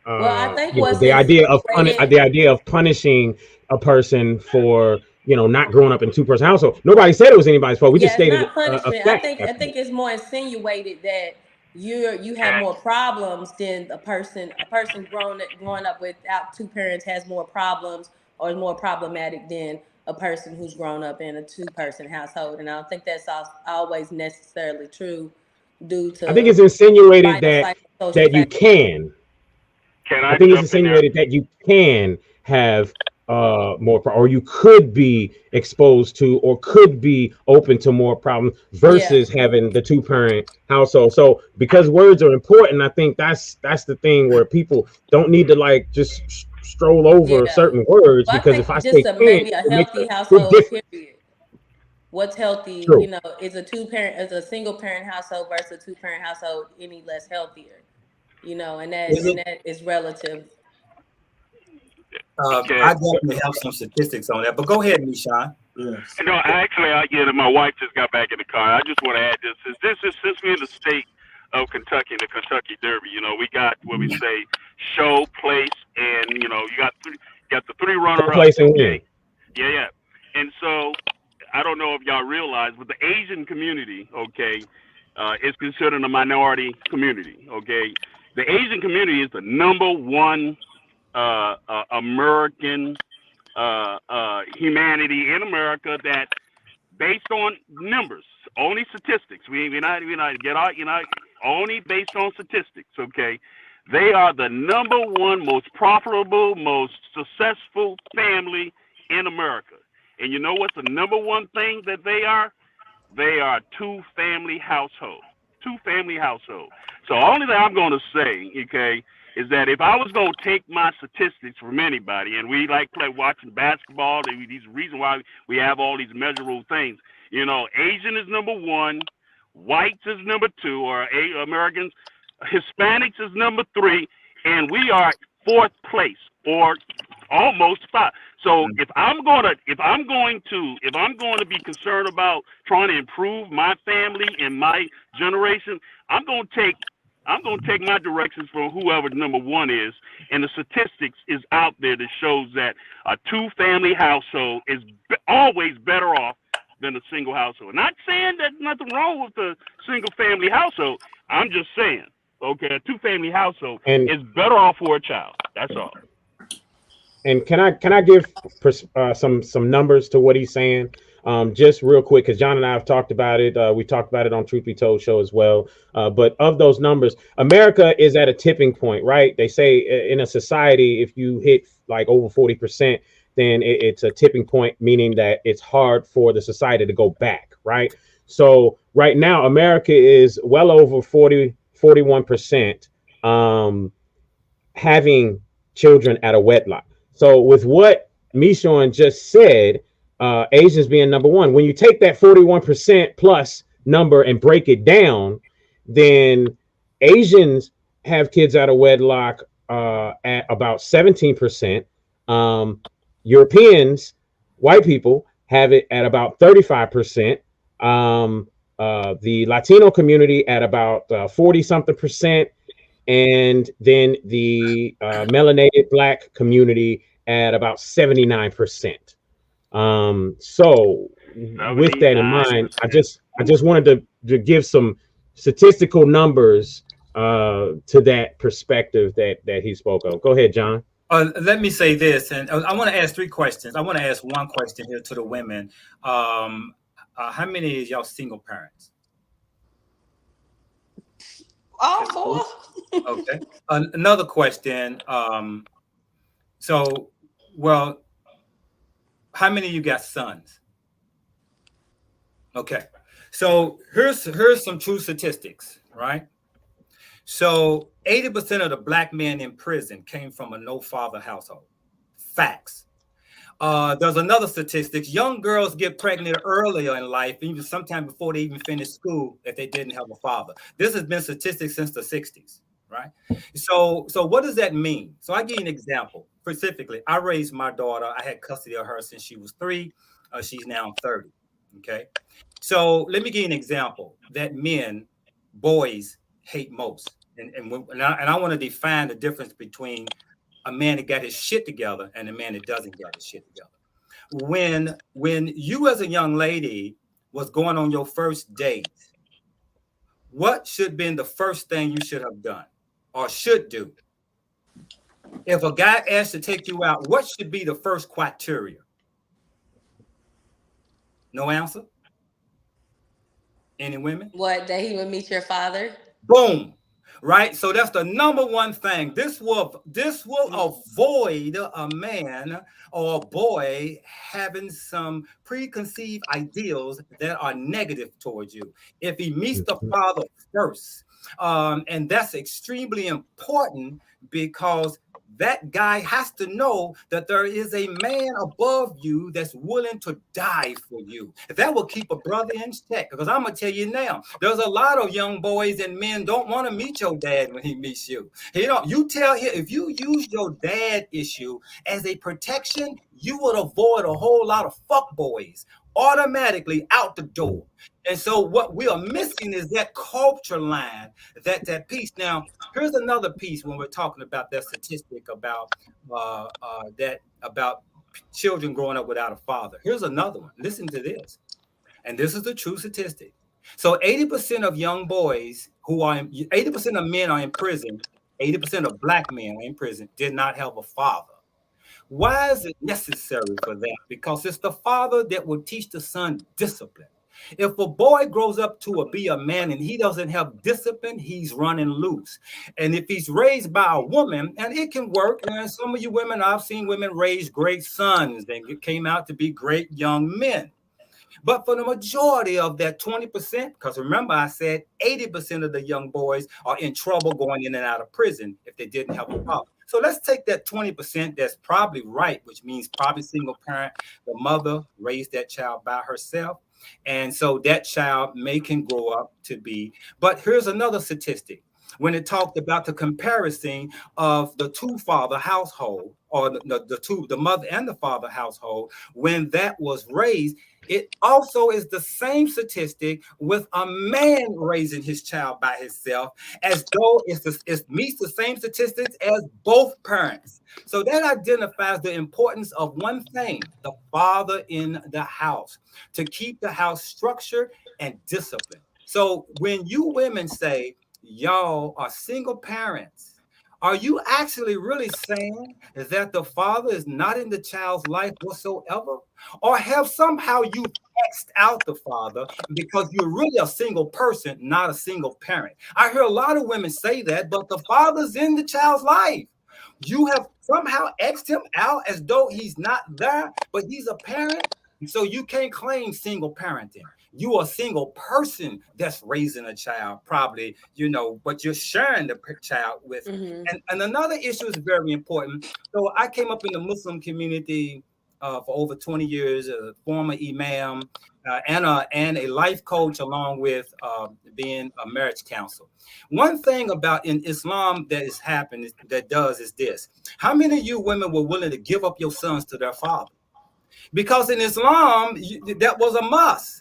I think
the idea of punishing a person for not growing up in a two-person household. Nobody said it was anybody's fault. We just stated
not punishment.
a fact.
I think it's more insinuated that you have more problems than a person growing up without two parents has more problems, or is more problematic than a person who's grown up in a two-person household. And I don't think that's always necessarily true, due to,
I think it's insinuated that you can. I think it's insinuated that you can have more, or you could be exposed to, or could be open to more problems versus having the two-parent household. So because words are important, I think that's the thing where people don't need to just stroll over certain words, because if I say
maybe a healthy household, period. What's healthy, is a single parent household versus a two-parent household any less healthier? And that is relative.
I definitely have some statistics on that, but go ahead, Nishan.
Yes. My wife just got back in the car. I just want to add this. This is since we're in the state of Kentucky, the Kentucky Derby. We got what we say show, place, and you got the three runner-ups.
Place and win.
Yeah. And so I don't know if y'all realize, but the Asian community, is considered a minority community. The Asian community is the number one American humanity in America that, based on numbers, only statistics. We're not only based on statistics. They are the number one most profitable, most successful family in America. And you know what's the number one thing that they are? They are two-family household. Two-family household. So only thing I'm going to say, is that if I was going to take my statistics from anybody, and we watching basketball, these reasons why we have all these measurable things. Asian is number one, whites is number two, or Americans, Hispanics is number three, and we are fourth place, or almost five. So if I'm going to be concerned about trying to improve my family and my generation, I'm going to take my directions from whoever number one is, and the statistics is out there that shows that a two-family household is always better off than a single household. Not saying that nothing wrong with the single-family household. I'm just saying, a two-family household is better off for a child. That's all.
And can I give some numbers to what he's saying? Just real quick, because John and I have talked about it. We talked about it on Truth Be Told show as well. But of those numbers, America is at a tipping point, right? They say in a society, if you hit over 40%, then it's a tipping point, meaning that it's hard for the society to go back, right? So right now, America is well over 40% 41% having children at a wedlock. So with what Mishon just said, Asians being number one, when you take that 41% plus number and break it down, then Asians have kids out of wedlock at about 17%. Europeans, white people, have it at about 35%. The Latino community at about 40 something percent. And then the melanated Black community at about 79%. So with that in mind, I just wanted to give some statistical numbers to that perspective that he spoke of. Go ahead, John.
Let me say this, and I want to ask 3 questions. I want to ask one question here to the women. How many is y'all single parents?
All 4.
Okay. Another question. How many of you got sons? Okay. So here's some true statistics, right? So 80% of the Black men in prison came from a no-father household. Facts. There's another statistic. Young girls get pregnant earlier in life, even sometime before they even finish school, if they didn't have a father. This has been statistics since the 60s, right? So what does that mean? So I give you an example. Specifically, I raised my daughter. I had custody of her since she was 3. She's now 30, okay? So let me give you an example that boys hate most. And I want to define the difference between a man that got his shit together and a man that doesn't get his shit together. When you as a young lady was going on your first date, what should have been the first thing you should have done or should do? If a guy asked to take you out, what should be the first criteria? No answer? Any women?
What, that he would meet your father?
Boom. Right? So that's the number one thing. This will avoid a man or a boy having some preconceived ideals that are negative towards you. If he meets the father first, and that's extremely important because that guy has to know that there is a man above you that's willing to die for you. That will keep a brother in check. Because I'm going to tell you now, there's a lot of young boys and men don't want to meet your dad when he meets you. You tell him, if you use your dad issue as a protection, you would avoid a whole lot of fuck boys automatically out the door. And so what we are missing is that culture line, that piece. Now, here's another piece when we're talking about that statistic about about children growing up without a father. Here's another one. Listen to this. And this is the true statistic. So 80% of young boys 80% of men are in prison, 80% of Black men are in prison, did not have a father. Why is it necessary for that? Because it's the father that will teach the son discipline. If a boy grows up to be a man and he doesn't have discipline, he's running loose. And if he's raised by a woman, and it can work, and some of you women, I've seen women raise great sons that came out to be great young men. But for the majority of that 20%, because remember I said 80% of the young boys are in trouble going in and out of prison if they didn't have a father. So let's take that 20% that's probably right, which means probably single parent. The mother raised that child by herself. And so that child can grow up to be. But here's another statistic. When it talked about the comparison of the two-father household, or the mother and the father household, when that was raised, it also is the same statistic with a man raising his child by himself, as though it meets the same statistics as both parents. So that identifies the importance of one thing, the father in the house, to keep the house structured and disciplined. So when you women say y'all are single parents, are you actually really saying that the father is not in the child's life whatsoever? Or have somehow you X'd out the father because you're really a single person, not a single parent? I hear a lot of women say that, but the father's in the child's life. You have somehow X'd him out as though he's not there, but he's a parent. So you can't claim single parenting. You're a single person that's raising a child, probably, but you're sharing the child with. And another issue is very important. So I came up in the Muslim community for over 20 years, a former imam, and a life coach, along with being a marriage counselor. One thing about in Islam that is happening is this: how many of you women were willing to give up your sons to their father? Because in Islam, that was a must.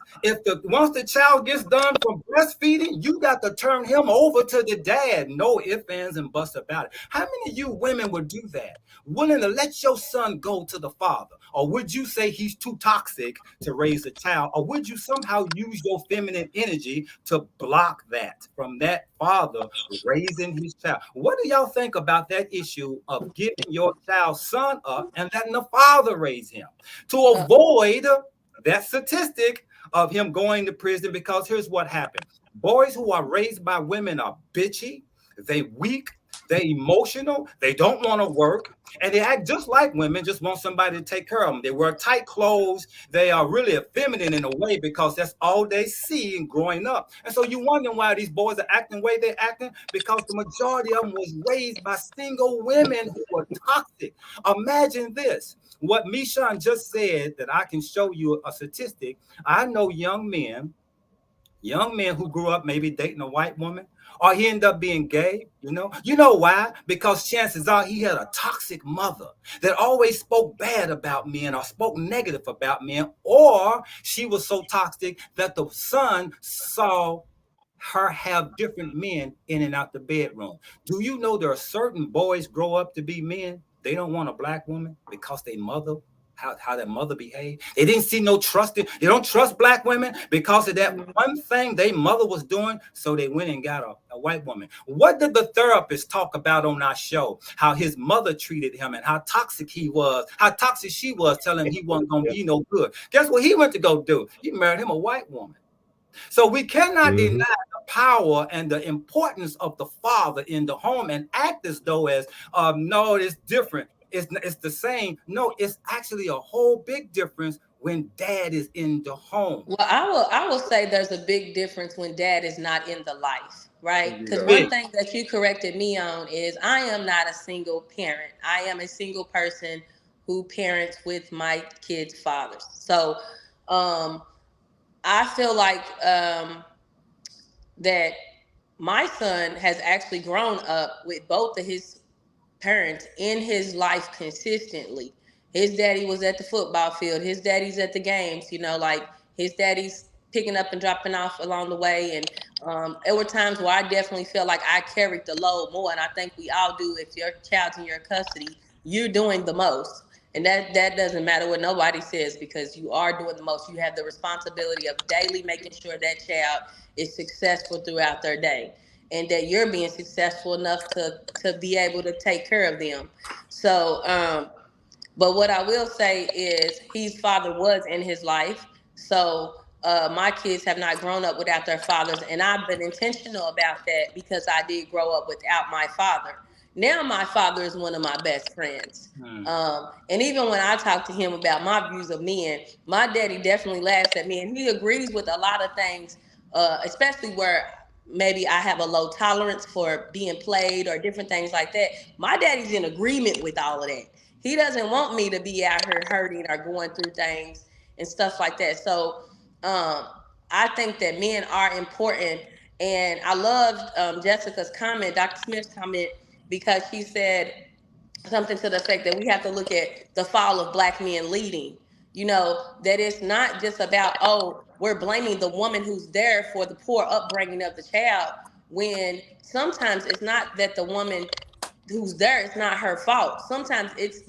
Once the child gets done from breastfeeding, you got to turn him over to the dad. No ifs, ands, and buts about it. How many of you women would do that? Willing to let your son go to the father? Or would you say he's too toxic to raise a child? Or would you somehow use your feminine energy to block that from that father raising his child? What do y'all think about that issue of giving your child's son up and letting the father raise him, to avoid that statistic of him going to prison? Because here's what happened. Boys who are raised by women are bitchy, they weak, they're emotional, they don't want to work, and they act just like women, just want somebody to take care of them. They wear tight clothes. They are really effeminate in a way because that's all they see in growing up. And so you wonder why these boys are acting the way they're acting, because the majority of them was raised by single women who were toxic. Imagine this. What Mishan just said, that I can show you a statistic. I know young men who grew up maybe dating a white woman, or he ended up being gay. You know why? Because chances are he had a toxic mother that always spoke bad about men or spoke negative about men, or she was so toxic that the son saw her have different men in and out the bedroom. Do you know there are certain boys grow up to be men? They don't want a black woman because they mother, how their mother behaved. They didn't see no trust. They don't trust black women because of that one thing their mother was doing. So they went and got a white woman. What did the therapist talk about on our show? How his mother treated him and how toxic he was, how toxic she was, telling him he wasn't going to be no good. Guess what he went to go do? He married him a white woman. So we cannot deny the power and the importance of the father in the home and act as though no, it's different. It's the same. No, it's actually a whole big difference when dad is in the home.
Well, I will say there's a big difference when dad is not in the life, right? Because one thing that you corrected me on is I am not a single parent. I am a single person who parents with my kids' fathers. So I feel like that my son has actually grown up with both of his parents in his life consistently. His daddy was at the football field. His daddy's at the games, like his daddy's picking up and dropping off along the way. And there were times where I definitely felt like I carried the load more. And I think we all do. If your child's in your custody, you're doing the most. And that doesn't matter what nobody says, because you are doing the most. You have the responsibility of daily making sure that child is successful throughout their day, and that you're being successful enough to be able to take care of them. So, but what I will say is his father was in his life. So my kids have not grown up without their fathers. And I've been intentional about that because I did grow up without my father. Now my father is one of my best friends. And even when I talk to him about my views of men, my daddy definitely laughs at me. And he agrees with a lot of things, especially where maybe I have a low tolerance for being played or different things like that. My daddy's in agreement with all of that. He doesn't want me to be out here hurting or going through things and stuff like that. So I think that men are important. And I loved Jessica's comment, Dr. Smith's comment, because she said something to the effect that we have to look at the fall of black men leading. That it's not just about, we're blaming the woman who's there for the poor upbringing of the child, when sometimes it's not that the woman who's there, it's not her fault. Sometimes it's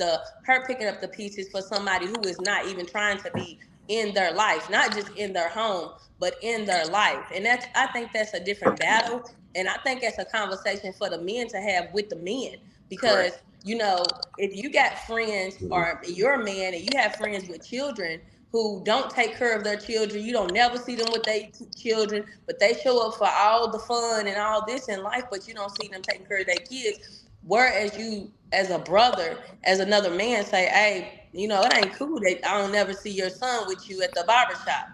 her picking up the pieces for somebody who is not even trying to be in their life, not just in their home, but in their life. And I think that's a different battle. And I think that's a conversation for the men to have with the men, because if you got friends, or you're a man and you have friends with children who don't take care of their children, you don't never see them with their children, but they show up for all the fun and all this in life, but you don't see them taking care of their kids. Whereas you, as a brother, as another man, say, hey, it ain't cool that I don't never see your son with you at the barbershop.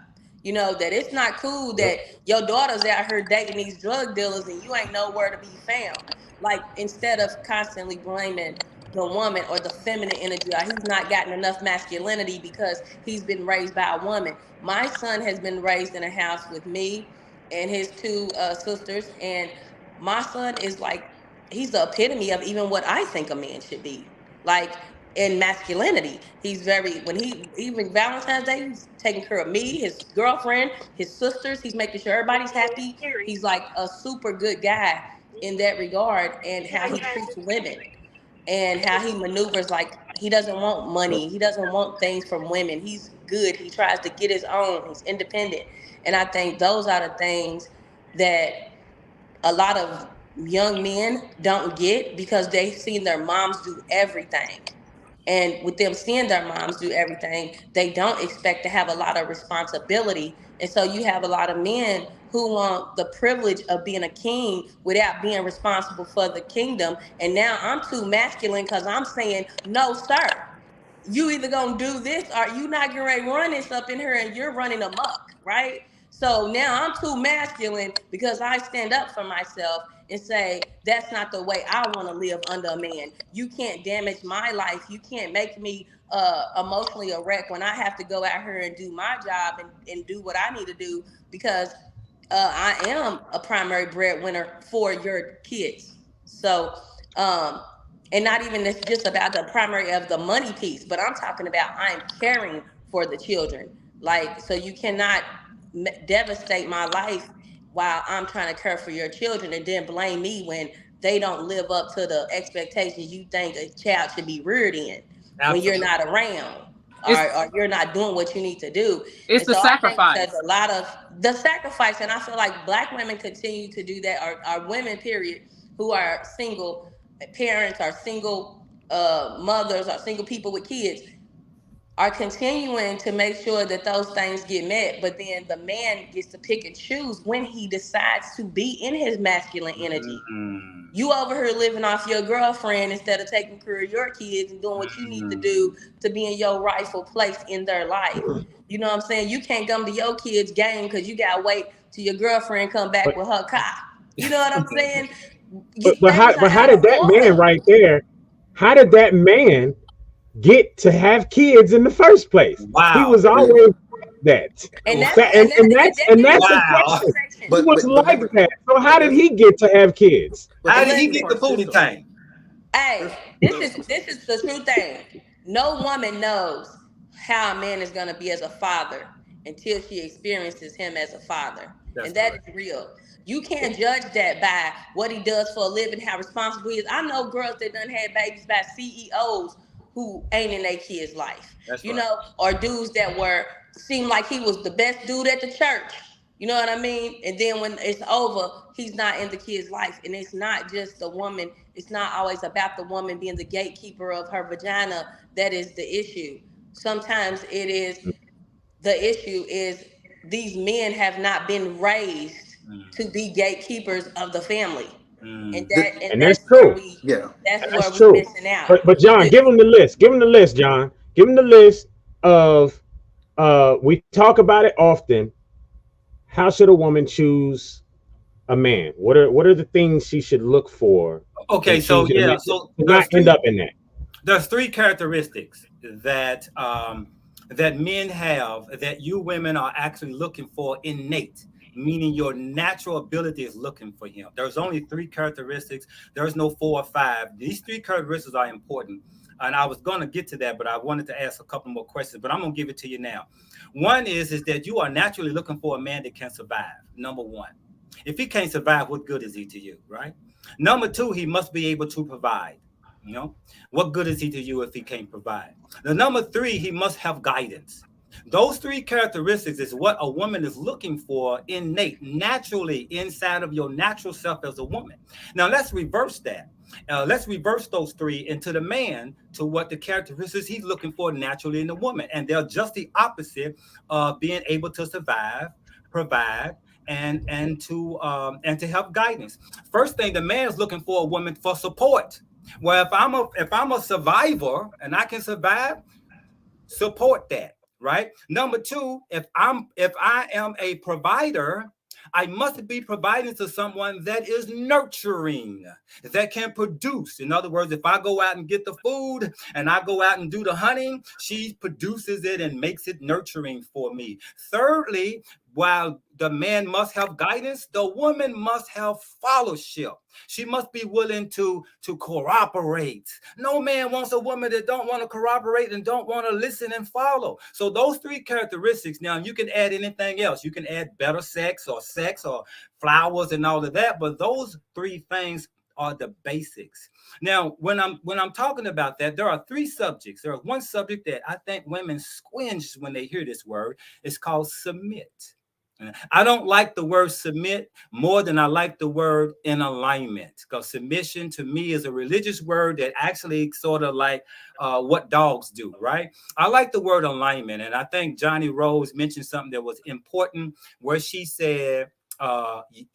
You know, that it's not cool that your daughter's out here dating these drug dealers and you ain't nowhere to be found. Like, instead of constantly blaming the woman or the feminine energy, or he's not gotten enough masculinity because he's been raised by a woman. My son has been raised in a house with me and his two sisters, and my son is like, he's the epitome of even what I think a man should be. Like, in masculinity, he's very, when he, even Valentine's Day, he's taking care of me, his girlfriend, his sisters. He's making sure everybody's happy. He's like a super good guy in that regard, and how he treats women and how he maneuvers. Like, he doesn't want money, he doesn't want things from women. He's good, he tries to get his own, he's independent. And I think those are the things that a lot of young men don't get, because they've seen their moms do everything. And with them seeing their moms do everything, they don't expect to have a lot of responsibility. And so you have a lot of men who want the privilege of being a king without being responsible for the kingdom. And now I'm too masculine because I'm saying, no, sir, you either gonna do this or you not getting ready to run this up in here and you're running amok, right? So now I'm too masculine because I stand up for myself and say, that's not the way I want to live under a man. You can't damage my life. You can't make me emotionally a wreck when I have to go out here and do my job and do what I need to do, because I am a primary breadwinner for your kids. So, and not even it's just about the primary of the money piece, but I'm talking about I'm caring for the children. Like, so you cannot devastate my life while I'm trying to care for your children and then blame me when they don't live up to the expectations you think a child should be reared in. Absolutely. When you're not around. Or you're not doing what you need to do.
It's the sacrifice.
There's a lot of the sacrifice, and I feel like Black women continue to do that, or women, period, who are single parents, or single mothers, or single people with kids, are continuing to make sure that those things get met. But then the man gets to pick and choose when he decides to be in his masculine energy. You over here living off your girlfriend instead of taking care of your kids and doing what you need to do to be in your rightful place in their life. You know what I'm saying? You can't come to your kids' game because you gotta wait till your girlfriend come back with her car. You know what I'm saying?
But how did that man right there? How did that man get to have kids in the first place? Wow. He was always that. And that's the question. He was like that. So how did he get to have kids?
How did he get the booty thing?
Hey, this is the true thing. No woman knows how a man is gonna be as a father until she experiences him as a father. That's and that correct. Is real. You can't judge that by what he does for a living, how responsible he is. I know girls that done had babies by CEOs who ain't in their kids' life. That's you right. know, or dudes that seemed like he was the best dude at the church. You know what I mean? And then when it's over, he's not in the kid's life. And it's not just the woman. It's not always about the woman being the gatekeeper of her vagina. That is the issue. Sometimes it is, the issue is these men have not been raised to be gatekeepers of the family. And that's true. That's where we're missing out.
But John, give him the list. Give him the list, John. Give him the list of, we talk about it often. How should a woman choose a man? What are the things she should look for?
Okay, so yeah, so
not end up in that.
There's three characteristics that that men have that you women are actually looking for innate, meaning your natural ability is looking for him. There's only three characteristics. There's no 4 or 5. These three characteristics are important. And I was going to get to that, but I wanted to ask a couple more questions, but I'm going to give it to you now. One is that you are naturally looking for a man that can survive. Number one. If he can't survive, what good is he to you, right? Number two, he must be able to provide. You know, what good is he to you if he can't provide? The number three, he must have guidance. Those three characteristics is what a woman is looking for innate, naturally inside of your natural self as a woman. Now, let's reverse that. Let's reverse those three into the man to what the characteristics he's looking for naturally in the woman. And they're just the opposite of being able to survive, provide, and to help guidance. First thing, the man is looking for a woman for support. Well, if I'm a survivor and I can survive, support that. right? Number two, if I am a provider, I must be providing to someone that is nurturing, that can produce. In other words, if I go out and get the food and I go out and do the hunting, she produces it and makes it nurturing for me. Thirdly, while the man must have guidance, the woman must have fellowship. She must be willing to cooperate. No man wants a woman that don't want to cooperate and don't want to listen and follow. So those three characteristics. Now you can add anything else. You can add better sex or flowers and all of that. But those three things are the basics. Now, when I'm talking about that, there are three subjects. There is one subject that I think women squinch when they hear this word. It's called submit. I don't like the word submit more than I like the word in alignment, because submission to me is a religious word that actually sort of like what dogs do, right? I like the word alignment. And I think Johnny Rose mentioned something that was important where she said,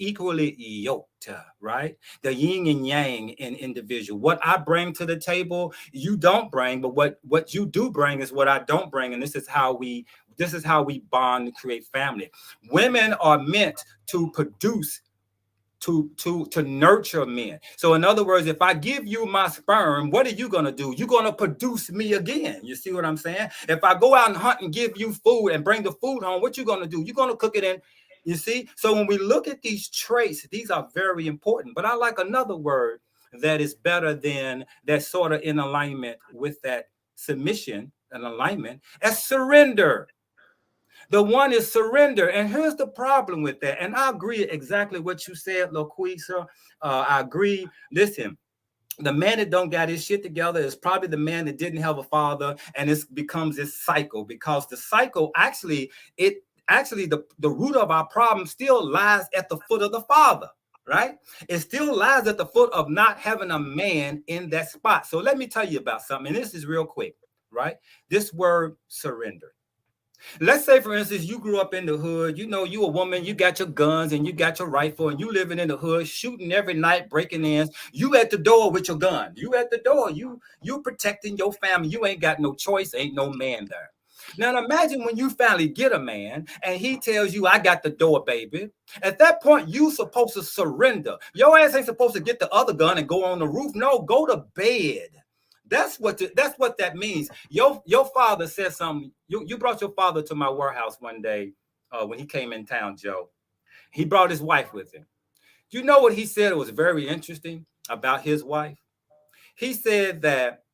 equally yoked, right? The yin and yang in individual. What I bring to the table, you don't bring, but what you do bring is what I don't bring. And this is how we bond and create family. Women are meant to produce, to nurture men. So in other words, if I give you my sperm, what are you going to do? You're going to produce me again. You see what I'm saying? If I go out and hunt and give you food and bring the food home, what you going to do? You're going to cook it in. You see? So when we look at these traits, these are very important. But I like another word that is better than that, sort of in alignment with that submission and alignment, as surrender. The one is surrender. And here's the problem with that. And I agree exactly what you said, LaQuisa. I agree. Listen, the man that don't got his shit together is probably the man that didn't have a father. And it becomes this cycle, because the cycle actually, the root of our problem still lies at the foot of the father, right? It still lies at the foot of not having a man in that spot. So let me tell you about something. And this is real quick, right? This word surrender. Let's say, for instance, you grew up in the hood. You know, you a woman, you got your guns and you got your rifle, and you living in the hood, shooting every night, breaking in. You at the door with your gun. You at the door. You protecting your family. You ain't got no choice. Ain't no man there. Now imagine when you finally get a man and he tells you, I got the door, baby. At that point, you supposed to surrender. Your ass ain't supposed to get the other gun and go on the roof. No, go to bed. That's what that means. Your father said something. You brought your father to my warehouse one day when he came in town, Joe. He brought his wife with him. You know what he said? It was very interesting about his wife. He said that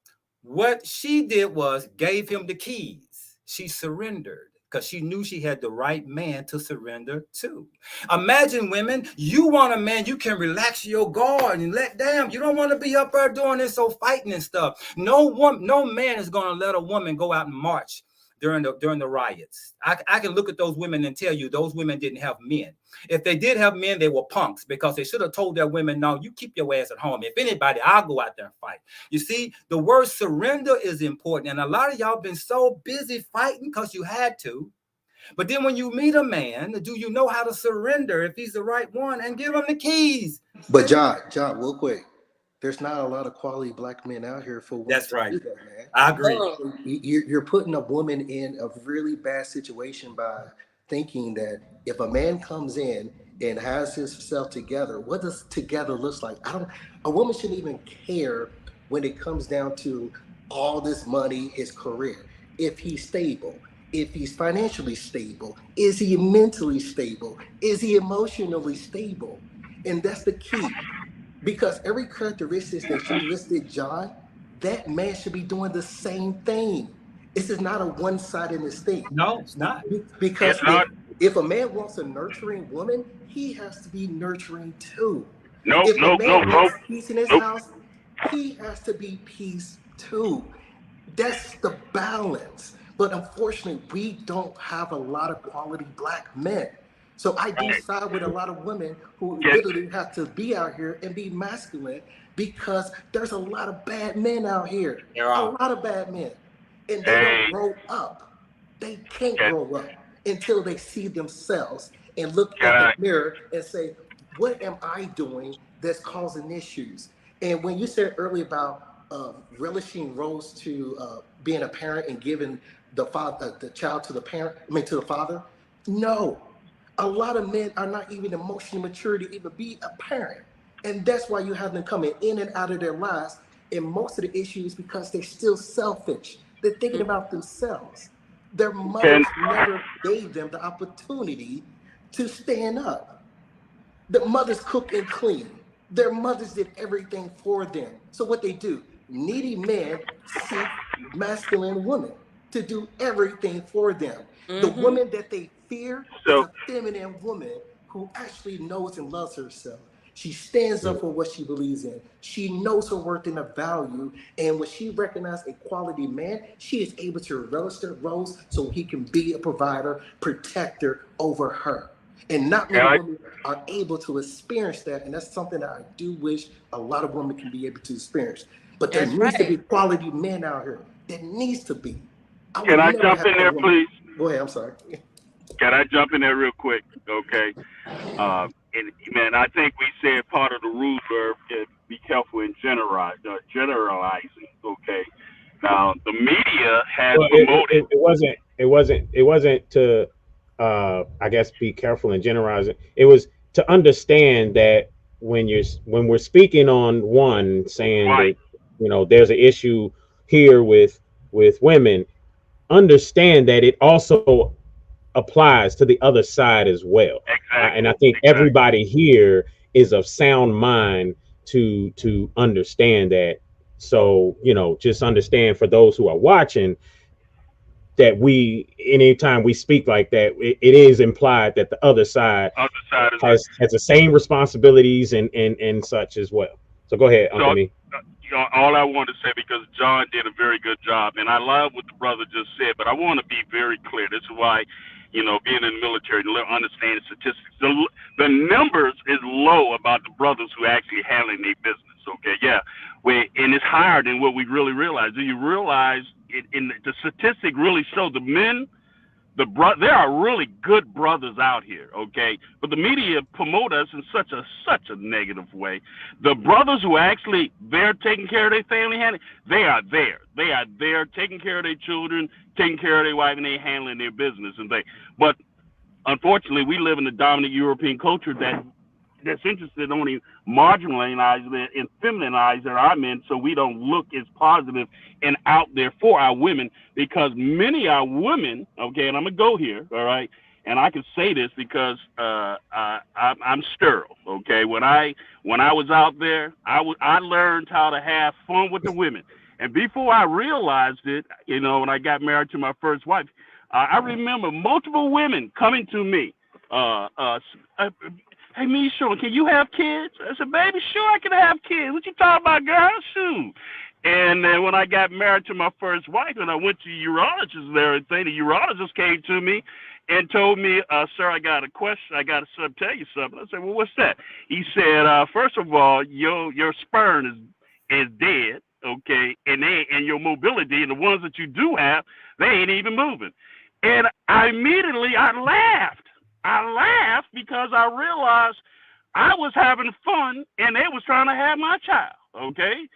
what she did was gave him the keys. She surrendered because she knew she had the right man to surrender to. Imagine, women, you want a man you can relax your guard and let down. You don't want to be up there doing this, so fighting and stuff. No man is going to let a woman go out and march during the riots. I can look at those women and tell you those women didn't have men. If they did have men, they were punks, because they should have told their women, no, you keep your ass at home. If anybody, I'll go out there and fight. You see, the word surrender is important. And a lot of y'all been so busy fighting because you had to. But then when you meet a man, do you know how to surrender if he's the right one, and give him the keys?
But John, real quick, there's not a lot of quality black men out here for women.
That's right.
To do that, man.
I agree.
You're putting a woman in a really bad situation by thinking that if a man comes in and has himself together, what does together look like? A woman shouldn't even care when it comes down to all this money, his career. If he's stable, if he's financially stable, is he mentally stable? Is he emotionally stable? And that's the key. Because every characteristic that you listed, John, that man should be doing the same thing. This is not a one-sided thing.
No, it's not.
Because if a man wants a nurturing woman, he has to be nurturing too. If a man wants peace in his house, he has to be peace too. That's the balance. But unfortunately, we don't have a lot of quality black men. So I do side with a lot of women who literally have to be out here and be masculine, because there's a lot of bad men out here. A lot of bad men. And they don't grow up. They can't grow up until they see themselves and look at the mirror and say, what am I doing that's causing issues? And when you said earlier about relishing roles to being a parent and giving the child to the parent, to the father? No. A lot of men are not even emotionally mature to even be a parent. And that's why you have them coming in and out of their lives. And most of the issue is because they're still selfish. They're thinking about themselves. Their mothers never gave them the opportunity to stand up. The mothers cook and clean. Their mothers did everything for them. So what they do, needy men seek masculine women to do everything for them. The woman that they fear is a feminine woman who actually knows and loves herself. She stands up for what she believes in. She knows her worth and her value. And when she recognizes a quality man, she is able to relish their roles so he can be a provider, protector over her. And not many women are able to experience that. And that's something that I do wish a lot of women can be able to experience. But there needs to be quality men out here. There needs to be.
Can I jump in there, please?
Go ahead, I'm sorry.
Can I jump in there real quick? Okay. And man, I think we said part of the rules were be careful in generalizing. Okay. Now the media has promoted.
It wasn't to I guess be careful and generalizing. It was to understand that when we're speaking on one saying that, you know, there's an issue here with women, understand that it also applies to the other side as well. Exactly. And I think everybody here is of sound mind to understand that. So, you know, just understand for those who are watching that anytime we speak like that, it is implied that the other side has the same responsibilities and such as well. So go ahead, Uncle Me.
All I want to say, because John did a very good job, and I love what the brother just said, but I want to be very clear. This is why, you know, being in the military, to understand statistics, the numbers is low about the brothers who actually handling their business. Okay, yeah, and it's higher than what we really realize. Do you realize the statistic really show the men, there are really good brothers out here, okay? But the media promote us in such a negative way. The brothers who actually they're taking care of their family, they are there. They are there taking care of their children, taking care of their wife, and they handling their business and things. But unfortunately, we live in the dominant European culture that's interested in only marginalizing and feminizing our men, so we don't look as positive and out there for our women, because many of our women, okay, and I'm gonna go here, all right, and I can say this because I'm sterile, okay. When I was out there, I learned how to have fun with the women, and before I realized it, you know, when I got married to my first wife, I remember multiple women coming to me, hey, me, sure, can you have kids? I said, baby, sure I can have kids. What you talking about, girl? Shoot. And then when I got married to my first wife and I went to urologists and everything, the urologist came to me and told me, sir, I got a question. I got to tell you something. I said, well, what's that? He said, first of all, your sperm is dead, okay, and your mobility and the ones that you do have, they ain't even moving. And I laughed. I laughed because I realized I was having fun and they was trying to have my child, okay?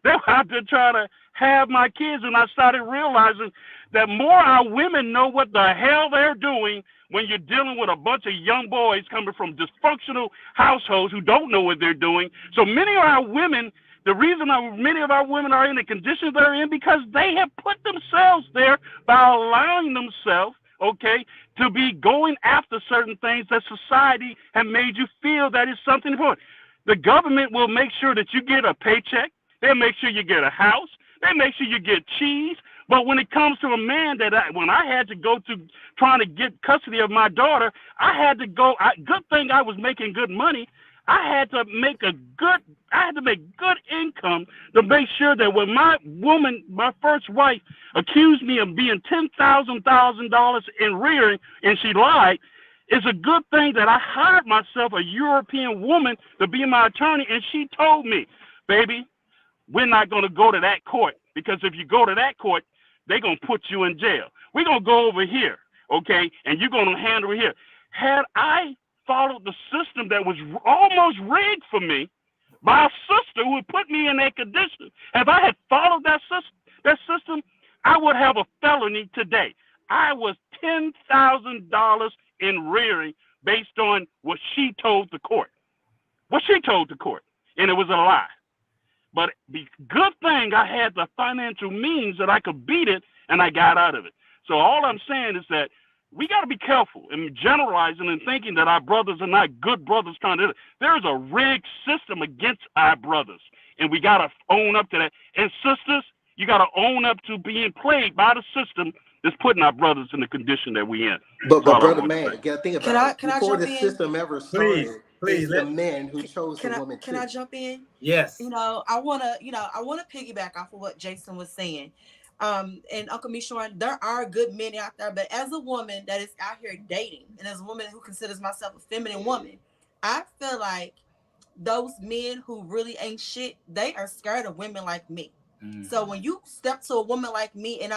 They were out there trying to have my kids, and I started realizing that more our women know what the hell they're doing when you're dealing with a bunch of young boys coming from dysfunctional households who don't know what they're doing. So many of our women, the reason many of our women are in the conditions they're in, because they have put themselves there by allowing themselves, okay, to be going after certain things that society have made you feel that is something important. The government will make sure that you get a paycheck. They'll make sure you get a house. They make sure you get cheese. But when it comes to a man when I had to go to trying to get custody of my daughter, I had to go. Good thing I was making good money. I had to make good income to make sure that when my first wife accused me of being $10,000 in rearing, and she lied, it's a good thing that I hired myself a European woman to be my attorney, and she told me, baby, we're not going to go to that court, because if you go to that court, they're going to put you in jail. We're going to go over here, okay, and you're going to handle it here. Had I followed the system that was almost rigged for me by a sister who had put me in that condition, if I had followed that system, that system, I would have a felony today. I was $10,000 in rearing based on what she told the court. What she told the court. And it was a lie. But good thing I had the financial means that I could beat it, and I got out of it. So all I'm saying is that we got to be careful in generalizing and thinking that our brothers are not good brothers trying to. There's a rigged system against our brothers, and we got to own up to that. And sisters, you got to own up to being played by the system that's putting our brothers in the condition that we in.
But brother, man, you got to think about it.
Can I
Before
jump
the
in?
system ever started,
Please,
it's the men who chose the woman.
Can I jump in?
Yes.
I wanna piggyback off of what Jason was saying. And Uncle Mishorn, there are good men out there, but as a woman that is out here dating, and as a woman who considers myself a feminine woman, I feel like those men who really ain't shit, they are scared of women like me. So when you step to a woman like me, and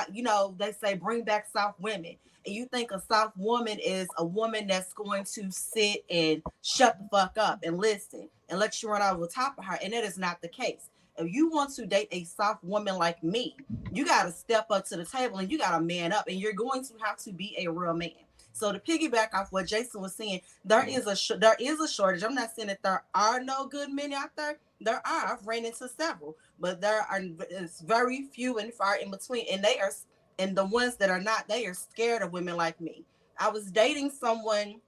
they say bring back soft women, and you think a soft woman is a woman that's going to sit and shut the fuck up and listen and let you run over the top of her, and that is not the case. If you want to date a soft woman like me, you got to step up to the table and you got to man up, and you're going to have to be a real man. So to piggyback off what Jason was saying, there is a shortage. I'm not saying that there are no good men out there. There are. I've ran into several, but it's very few and far in between. And the ones that are not, they are scared of women like me. I was dating someone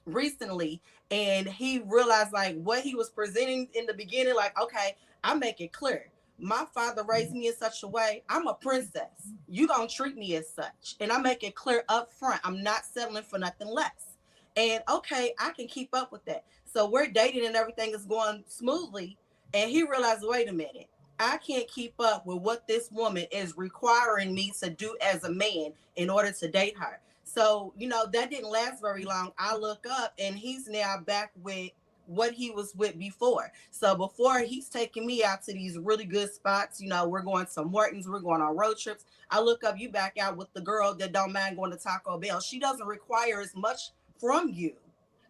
recently, and he realized like what he was presenting in the beginning. Like, okay, I make it clear. My father raised me in such a way. I'm a princess. You gonna treat me as such. And I make it clear up front. I'm not settling for nothing less. And okay, I can keep up with that. So we're dating and everything is going smoothly. And he realized, wait a minute, I can't keep up with what this woman is requiring me to do as a man in order to date her. So, that didn't last very long. I look up and he's now back with what he was with before. So before, he's taking me out to these really good spots. We're going to Morton's, we're going on road trips. I look up, you back out with the girl that don't mind going to Taco Bell. She doesn't require as much from you.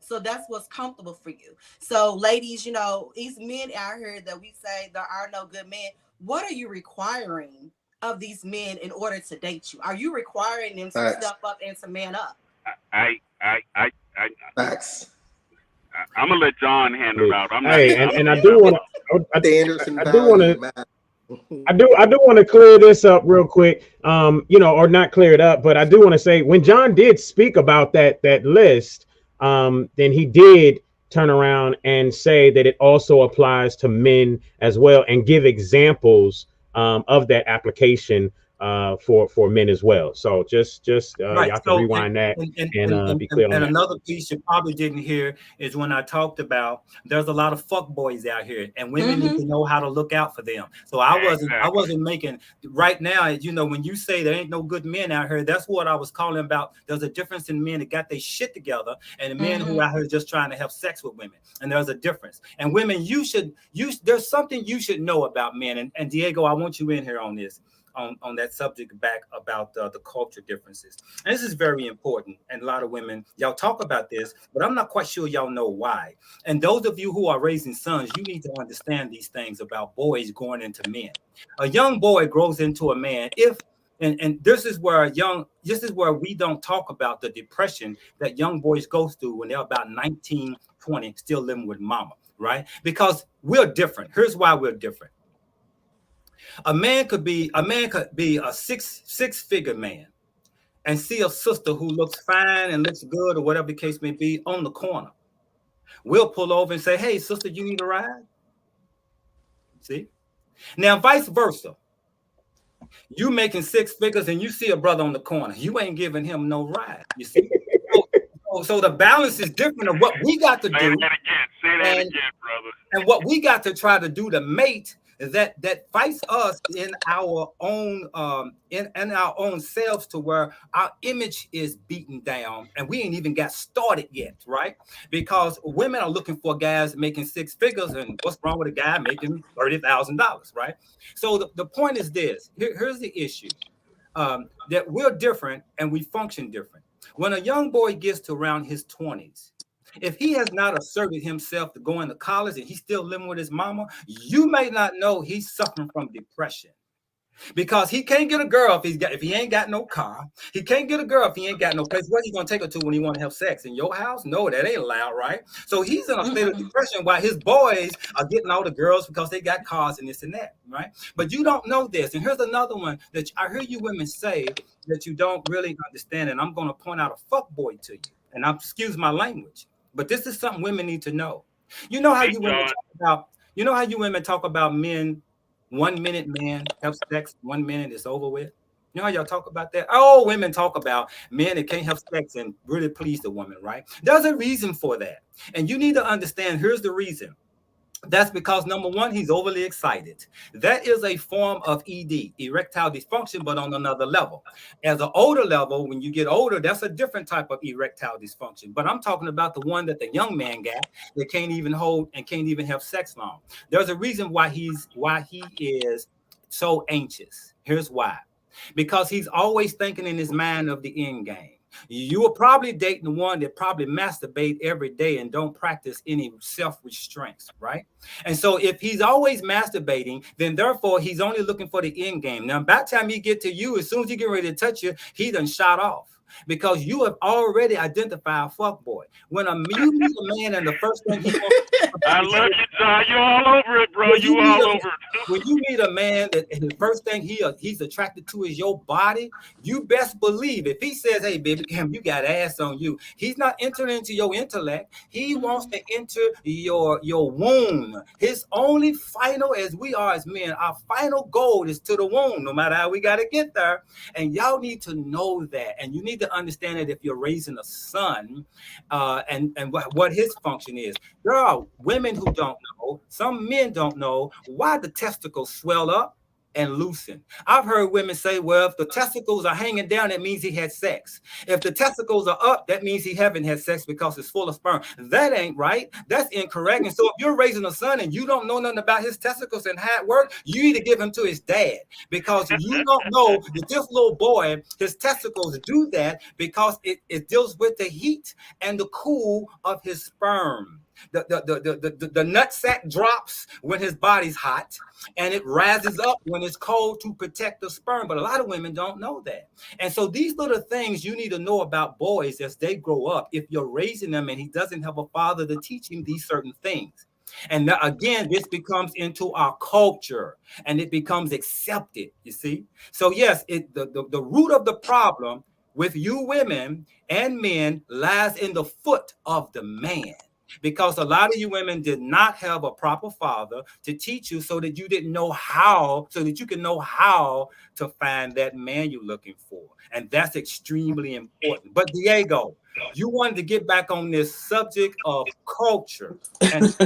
So that's what's comfortable for you. So ladies, these men out here that we say there are no good men, what are you requiring of these men in order to date you? Are you requiring them to step up and to man up?
Facts.
I'm gonna let John handle it out.
I do want to clear this up real quick. Or not clear it up, but I do want to say when John did speak about that list, then he did turn around and say that it also applies to men as well, and give examples of that application for men as well. So just
right.
You have to rewind that and be clear on that.
And another piece you probably didn't hear is when I talked about there's a lot of fuck boys out here, and women need to know how to look out for them. So I wasn't making right now. When you say there ain't no good men out here, that's what I was calling about. There's a difference in men that got their shit together and the men who out here just trying to have sex with women. And there's a difference. And women, there's something you should know about men. And Diego, I want you in here on this. On that subject back about the culture differences. And this is very important. And a lot of women, y'all talk about this, but I'm not quite sure y'all know why. And those of you who are raising sons, you need to understand these things about boys going into men. A young boy grows into a man and this is where we don't talk about the depression that young boys go through when they're about 19, 20, still living with mama, right? Because we're different. Here's why we're different. A man could be a six-figure man and see a sister who looks fine and looks good or whatever the case may be on the corner. We'll pull over and say, hey, sister, you need a ride? See? Now, vice versa. You making six figures and you see a brother on the corner. You ain't giving him no ride. You see? So the balance is different of what we got to do.
Say that again, brother.
And what we got to try to do to mate that fights us in our own in our own selves, to where our image is beaten down and we ain't even got started yet, right? Because women are looking for guys making six figures, and what's wrong with a guy making $30,000, right? So the point is this. Here's the issue, that we're different and we function different. When a young boy gets to around his 20s, if he has not asserted himself to go into college and he's still living with his mama, you may not know he's suffering from depression. Because he can't get a girl if he ain't got no car. He can't get a girl if he ain't got no place. Where he gonna take her to when he want to have sex? In your house? No, that ain't allowed, right? So he's in a state of depression while his boys are getting all the girls because they got cars and this and that, right? But you don't know this. And here's another one that I hear you women say that you don't really understand. And I'm gonna point out a fuckboy to you. And excuse my language, but this is something women need to know. You know how you women talk about men. 1 minute man have sex, 1 minute it's over with. You know how y'all talk about that? Oh, women talk about men that can't have sex and really please the woman, right? There's a reason for that. And you need to understand, here's the reason. That's because, number one, he's overly excited. That is a form of ED, erectile dysfunction, but on another level. As an older level, when you get older, that's a different type of erectile dysfunction. But I'm talking about the one that the young man got that can't even hold and can't even have sex long. There's a reason why he is so anxious. Here's why. Because he's always thinking in his mind of the end game. You are probably dating the one that probably masturbate every day and don't practice any self-restraints, right? And so if he's always masturbating, then therefore he's only looking for the end game. Now, by the time he get to you, as soon as he get ready to touch you, he done shot off. Because you have already identified a fuckboy. When you meet a man and the first thing he wants
I love you, John. You all over it, bro. You all over it.
When you meet a man that the first thing he's attracted to is your body, you best believe if he says, "Hey, baby, you got ass on you," he's not entering into your intellect. He wants to enter your womb. His only final, as we are as men, our final goal is to the womb, no matter how we got to get there. And y'all need to know that. And you need to understand that if you're raising a son and what his function is. There are women who don't know, some men don't know why the testicles swell up and loosen. I've heard women say, well, if the testicles are hanging down, that means he had sex. If the testicles are up, that means he haven't had sex because it's full of sperm. That ain't right. That's incorrect. And so if you're raising a son and you don't know nothing about his testicles and how it works, you need to give him to his dad, because you don't know that this little boy, his testicles do that because it deals with the heat and the cool of his sperm. The nut sack drops when his body's hot, and it rises up when it's cold to protect the sperm. But a lot of women don't know that. And so these little things you need to know about boys as they grow up, if you're raising them and he doesn't have a father to teach him these certain things. And now, again, this becomes into our culture and it becomes accepted, you see? So yes, the root of the problem with you women and men lies in the foot of the man. Because a lot of you women did not have a proper father to teach you so that you didn't know how, so that you can know how to find that man you're looking for. And that's extremely important. But Diego, you wanted to get back on this subject of culture. And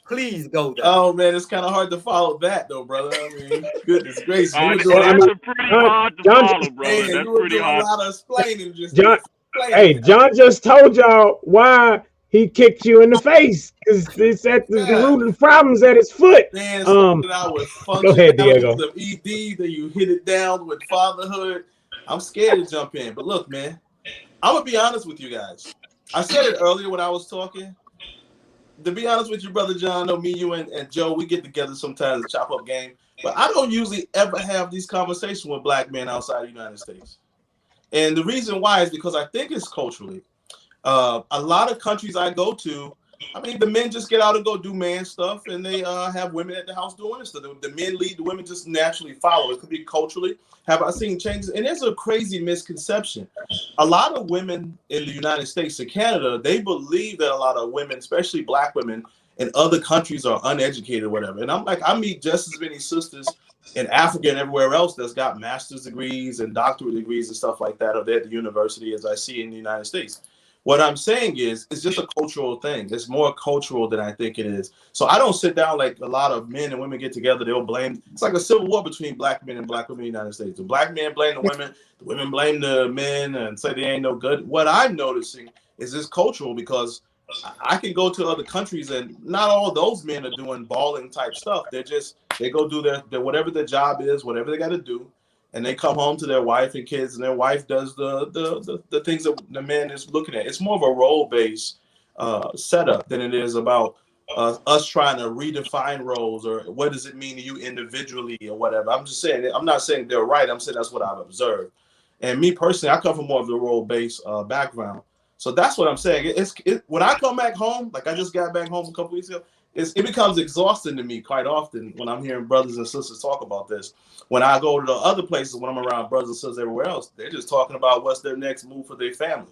please go there.
Oh man, it's kind of hard to follow that though, brother. I mean, goodness gracious.
That's pretty hard to follow, brother.
Man,
That's
you were
pretty
doing
hard.
a lot of explaining just
John just told y'all why he kicked you in the face, because it's at the root of the problems at his foot.
Man, started out with function,
go ahead, Diego.
of ED, then you hit it down with fatherhood. I'm scared to jump in, but look, man, I'm gonna be honest with you guys. I said it earlier when I was talking. To be honest with you, brother John, I know me, you, and Joe, we get together sometimes to chop up game, but I don't usually ever have these conversations with black men outside the United States. And the reason why is because I think it's culturally. A lot of countries I go to, I mean, the men just get out and go do man stuff, and they have women at the house doing this stuff. The men lead, the women just naturally follow. It could be culturally. Have I seen changes? And there's a crazy misconception. A lot of women in the United States and Canada, they believe that a lot of women, especially black women in other countries, are uneducated or whatever. And I'm like, I meet just as many sisters in Africa and everywhere else that's got master's degrees and doctorate degrees and stuff like that, or they're at the university, as I see in the United States. What I'm saying is, it's just a cultural thing. It's more cultural than I think it is. So I don't sit down like a lot of men and women get together. They'll blame. It's like a civil war between black men and black women in the United States. The black men blame the women blame the men and say they ain't no good. What I'm noticing is this cultural, because I can go to other countries and not all those men are doing balling type stuff. They go do their whatever their job is, whatever they got to do. And they come home to their wife and kids, and their wife does the things that the man is looking at. It's more of a role-based setup than it is about us trying to redefine roles, or what does it mean to you individually or whatever. I'm just saying, I'm not saying they're right. I'm saying that's what I've observed. And me personally, I come from more of the role-based background. So that's what I'm saying. When I come back home, like I just got back home a couple weeks ago, it becomes exhausting to me quite often when I'm hearing brothers and sisters talk about this. When I go to the other places, when I'm around brothers and sisters everywhere else, they're just talking about what's their next move for their family,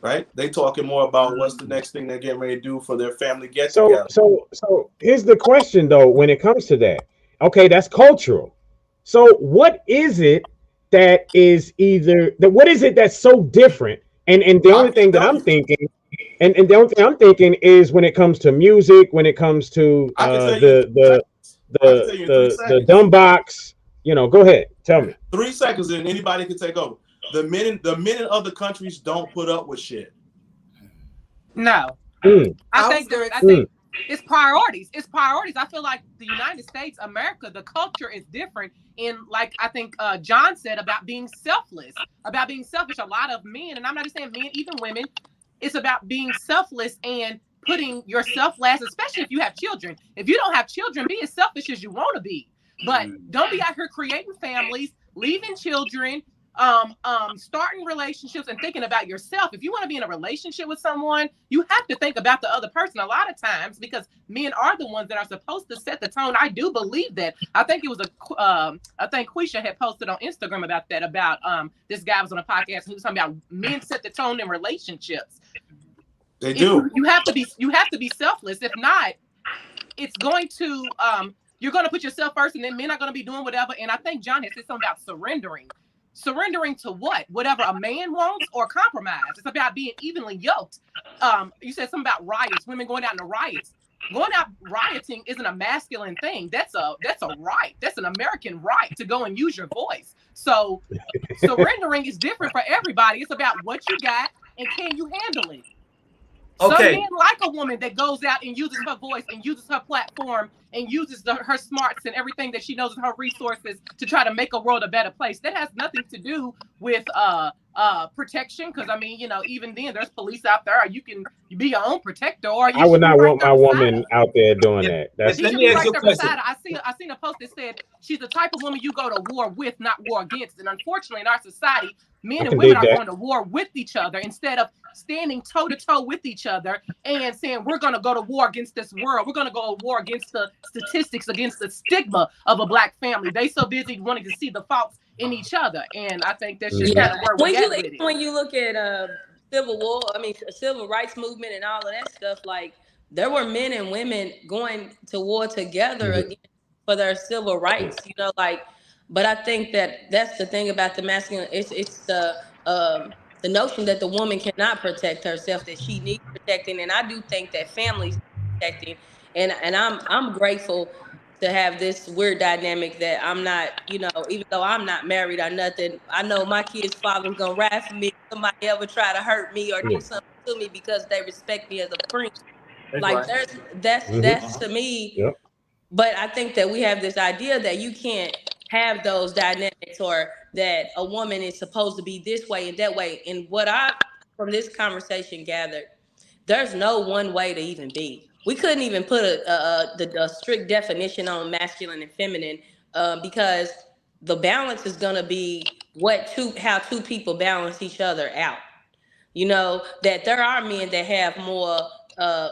right? They talking more about what's the next thing they're getting ready to do for their family get together.
So here's the question though, when it comes to that. Okay, that's cultural. So what is it that is what is it that's so different? And the only thing that I'm thinking, and the only thing I'm thinking is when it comes to music, when it comes to the dumb box, go ahead, tell me.
3 seconds and anybody can take over. The men in other countries don't put up with shit.
No. I think it's priorities. It's priorities. I feel like the United States, America, the culture is different. And like I think John said about being selfless, about being selfish. A lot of men, and I'm not just saying men, even women, it's about being selfless and putting yourself last, especially if you have children. If you don't have children, be as selfish as you want to be. But don't be out here creating families, leaving children, starting relationships and thinking about yourself. If you want to be in a relationship with someone, you have to think about the other person a lot of times, because men are the ones that are supposed to set the tone. I do believe that. I think it was I think Quisha had posted on Instagram about that, about this guy was on a podcast who was talking about men set the tone in relationships.
They do.
You have to be selfless. If not, it's going to you're going to put yourself first, and then men are going to be doing whatever. And I think John had said something about surrendering. Surrendering to what? Whatever a man wants, or compromise. It's about being evenly yoked. You said something about riots, women going out into riots. Going out rioting isn't a masculine thing. That's a right. That's an American right to go and use your voice. So surrendering is different for everybody. It's about what you got and can you handle it.
Okay.
Some men like a woman that goes out and uses her voice and uses her platform and uses her smarts and everything that she knows and her resources to try to make a world a better place. That has nothing to do with protection, because I mean, even then there's police out there. You can be your own protector, or
I would not want my woman out there doing that. That's
let me ask you a question. I seen a post that said she's the type of woman you go to war with, not war against. And unfortunately, in our society, men and women are going to war with each other instead of standing toe to toe with each other and saying we're going to go to war against this world. We're going to go to war against the statistics, against the stigma of a black family. They so busy wanting to see the faults in each other, and I think that's just kind of where we at with it.
When you look at civil rights movement and all of that stuff, like there were men and women going to war together again for their civil rights, but I think that's the thing about the masculine. It's the notion that the woman cannot protect herself, that she needs protecting, and I do think that families protecting, and I'm grateful to have this weird dynamic that I'm not, even though I'm not married or nothing, I know my kid's father's gonna ride for me if somebody ever try to hurt me or do something to me because they respect me as a friend. That's to me. Yep. But I think that we have this idea that you can't have those dynamics, or that a woman is supposed to be this way and that way. And what I, from this conversation, gathered, there's no one way to even be. We couldn't even put a strict definition on masculine and feminine because the balance is going to be how two people balance each other out. That there are men that have more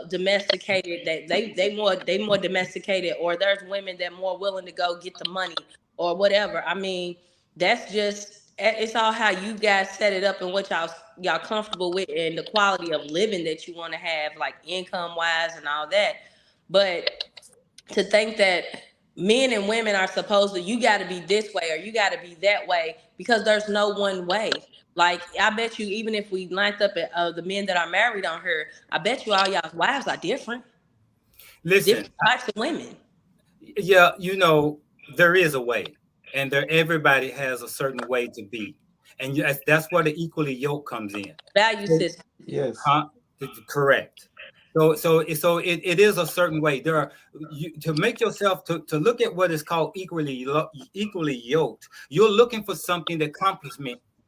domesticated, that they more domesticated, or there's women that are more willing to go get the money or whatever. I mean, that's just, it's all how you guys set it up and what y'all comfortable with, and the quality of living that you want to have, like income wise and all that. But to think that men and women are supposed to, you got to be this way or you got to be that way, because there's no one way. Like, I bet you, even if we lined up at the men that are married on her, I bet you all y'all's wives are different.
Listen,
different types of women.
Yeah, there is a way. And everybody has a certain way to be, and that's where the equally yoke comes in.
Value system.
Yes.
Correct. So it is a certain way. There are to make yourself to look at what is called equally yoked. You're looking for something that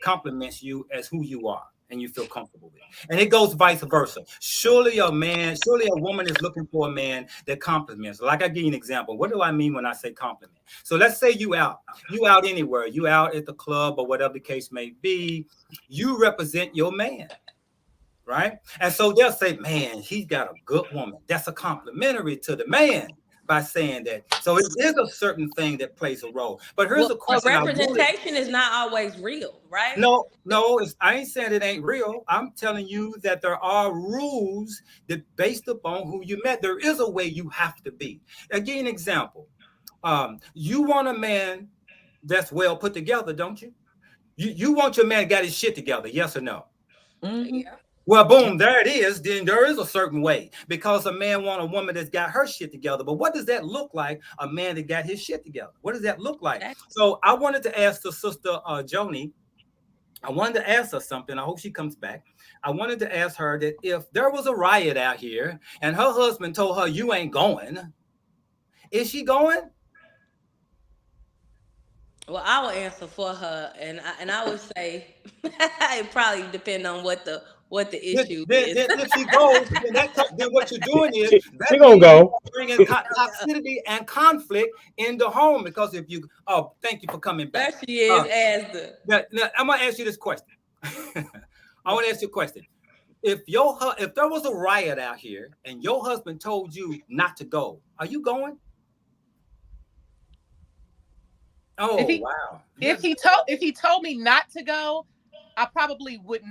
complements you as who you are, and you feel comfortable with. And it goes vice versa. Surely a woman is looking for a man that compliments. Like I give you an example. What do I mean when I say compliment? So let's say you out anywhere, you out at the club or whatever the case may be, you represent your man. Right? And so they'll say, man, he's got a good woman. That's a complimentary to the man by saying that. So it is a certain thing that plays a role. But here's a question.
Representation is not always real, right?
No, I ain't saying it ain't real. I'm telling you that there are rules that based upon who you met. There is a way you have to be. Again, an example. You want a man that's well put together, don't you? You want your man got his shit together, yes or no?
Mm-hmm. Yeah.
Well, boom, there it is. Then there is a certain way because a man wants a woman that's got her shit together. But what does that look like? A man that got his shit together. What does that look like? So I wanted to ask the sister Joni. I wanted to ask her something. I hope she comes back. I wanted to ask her that if there was a riot out here and her husband told her you ain't going, is she going?
Well, I will answer for her, and I would say it probably depends on what the issue is.
Then if she goes, then what you're doing is
she gonna go
bringing toxicity and conflict in the home because if you thank you for coming back.
There she is,
now, I'm gonna ask you this question. I want to ask you a question. If there was a riot out here and your husband told you not to go, are you going? Oh, wow.
If he told me not to go, I probably would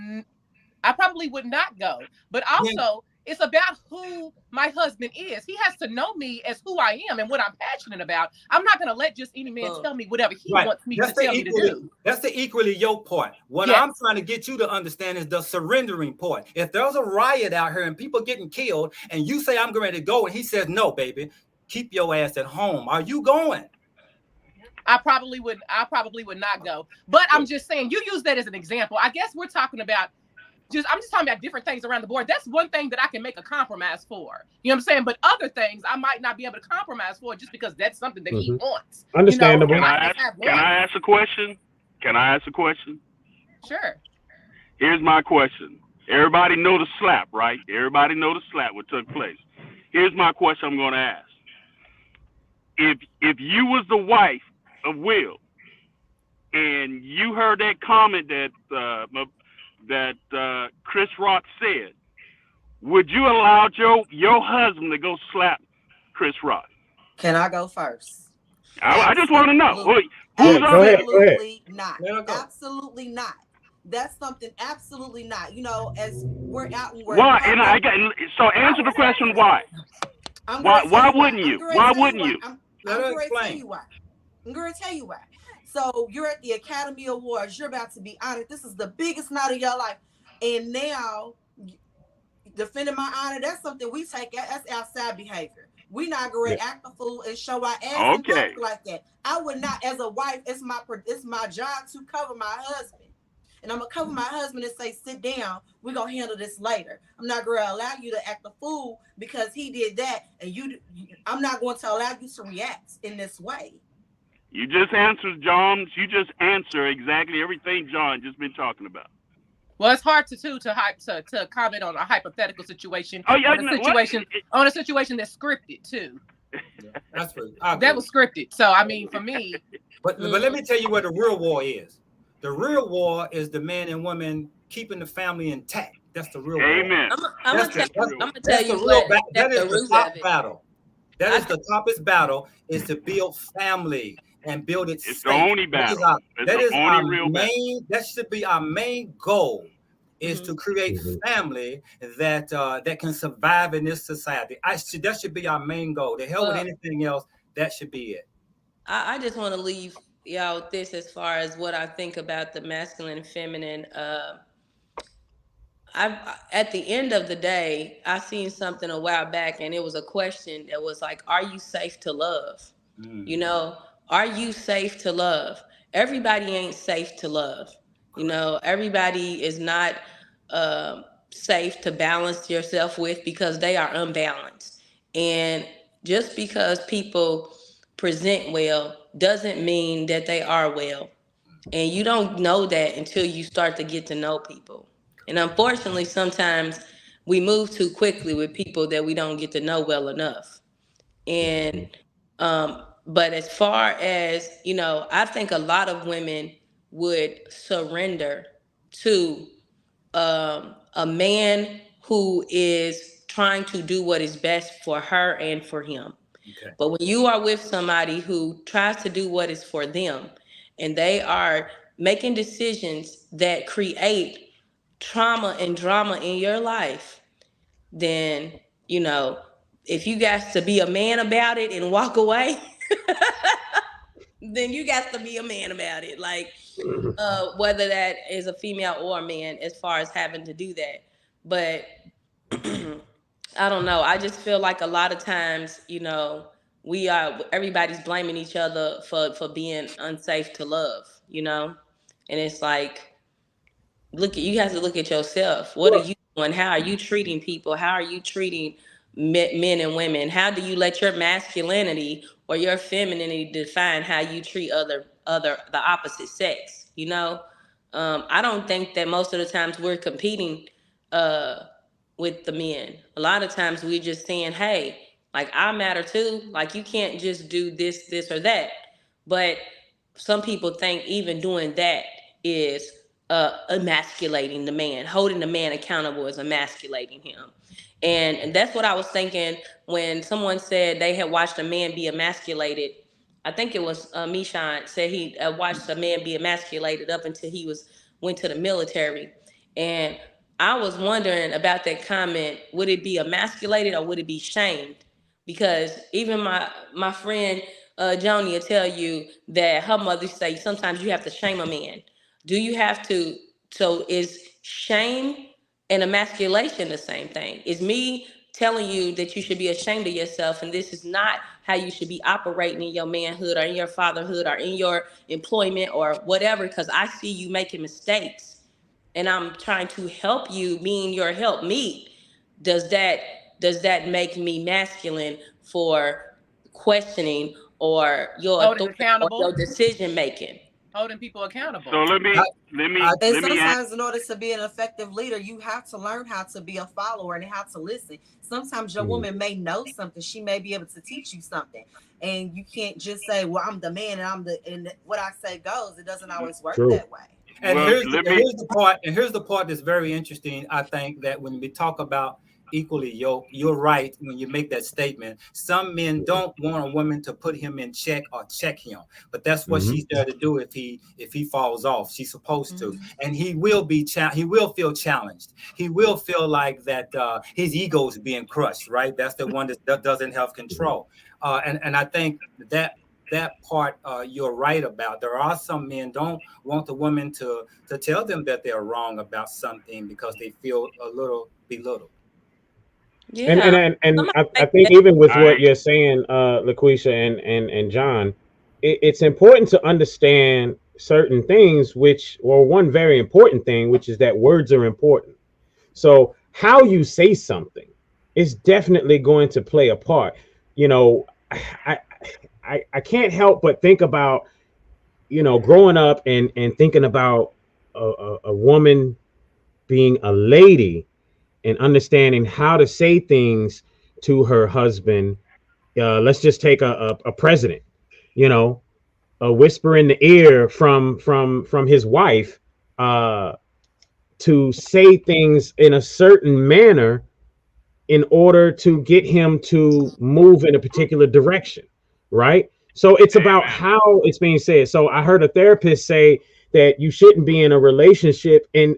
not go. But also, it's about who my husband is. He has to know me as who I am and what I'm passionate about. I'm not going to let just any man tell me whatever he wants me to tell me to do.
That's the equally your part. What I'm trying to get you to understand is the surrendering part. If there's a riot out here and people getting killed and you say, I'm going to go, and he says, no, baby, keep your ass at home. Are you going?
I probably would not go. But I'm just saying, you use that as an example. I guess we're talking about I'm just talking about different things around the board. That's one thing that I can make a compromise for. You know what I'm saying? But other things I might not be able to compromise for just because that's something that he wants.
Understandable.
Can I ask a question? Can I ask a question?
Sure.
Here's my question. Everybody know the slap, right? Everybody know the slap what took place. Here's my question I'm going to ask. If you was the wife of Will, and you heard that comment that Chris Rock said, would you allow your husband to go slap Chris Rock?
Can I go first?
I just want to know. Who's
Absolutely not. Absolutely not. That's something absolutely not. You know, as we're out and we're
why? So answer the question. Why? Why wouldn't you? Why wouldn't you?
I'm going to tell you why. I'm going to tell you why. So you're at the Academy Awards. You're about to be honored. This is the biggest night of your life. And now defending my honor, that's something we take. That's outside behavior. We're not going to act a fool and show our ass and like that. I would not, as a wife, it's my job to cover my husband. And I'm going to cover my husband and say, sit down. We're going to handle this later. I'm not going to allow you to act a fool because he did that. And I'm not going to allow you to react in this way.
You just answered, John. You just answer exactly everything John just been talking about.
Well, it's hard to comment on a hypothetical situation.
On
a situation that's scripted too.
Yeah, that's true.
That was scripted. So I mean, for me.
But let me tell you what the real war is. The real war is the man and woman keeping the family intact. That's the real war.
Amen.
I'm gonna tell you what.
That is the top battle. That is the toughest battle, is to build family and build it.
It's the only battle.
That should be our main goal, is to create family that can survive in this society. That should be our main goal. To hell with anything else, that should be it.
I just want to leave y'all with this as far as what I think about the masculine and feminine. At the end of the day, I seen something a while back, and it was a question that was like, are you safe to love? You know, are you safe to love? Everybody ain't safe to love. You know, everybody is not safe to balance yourself with because they are unbalanced. And just because people present well doesn't mean that they are well. And you don't know that until you start to get to know people. And unfortunately, sometimes we move too quickly with people that we don't get to know well enough. And but as far as, you know, I think a lot of women would surrender to a man who is trying to do what is best for her and for him.
Okay.
But when you are with somebody who tries to do what is for them, and they are making decisions that create trauma and drama in your life, then, you know, if you got to be a man about it and walk away, then you got to be a man about it. Like, whether that is a female or a man, as far as having to do that. But I don't know. I just feel like a lot of times, you know, everybody's blaming each other for being unsafe to love, you know? And it's like, you have to look at yourself. What are you doing? How are you treating people? How are you treating men and women? How do you let your masculinity or your femininity define how you treat the opposite sex? You know, I don't think that most of the times we're competing with the men. A lot of times we're just saying, hey, like, I matter too. Like, you can't just do this or that. But some people think even doing that is emasculating the man. Holding the man accountable is emasculating him. And that's what I was thinking when someone said they had watched a man be emasculated. I think it was Mishan said he watched a man be emasculated up until went to the military. And I was wondering about that comment. Would it be emasculated or would it be shamed? Because even my friend Joni will tell you that her mother say sometimes you have to shame a man. Do you have to? So is shame and emasculation the same thing? Is me telling you that you should be ashamed of yourself and this is not how you should be operating in your manhood or in your fatherhood or in your employment or whatever, because I see you making mistakes and I'm trying to help you, being your help me. Does that make me masculine for questioning or your
Holding
authority or
accountable.
your decision making?
Holding people accountable.
So let me
And sometimes in order to be an effective leader, you have to learn how to be a follower and how to listen. Sometimes your woman may know something. She may be able to teach you something. And you can't just say, well, I'm the man and what I say goes. It doesn't always work that way.
And here's the part that's very interesting. I think that when we talk about equally yoked, you're right when you make that statement. Some men don't want a woman to put him in check or check him, but that's what she's there to do. If he falls off, she's supposed to, and he will feel challenged. He will feel like that his ego is being crushed. Right? That's the one that doesn't have control. And I think that part you're right about. There are some men don't want the woman to tell them that they're wrong about something because they feel a little belittled.
Yeah. And I think even with what you're saying, LaQuisha and John, it's important to understand certain things, one very important thing, which is that words are important. So how you say something is definitely going to play a part. You know, I can't help but think about, you know, growing up and thinking about a woman being a lady and understanding how to say things to her husband. Let's just take a president, you know, a whisper in the ear from his wife to say things in a certain manner in order to get him to move in a particular direction, right? So it's about how it's being said. So I heard a therapist say that you shouldn't be in a relationship I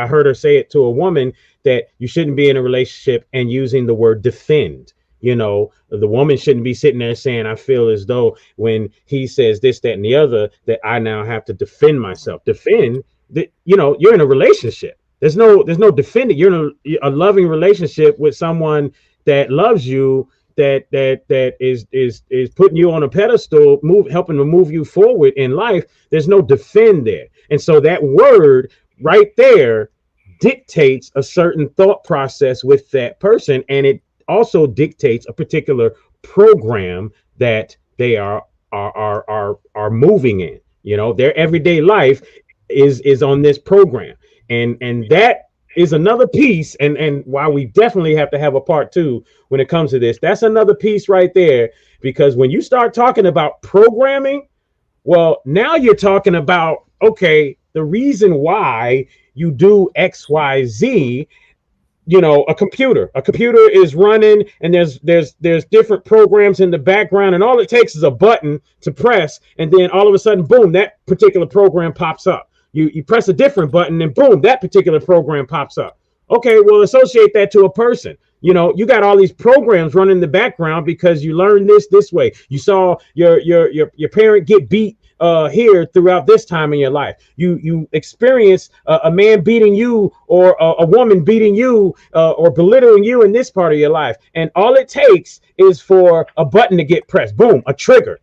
heard her say it to a woman that you shouldn't be in a relationship and using the word defend. You know, the woman shouldn't be sitting there saying, I feel as though when he says this, that, and the other, that I now have to defend myself. Defend that, you know, you're in a relationship. There's no defending. You're in a loving relationship with someone that loves you, that is putting you on a pedestal, helping to move you forward in life. There's no defend there. And so that word right there dictates a certain thought process with that person, and it also dictates a particular program that they are moving in. You know, their everyday life is on this program, and that is another piece, and why we definitely have to have a part 2 when it comes to this. That's another piece right there, because when you start talking about programming, well, now you're talking about, okay, the reason why you do XYZ. A computer is running, and there's different programs in the background, and all it takes is a button to press, and then all of a sudden, boom, that particular program pops up. You press a different button, and boom, that particular program pops up. Okay, well, associate that to a person. You got all these programs running in the background because you learned this way. You saw your parent get beat here throughout this time in your life. You experience a man beating you, or a woman beating you, or belittling you in this part of your life. And all it takes is for a button to get pressed. Boom, a trigger,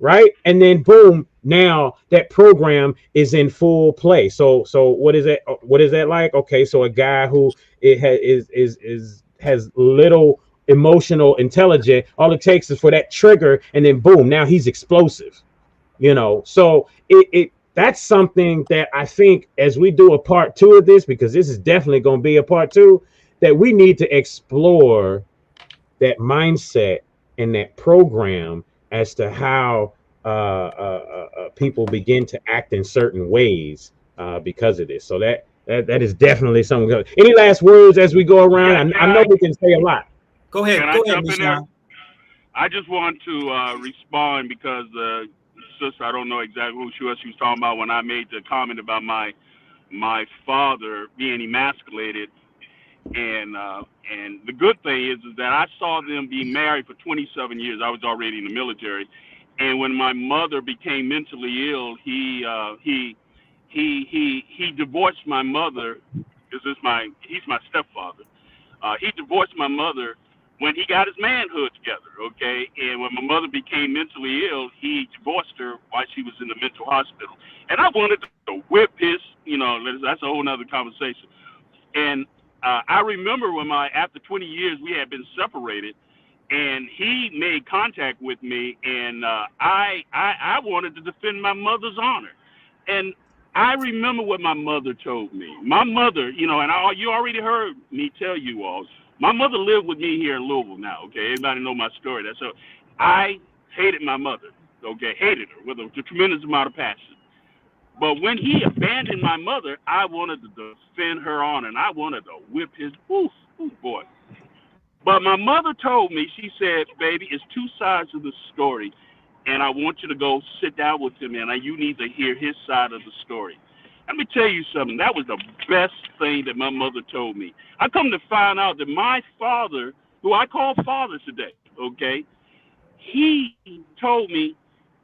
right? And then boom, now that program is in full play. So what is that? What is that like? Okay, so a guy who has little emotional intelligence, all it takes is for that trigger, and then boom, now he's explosive. So that's something that I think, as we do a part 2 of this, because this is definitely going to be a part 2, that we need to explore that mindset and that program as to how people begin to act in certain ways because of this. So that is definitely something. Any last words as we go around? I know we can say a lot.
Go ahead.
Can
Go
I
ahead,
jump in there?
Michelle.
I just want to respond because sister, I don't know exactly who she was talking about when I made the comment about my father being emasculated, and the good thing is that I saw them be married for 27 years. I was already in the military, and when my mother became mentally ill, he divorced my mother because he's my stepfather. He divorced my mother when he got his manhood together, okay? And when my mother became mentally ill, he divorced her while she was in the mental hospital. And I wanted to whip his, that's a whole nother conversation. And I remember when after 20 years, we had been separated, and he made contact with me, and I wanted to defend my mother's honor. And I remember what my mother told me. My mother, and you already heard me tell you all, my mother lived with me here in Louisville now, okay? Everybody know my story. That's so I hated my mother, okay? Hated her with a tremendous amount of passion. But when he abandoned my mother, I wanted to defend her honor, and I wanted to whip his boy. But my mother told me, she said, baby, it's two sides of the story, and I want you to go sit down with him, and you need to hear his side of the story. Let me tell you something. That was the best thing that my mother told me. I come to find out that my father, who I call father today, okay, he told me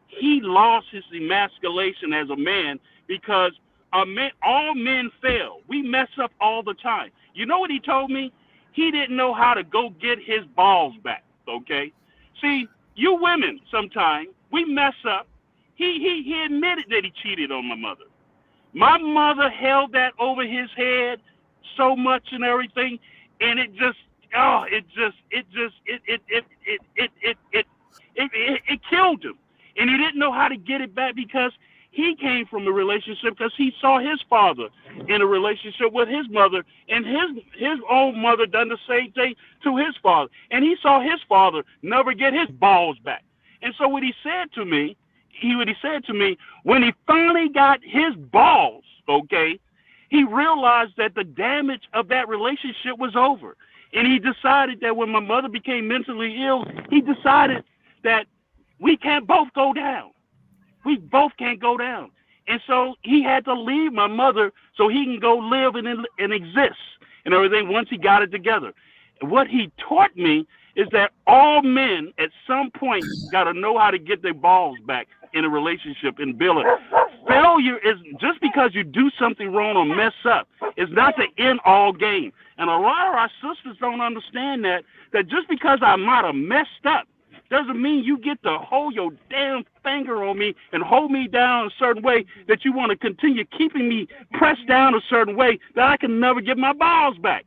he lost his emasculation as a man because all men fail. We mess up all the time. You know what he told me? He didn't know how to go get his balls back, okay? See, you women sometimes, we mess up. He admitted that he cheated on my mother. My mother held that over his head so much and everything, and it killed him. And he didn't know how to get it back because he came from a relationship because he saw his father in a relationship with his mother, and his own mother done the same thing to his father. And he saw his father never get his balls back. And so what he said to me, when he finally got his balls, okay, he realized that the damage of that relationship was over. And he decided that when my mother became mentally ill, he decided that we can't both go down. We both can't go down. And so he had to leave my mother so he can go live and exist and everything once he got it together. And what he taught me is that all men at some point got to know how to get their balls back in a relationship and build it. Failure is just because you do something wrong or mess up. It's not the end all game. And a lot of our sisters don't understand that just because I might have messed up doesn't mean you get to hold your damn finger on me and hold me down a certain way that you want to continue keeping me pressed down a certain way that I can never get my balls back.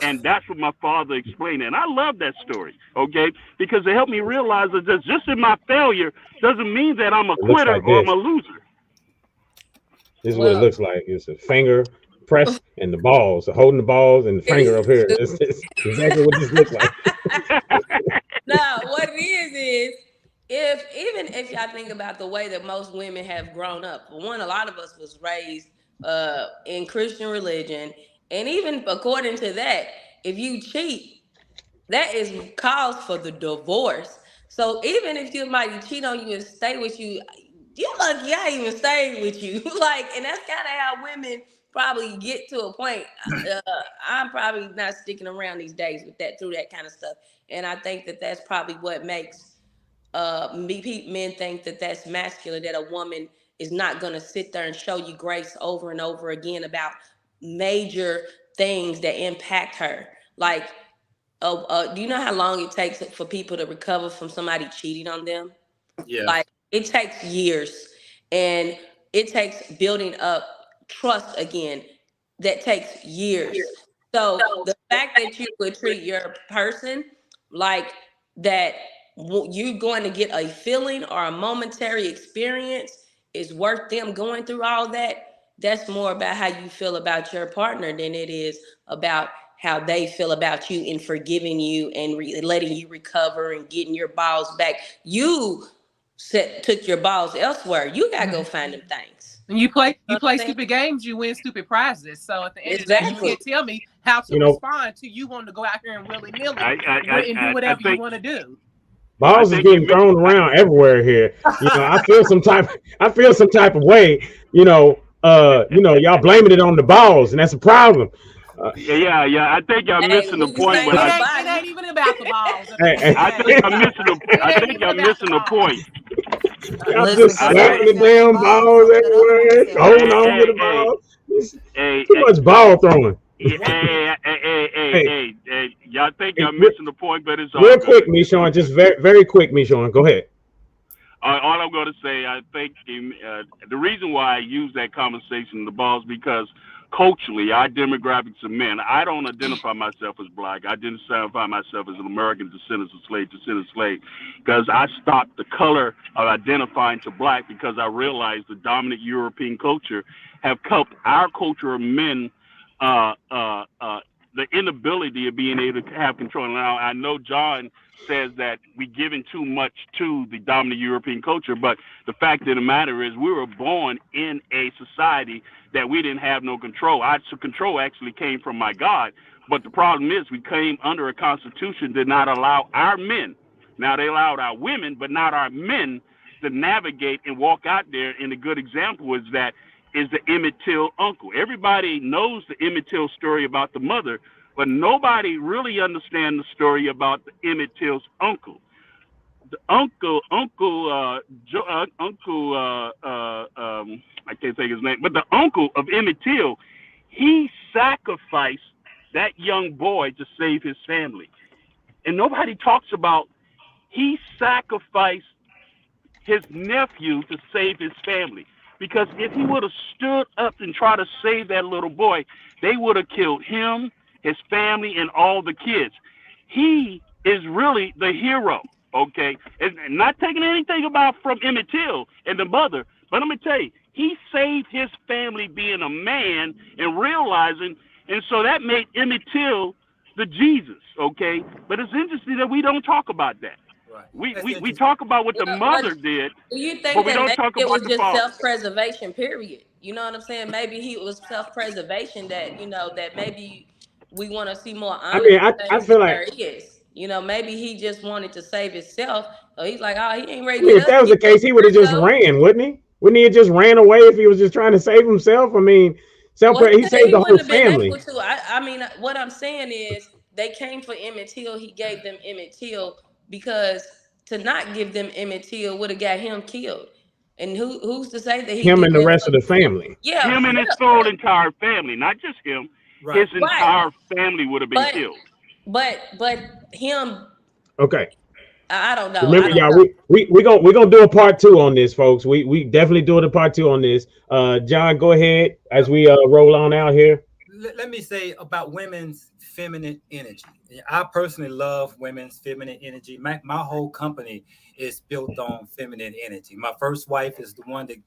And that's what my father explained. And I love that story, okay? Because it helped me realize that just in my failure doesn't mean that I'm a quitter or I'm a loser.
This is what it looks like. It's a finger press and the balls, holding the balls and the finger up here. It's exactly what this looks like.
No, what it is if y'all think about the way that most women have grown up, for one, a lot of us was raised in Christian religion, and even according to that, if you cheat, that is cause for the divorce. So even if somebody cheat on you and stay with you, you lucky I even stayed with you. Like, and that's kind of how women probably get to a point. I'm probably not sticking around these days with that through that kind of stuff, and I think that that's probably what makes men think that that's masculine. That a woman is not going to sit there and show you grace over and over again about major things that impact her, like. Do you know how long it takes for people to recover from somebody cheating on them?
Yeah.
Like, it takes years, and it takes building up trust again. That takes years. So the fact that you would treat your person like that, you're going to get a feeling or a momentary experience is worth them going through all that. That's more about how you feel about your partner than it is about how they feel about you and forgiving you and letting you recover and getting your balls back. You took your balls elsewhere. You gotta go find them things.
And you play stupid games, you win stupid prizes. So at the end of the day, you can't tell me how to respond to you wanting to go out here and willy-nilly and do whatever you want to do.
Balls is getting thrown around everywhere here. I feel some type of way. Y'all blaming it on the balls, and that's a problem.
Yeah. I think y'all missing the point.
It ain't even about the balls.
I think y'all missing the point.
Y'all just slapping the damn balls everywhere, holding on to the balls. Too much ball throwing.
Hey, y'all think y'all missing the point, but it's all
real
good.
Quick, Michon, just very quick, Michon. Go ahead.
All I'm going to say, I think the reason why I use that conversation, the balls, because culturally, our demographics of men, I don't identify myself as black. I identify myself as an American descendant of slave, because I stopped the color of identifying to black because I realized the dominant European culture have helped our culture of men the inability of being able to have control. Now, I know John says that we're giving too much to the dominant European culture, but the fact of the matter is we were born in a society that we didn't have no control. Control actually came from my God, but the problem is we came under a constitution that did not allow our men. Now, they allowed our women, but not our men to navigate and walk out there. And a good example is the Emmett Till uncle. Everybody knows the Emmett Till story about the mother, but nobody really understands the story about the Emmett Till's uncle. The uncle, I can't think his name, but the uncle of Emmett Till, he sacrificed that young boy to save his family. And nobody talks about he sacrificed his nephew to save his family. Because if he would have stood up and tried to save that little boy, they would have killed him, his family, and all the kids. He is really the hero, okay? And not taking anything from Emmett Till and the mother, but let me tell you, he saved his family being a man and realizing, and so that made Emmett Till the Jesus, okay? But it's interesting that we don't talk about that. Right. We talk about what the mother did.
Do you think
but we
that
don't talk
it
about
was
the
just
father.
self-preservation, period? You know what I'm saying? Maybe it was self-preservation that, that maybe we want to see more honest
I feel like
there is. Maybe he just wanted to save himself. So he's like, oh, he ain't ready
I mean,
to
if that was the case, he would have just ran, wouldn't he? Wouldn't he have just ran away if he was just trying to save himself? I mean, he saved the whole family.
I mean, what I'm saying is they came for Emmett Till. He gave them Emmett Till because to not give them Emmett Till would have got him killed. And who's to say that
him and the rest of the family?
Yeah,
him and his whole entire family, not just him. Right. His entire family would have been killed.
But him.
Okay.
I don't know.
Remember, y'all, we're gonna do a part 2 on this, folks. We definitely doing a part 2 on this. John, go ahead as we roll on out here.
Let me say about women's feminine energy. I personally love women's feminine energy. My whole company is built on feminine energy. My first wife is the one that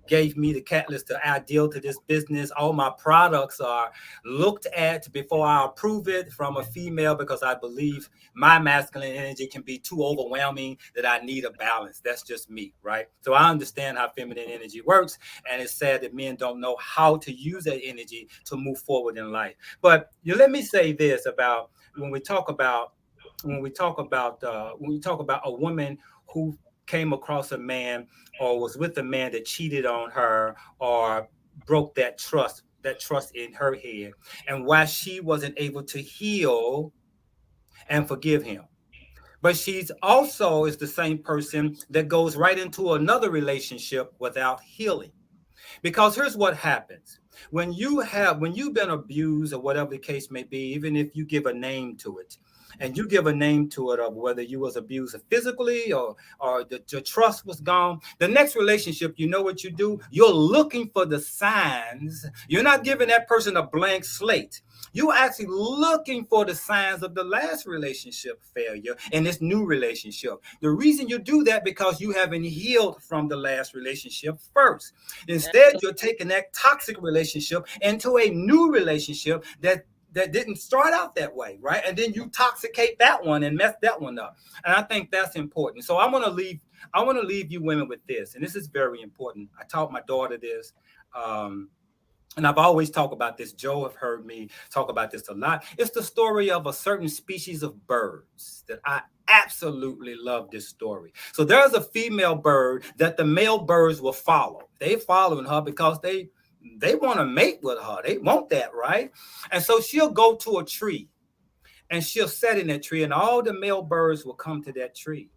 gave me the catalyst to ideal to this business. All my products are looked at before I approve it from a female, because I believe my masculine energy can be too overwhelming, that I need a balance. That's just me, right? So I understand how feminine energy works, and it's sad that men don't know how to use that energy to move forward in life. But let me say this about when we talk about a woman who came across a man or was with a man that cheated on her or broke that trust in her head, and why she wasn't able to heal and forgive him. But she's also is the same person that goes right into another relationship without healing. Because here's what happens. When you've been abused or whatever the case may be, even if you give a name to it, and you give a name to it of whether you was abused physically or the trust was gone, the next relationship, you know what you do? You're looking for the signs. You're not giving that person a blank slate. You're actually looking for the signs of the last relationship failure in this new relationship. The reason you do that because you haven't healed from the last relationship first. Instead, you're taking that toxic relationship into a new relationship that didn't start out that way, right? And then you toxicate that one and mess that one up. And I think that's important. So I want to leave you women with this, and this is very important. I taught my daughter this, and I've always talked about this. Joe have heard me talk about this a lot. It's the story of a certain species of birds that I absolutely love this story. So there's a female bird that the male birds will follow. They following her because they want to mate with her. They want that, right? And so she'll go to a tree and she'll sit in that tree, and all the male birds will come to that tree.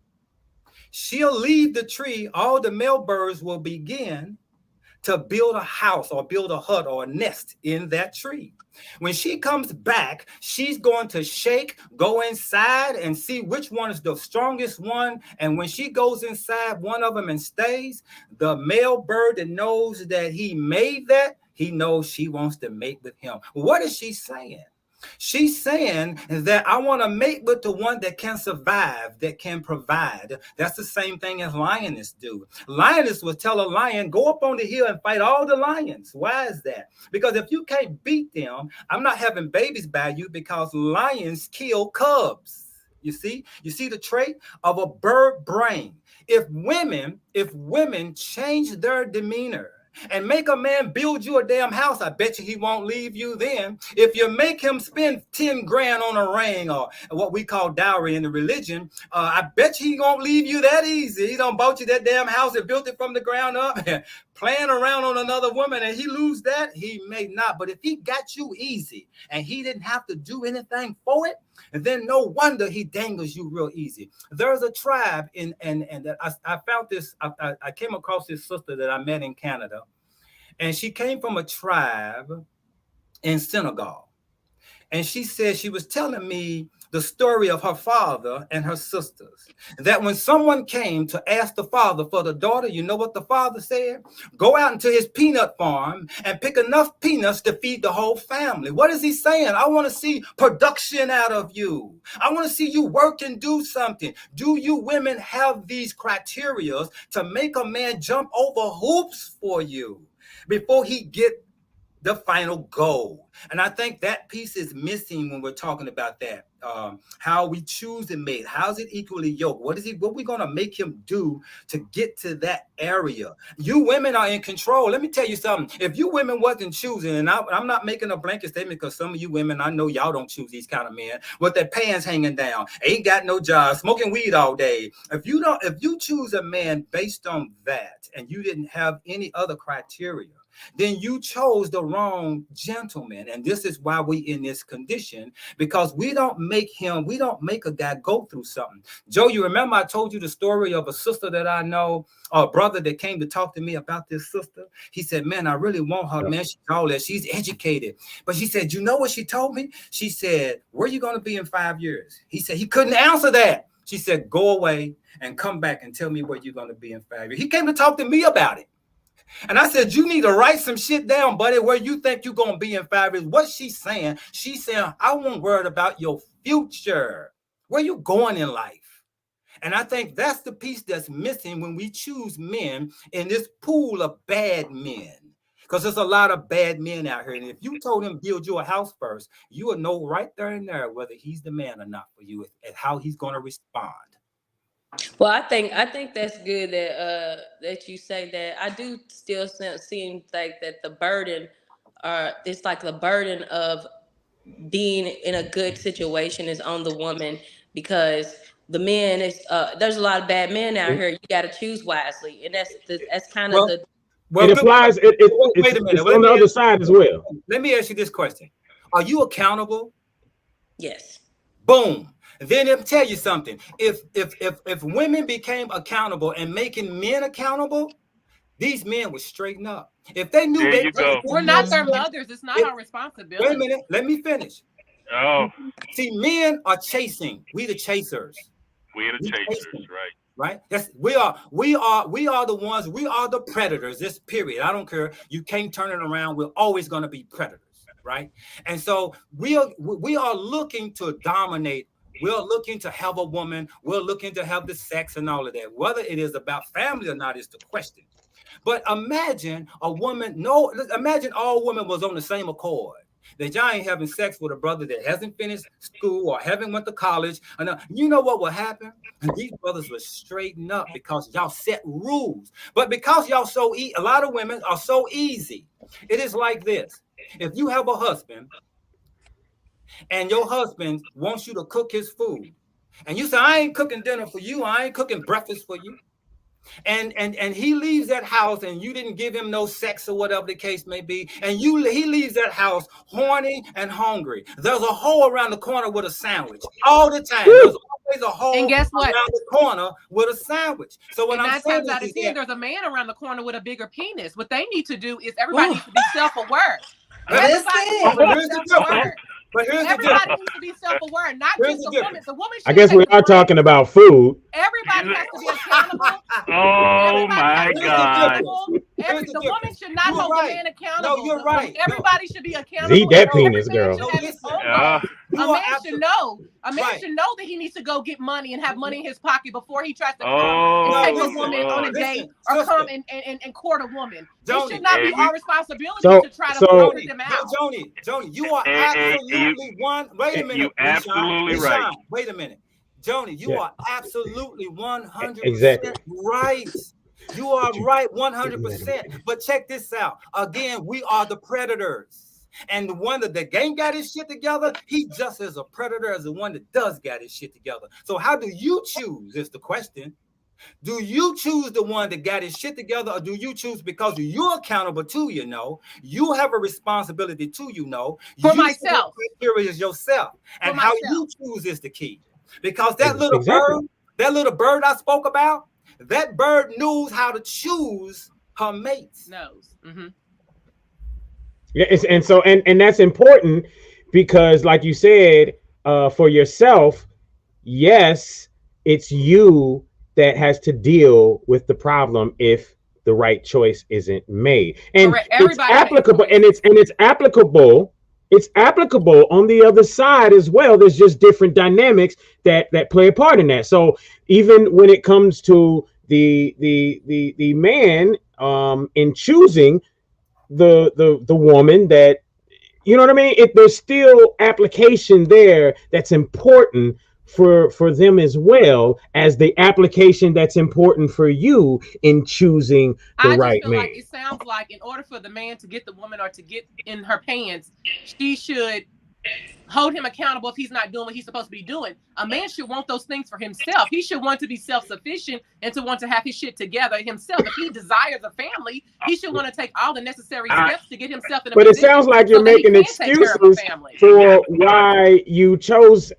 She'll leave the tree. All the male birds will begin to build a house or build a hut or a nest in that tree. When she comes back, she's going to go inside and see which one is the strongest one. And when she goes inside one of them and stays, the male bird that knows that he made that, he knows she wants to mate with him. What is she saying? She's saying that I want to mate with the one that can survive, that can provide. That's the same thing as lioness do. Lioness will tell a lion, go up on the hill and fight all the lions. Why is that? Because if you can't beat them, I'm not having babies by you, because lions kill cubs. You see the trait of a bird brain. If women change their demeanor and make a man build you a damn house, I bet you he won't leave you then. If you make him spend 10 grand on a ring, or what we call dowry in the religion, I bet you he won't leave you that easy. He done bought you that damn house and built it from the ground up, playing around on another woman, and he lose that? He may not. But if he got you easy and he didn't have to do anything for it, and then no wonder he dangles you real easy. There's a tribe and I found this. I came across this sister that I met in Canada, and she came from a tribe in Senegal. And she said, she was telling me the story of her father and her sisters, that when someone came to ask the father for the daughter, you know what the father said? Go out into his peanut farm and pick enough peanuts to feed the whole family. What is he saying? I want to see production out of you. I want to see you work and do something. Do you women have these criteria to make a man jump over hoops for you before he get the final goal? And I think that piece is missing when we're talking about that. How we choose to mate. How's it equally yoked? What we going to make him do to get to that area? You women are in control. Let me tell you something. If you women wasn't choosing, and I'm not making a blanket statement, because some of you women, I know y'all don't choose these kind of men with their pants hanging down, ain't got no job, smoking weed all day. If you choose a man based on that, and you didn't have any other criteria, then you chose the wrong gentleman. And this is why we in this condition, because we don't make a guy go through something. Joe, you remember I told you the story of a sister that I know, a brother that came to talk to me about this sister. He said, man, I really want her, man. She's all that. She's educated. But she said, you know what she told me? She said, where are you going to be in 5 years? He said, he couldn't answer that. She said, go away and come back and tell me where you're going to be in 5 years. He came to talk to me about it. And I said, you need to write some shit down, buddy, where you think you're going to be in 5 years. What she's saying, I won't worry about your future. Where you going in life? And I think that's the piece that's missing when we choose men in this pool of bad men. Because there's a lot of bad men out here. And if you told him build you a house first, you would know right there and there whether he's the man or not for you and how he's going to respond.
Well, I think that's good that that you say that. I do still seem like that the burden, it's like the burden of being in a good situation is on the woman, because the men is there's a lot of bad men out here. You got to choose wisely, and that's kind of the.
Well,
it applies. Wait a minute. It's on the other side as well.
Let me ask you this question: are you accountable?
Yes.
Boom. Then it'll tell you something. If women became accountable and making men accountable, these men would straighten up. If they knew
we're not their mothers, it's not our responsibility.
Wait a minute, let me finish.
Oh.
See, men are chasing. We the chasers.
We're the chasers, right?
Right? Yes, we are the ones, we are the predators, this period. I don't care. You can't turn it around. We're always going to be predators, right? And so we are looking to dominate. We're looking to have a woman. We're looking to have the sex and all of that. Whether it is about family or not is the question. But imagine imagine all women was on the same accord. That y'all ain't having sex with a brother that hasn't finished school or haven't went to college. And you know what will happen? These brothers will straighten up because y'all set rules. But because y'all a lot of women are so easy. It is like this. If you have a husband and your husband wants you to cook his food, and you say, I ain't cooking dinner for you, I ain't cooking breakfast for you, and he leaves that house and you didn't give him no sex or whatever the case may be, and he leaves that house horny and hungry. There's a hole around the corner with a sandwich all the time. There's always a hole around the corner with a sandwich. So when I'm saying
there's a man around the corner with a bigger penis. What they need to do is everybody needs to be self-aware. Everybody needs to be self-aware, not just the woman. The woman.
I guess we are talking about food.
Everybody has to be accountable.
Oh my God!
The woman should not hold the man accountable.
No, you're right.
Everybody should be accountable.
Eat that penis, girl.
A man should know. A man should know that he needs to go get money and have money in his pocket before he tries to come and take a woman on a date or come and court a woman. It should not be our responsibility to try to figure them out.
Joni, you are absolutely one. Wait a minute.
You absolutely right.
Wait a minute. Joni, you are absolutely 100% right. You are right 100%. But check this out. Again, we are the predators. And the one that ain't got his shit together, he just as a predator as the one that does got his shit together. So how do you choose is the question. Do you choose the one that got his shit together, or do you choose because you're accountable to, you have a responsibility to,
for myself.
Here is yourself. And how you choose is the key. Because that little bird I spoke about, that bird knows how to choose her mates.
Knows. Mm-hmm.
Yeah, and that's important because, like you said, for yourself, yes, it's you that has to deal with the problem if the right choice isn't made. And it's applicable, it's applicable. It's applicable on the other side as well. There's just different dynamics that play a part in that. So even when it comes to the man in choosing the woman that, you know what I mean? There's still application there that's important for them as well as the application that's important for you in choosing the right man.
Like it sounds like in order for the man to get the woman or to get in her pants, she should hold him accountable if he's not doing what he's supposed to be doing. A man should want those things for himself. He should want to be self-sufficient and to want to have his shit together himself. If he desires a family, he should want to take all the necessary steps to get himself in a position.
But it sounds like you're making excuses for why you chose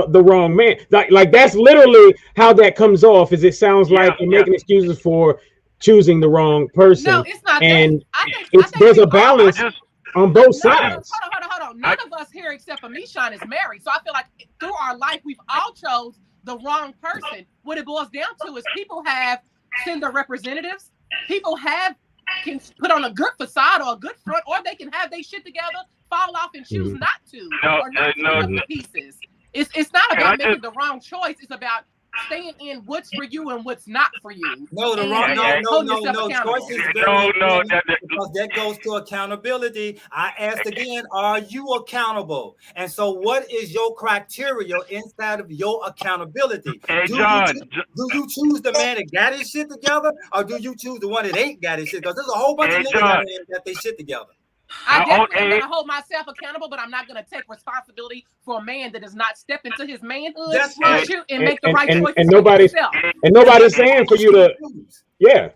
the wrong man. Like that's literally how that comes off. Is it sounds like you're making excuses for choosing the wrong person.
No, it's not.
And there's a balance on both sides.
Hold on. None of us here except for Mishan is married. So I feel like through our life, we've all chose the wrong person. What it boils down to is people send their representatives. People can put on a good facade or a good front, or they can have their shit together, fall off and choose not to, or not to pieces. It's not about making the wrong choice. It's about staying in what's for you and what's not for you.
No, the
And
wrong,
holding
no.
yourself accountable.
Choice is very important because that goes to accountability. I asked again, are you accountable? And so what is your criteria inside of your accountability?
Hey, John.
Do you choose the man that got his shit together, or do you choose the one that ain't got his shit? Because there's a whole bunch of niggas out there that they shit together.
I definitely am gonna hold myself accountable, but I'm not gonna take responsibility for a man that does not step into his manhood.
That's right.
And make the right choices
and
for
nobody's
himself.
and nobody's saying for you to, you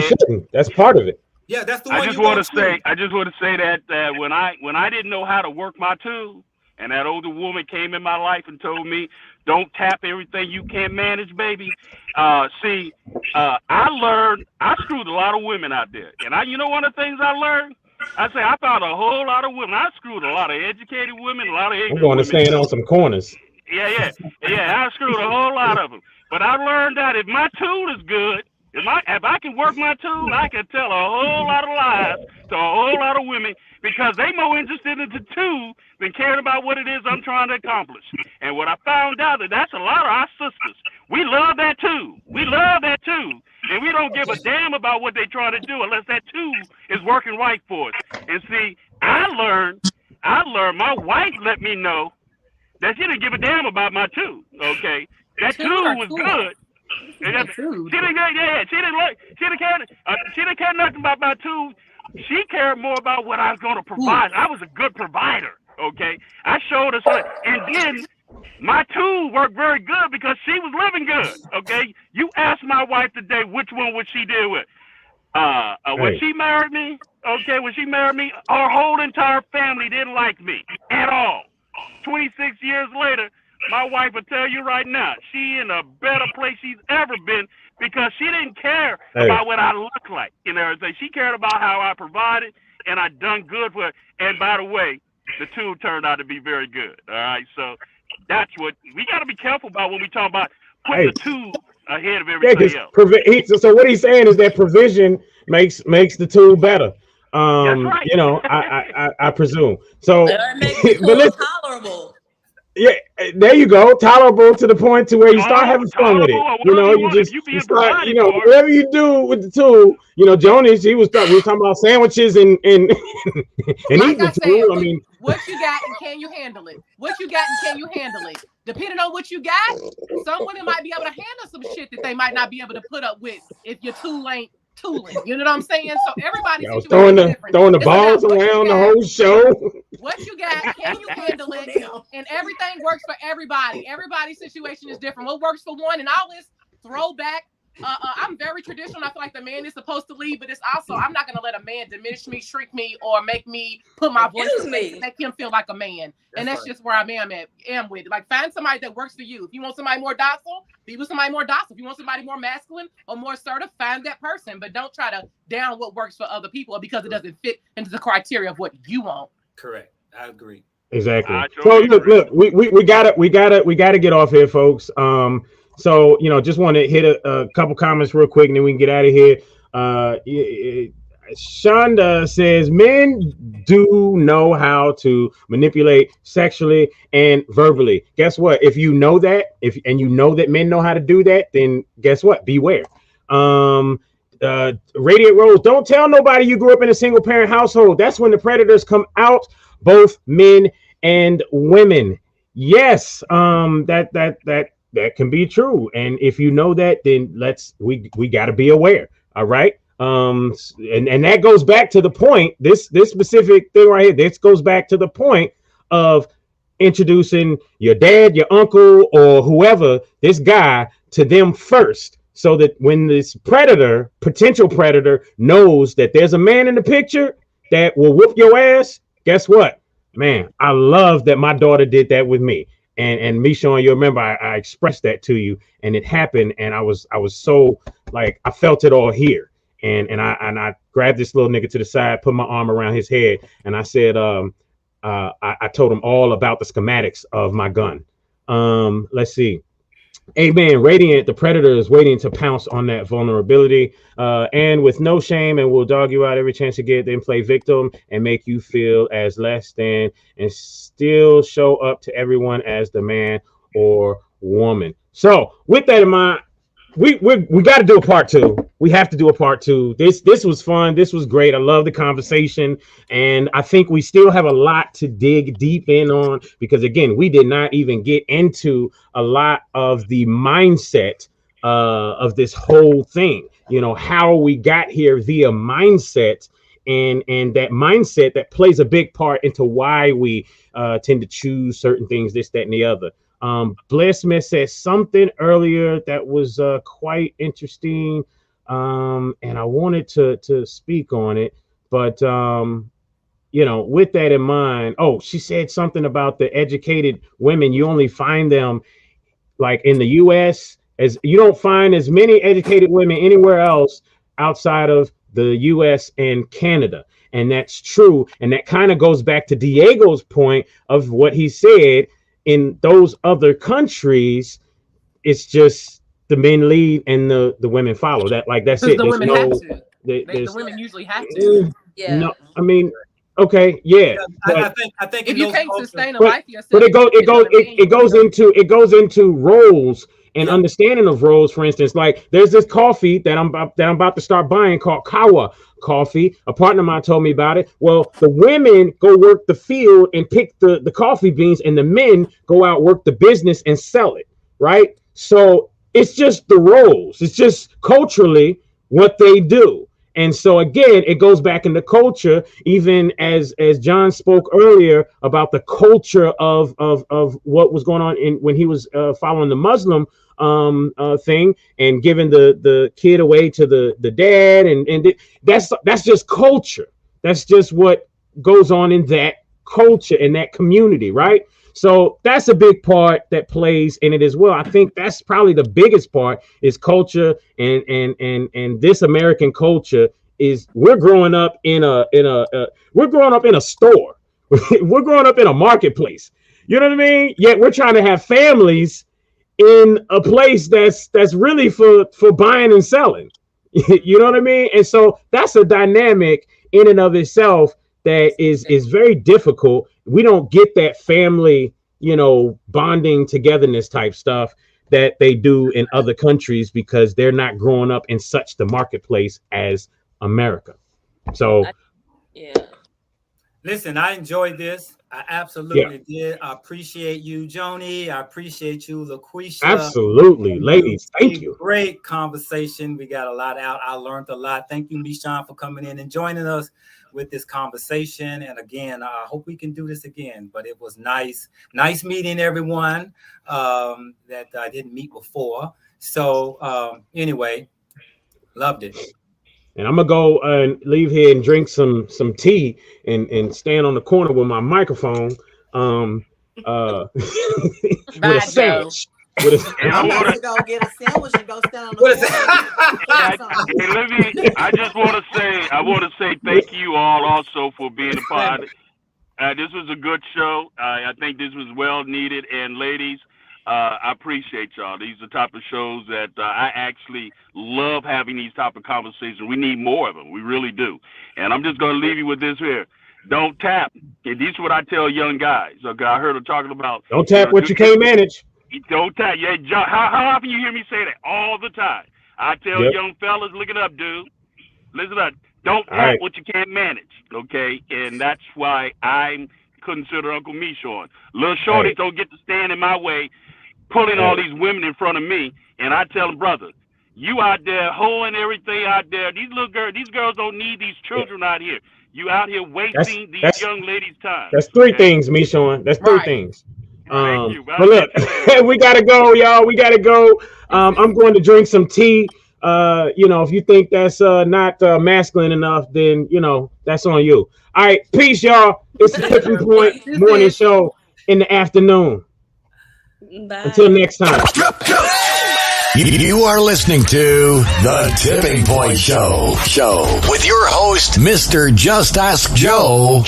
shouldn't. That's part of it.
Yeah, that's the
I
one.
just want to say that when I didn't know how to work my tool, and that older woman came in my life and told me, "Don't tap everything you can't manage, baby." I learned I screwed a lot of women out there, and one of the things I learned. I found a whole lot of women. I screwed a lot of educated women, a lot of ignorant
I'm going to
women.
stand on some corners.
Yeah. I screwed a whole lot of them. But I learned that if my tool is good, if I can work my tool, I can tell a whole lot of lies to a whole lot of women because they more interested in the tool than caring about what it is I'm trying to accomplish. And what I found out that's a lot of our sisters. We love that too. We love that too. And we don't give a damn about what they're trying to do unless that tool is working right for us. And see, I learned my wife let me know that she didn't give a damn about my tool. Okay. That tool was good. She didn't care nothing about my tool. She cared more about what I was going to provide. I was a good provider. Okay. I showed her and then my tool worked very good because she was living good. Okay, you asked my wife today which one would she deal with. When she married me, her whole entire family didn't like me at all. 26 years later, my wife will tell you right now, she in a better place she's ever been because she didn't care about what I look like and everything. She cared about how I provided and I done good for her. And by the way, the tool turned out to be very good. All right, so. That's what we got to be careful about when we talk about putting the tool ahead of everything else.
So what he's saying is that provision makes the tool better.
That's right.
I presume. So,
it makes the tool tolerable.
Yeah, there you go. Tolerable to the point to where you start having fun with it. You start, whatever you do with the tool. Jonas, we were talking about sandwiches and eating the tool. I mean,
what you got and can you handle it? What you got and can you handle it? Depending on what you got, some women might be able to handle some shit that they might not be able to put up with if your tool ain't tooling. You know what I'm saying? So everybody's
throwing the balls around the whole show.
What you got, can you handle it? And everything works for everybody. Everybody's situation is different. What works for one and all this throwback. I'm very traditional. I feel like the man is supposed to lead, but it's also I'm not gonna let a man diminish me, shrink me, or make me put my voice to make him feel like a man. And that's just where I am with. Like, find somebody that works for you. If you want somebody more docile, be with somebody more docile. If you want somebody more masculine or more assertive, find that person. But don't try to down what works for other people because it doesn't fit into the criteria of what you want.
Correct. I agree.
Exactly. So look, we gotta get off here, folks. So, just want to hit a couple comments real quick and then we can get out of here. Shonda says men do know how to manipulate sexually and verbally. Guess what? If you know that, and you know that men know how to do that, then guess what? Beware. Radiant Rose, don't tell nobody you grew up in a single parent household. That's when the predators come out, both men and women. Yes, that can be true. And if you know that, then we got to be aware. All right. And that goes back to the point, this specific thing right here, this goes back to the point of introducing your dad, your uncle, or whoever, this guy, to them first. So that when this potential predator knows that there's a man in the picture that will whoop your ass, guess what? Man, I love that my daughter did that with me. And me showing you, remember, I expressed that to you and it happened. And I was so like, I felt it all here. And I grabbed this little nigga to the side, put my arm around his head. And I said, I told him all about the schematics of my gun. Let's see. Amen. Radiant, the predator is waiting to pounce on that vulnerability, and with no shame, and will dog you out every chance you get, then play victim and make you feel as less than, and still show up to everyone as the man or woman. So with that in mind, we got to do a part 2. We have to do a part 2. This was fun. This was great. I love the conversation, and I think we still have a lot to dig deep in on, because again, we did not even get into a lot of the mindset of this whole thing. You know, how we got here via mindset, and that mindset that plays a big part into why we tend to choose certain things, this, that, and the other. Blair Smith said something earlier that was quite interesting, and I wanted to speak on it, but you know, with that in mind, she said something about the educated women. You only find them like in the U.S. as you don't find as many educated women anywhere else outside of the U.S. and Canada, and that's true. And that kind of goes back to Diego's point of what he said. In those other countries, it's just the men lead and the women follow. That, like, that's it.
The women have to. The women usually have to.
Yeah. No, I mean, okay, yeah.
I think
if you can't sustain a life yourself,
but it goes into roles and understanding of roles. For instance, like there's this coffee that I'm about to start buying called Kawa coffee. A partner of mine told me about it. Well, the women go work the field and pick the coffee beans, and the men go out, work the business and sell it, right? So it's just the roles. It's just culturally what they do. And so again, it goes back into culture, even as John spoke earlier about the culture of what was going on when he was following the Muslim thing and giving the kid away to the dad, and that's just culture. That's just what goes on in that culture, in that community, right? So that's a big part that plays in it as well. I think that's probably the biggest part is culture, and this American culture is we're growing up in a store. We're growing up in a marketplace. You know what I mean? Yet we're trying to have families in a place that's really for buying and selling. You know what I mean? And so that's a dynamic in and of itself that is very difficult. We don't get that family, bonding togetherness type stuff that they do in other countries because they're not growing up in such the marketplace as America. So
yeah.
Listen, I enjoyed this. I absolutely did. I appreciate you, Joni. I appreciate you, LaQuisha.
Absolutely. Ladies, thank you.
Great conversation. We got a lot out. I learned a lot. Thank you, Michon, for coming in and joining us with this conversation. And again, I hope we can do this again. But it was nice meeting everyone that I didn't meet before. So anyway, loved it.
And I'm gonna go and leave here and drink some tea and stand on the corner with my microphone with a sandwich.
I'm about to go get a sandwich and go stand on the corner.
I just want to say thank you all also for being a part. This was a good show. I think this was well needed. And ladies, I appreciate y'all. These are the type of shows that I actually love having these type of conversations. We need more of them. We really do. And I'm just going to leave you with this here. Don't tap. And this is what I tell young guys. Okay, I heard them talking about.
Don't tap what you can't manage.
Don't tap. Yeah, John, how often you hear me say that? All the time. I tell young fellas, look it up, dude. Listen up. Don't tap what you can't manage. Okay, and that's why I consider Uncle Michon. Little shorty don't get to stand in my way, pulling all these women in front of me, and I tell them, brother, you out there hoeing everything out there. These girls don't need these children out here. You out here wasting these young ladies' time.
That's three things, Michon. That's three things. But look, we gotta go, y'all. We gotta go. I'm going to drink some tea. If you think that's not masculine enough, then that's on you. All right, peace, y'all. It's the Tipping Point Morning Show in the afternoon.
Bye.
Until next time.
You are listening to The Tipping Point Show with your host, Mr. Just Ask Joe,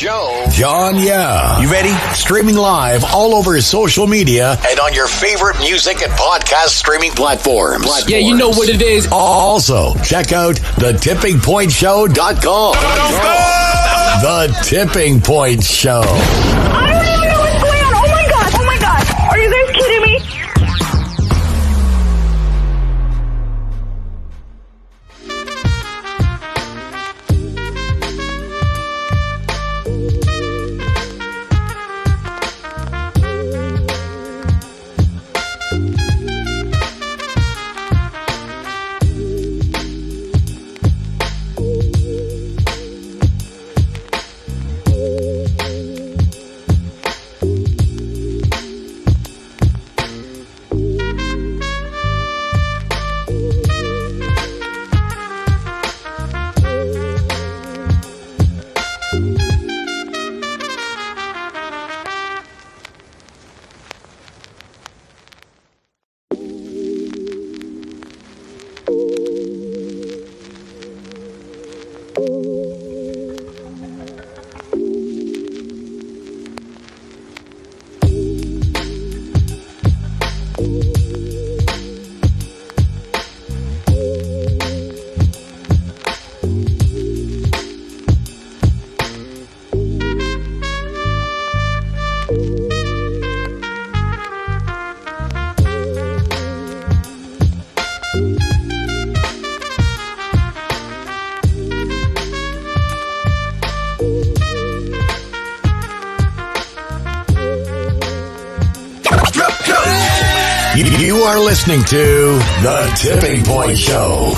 John Yeah. You ready? Streaming live all over social media and on your favorite music and podcast streaming platforms.
Yeah, you know what it is.
Also, check out thetippingpointshow.com. The Tipping Point Show.
I don't even know what's going on. Oh my god. Are you guys kidding me?
You are listening to The Tipping Point Show.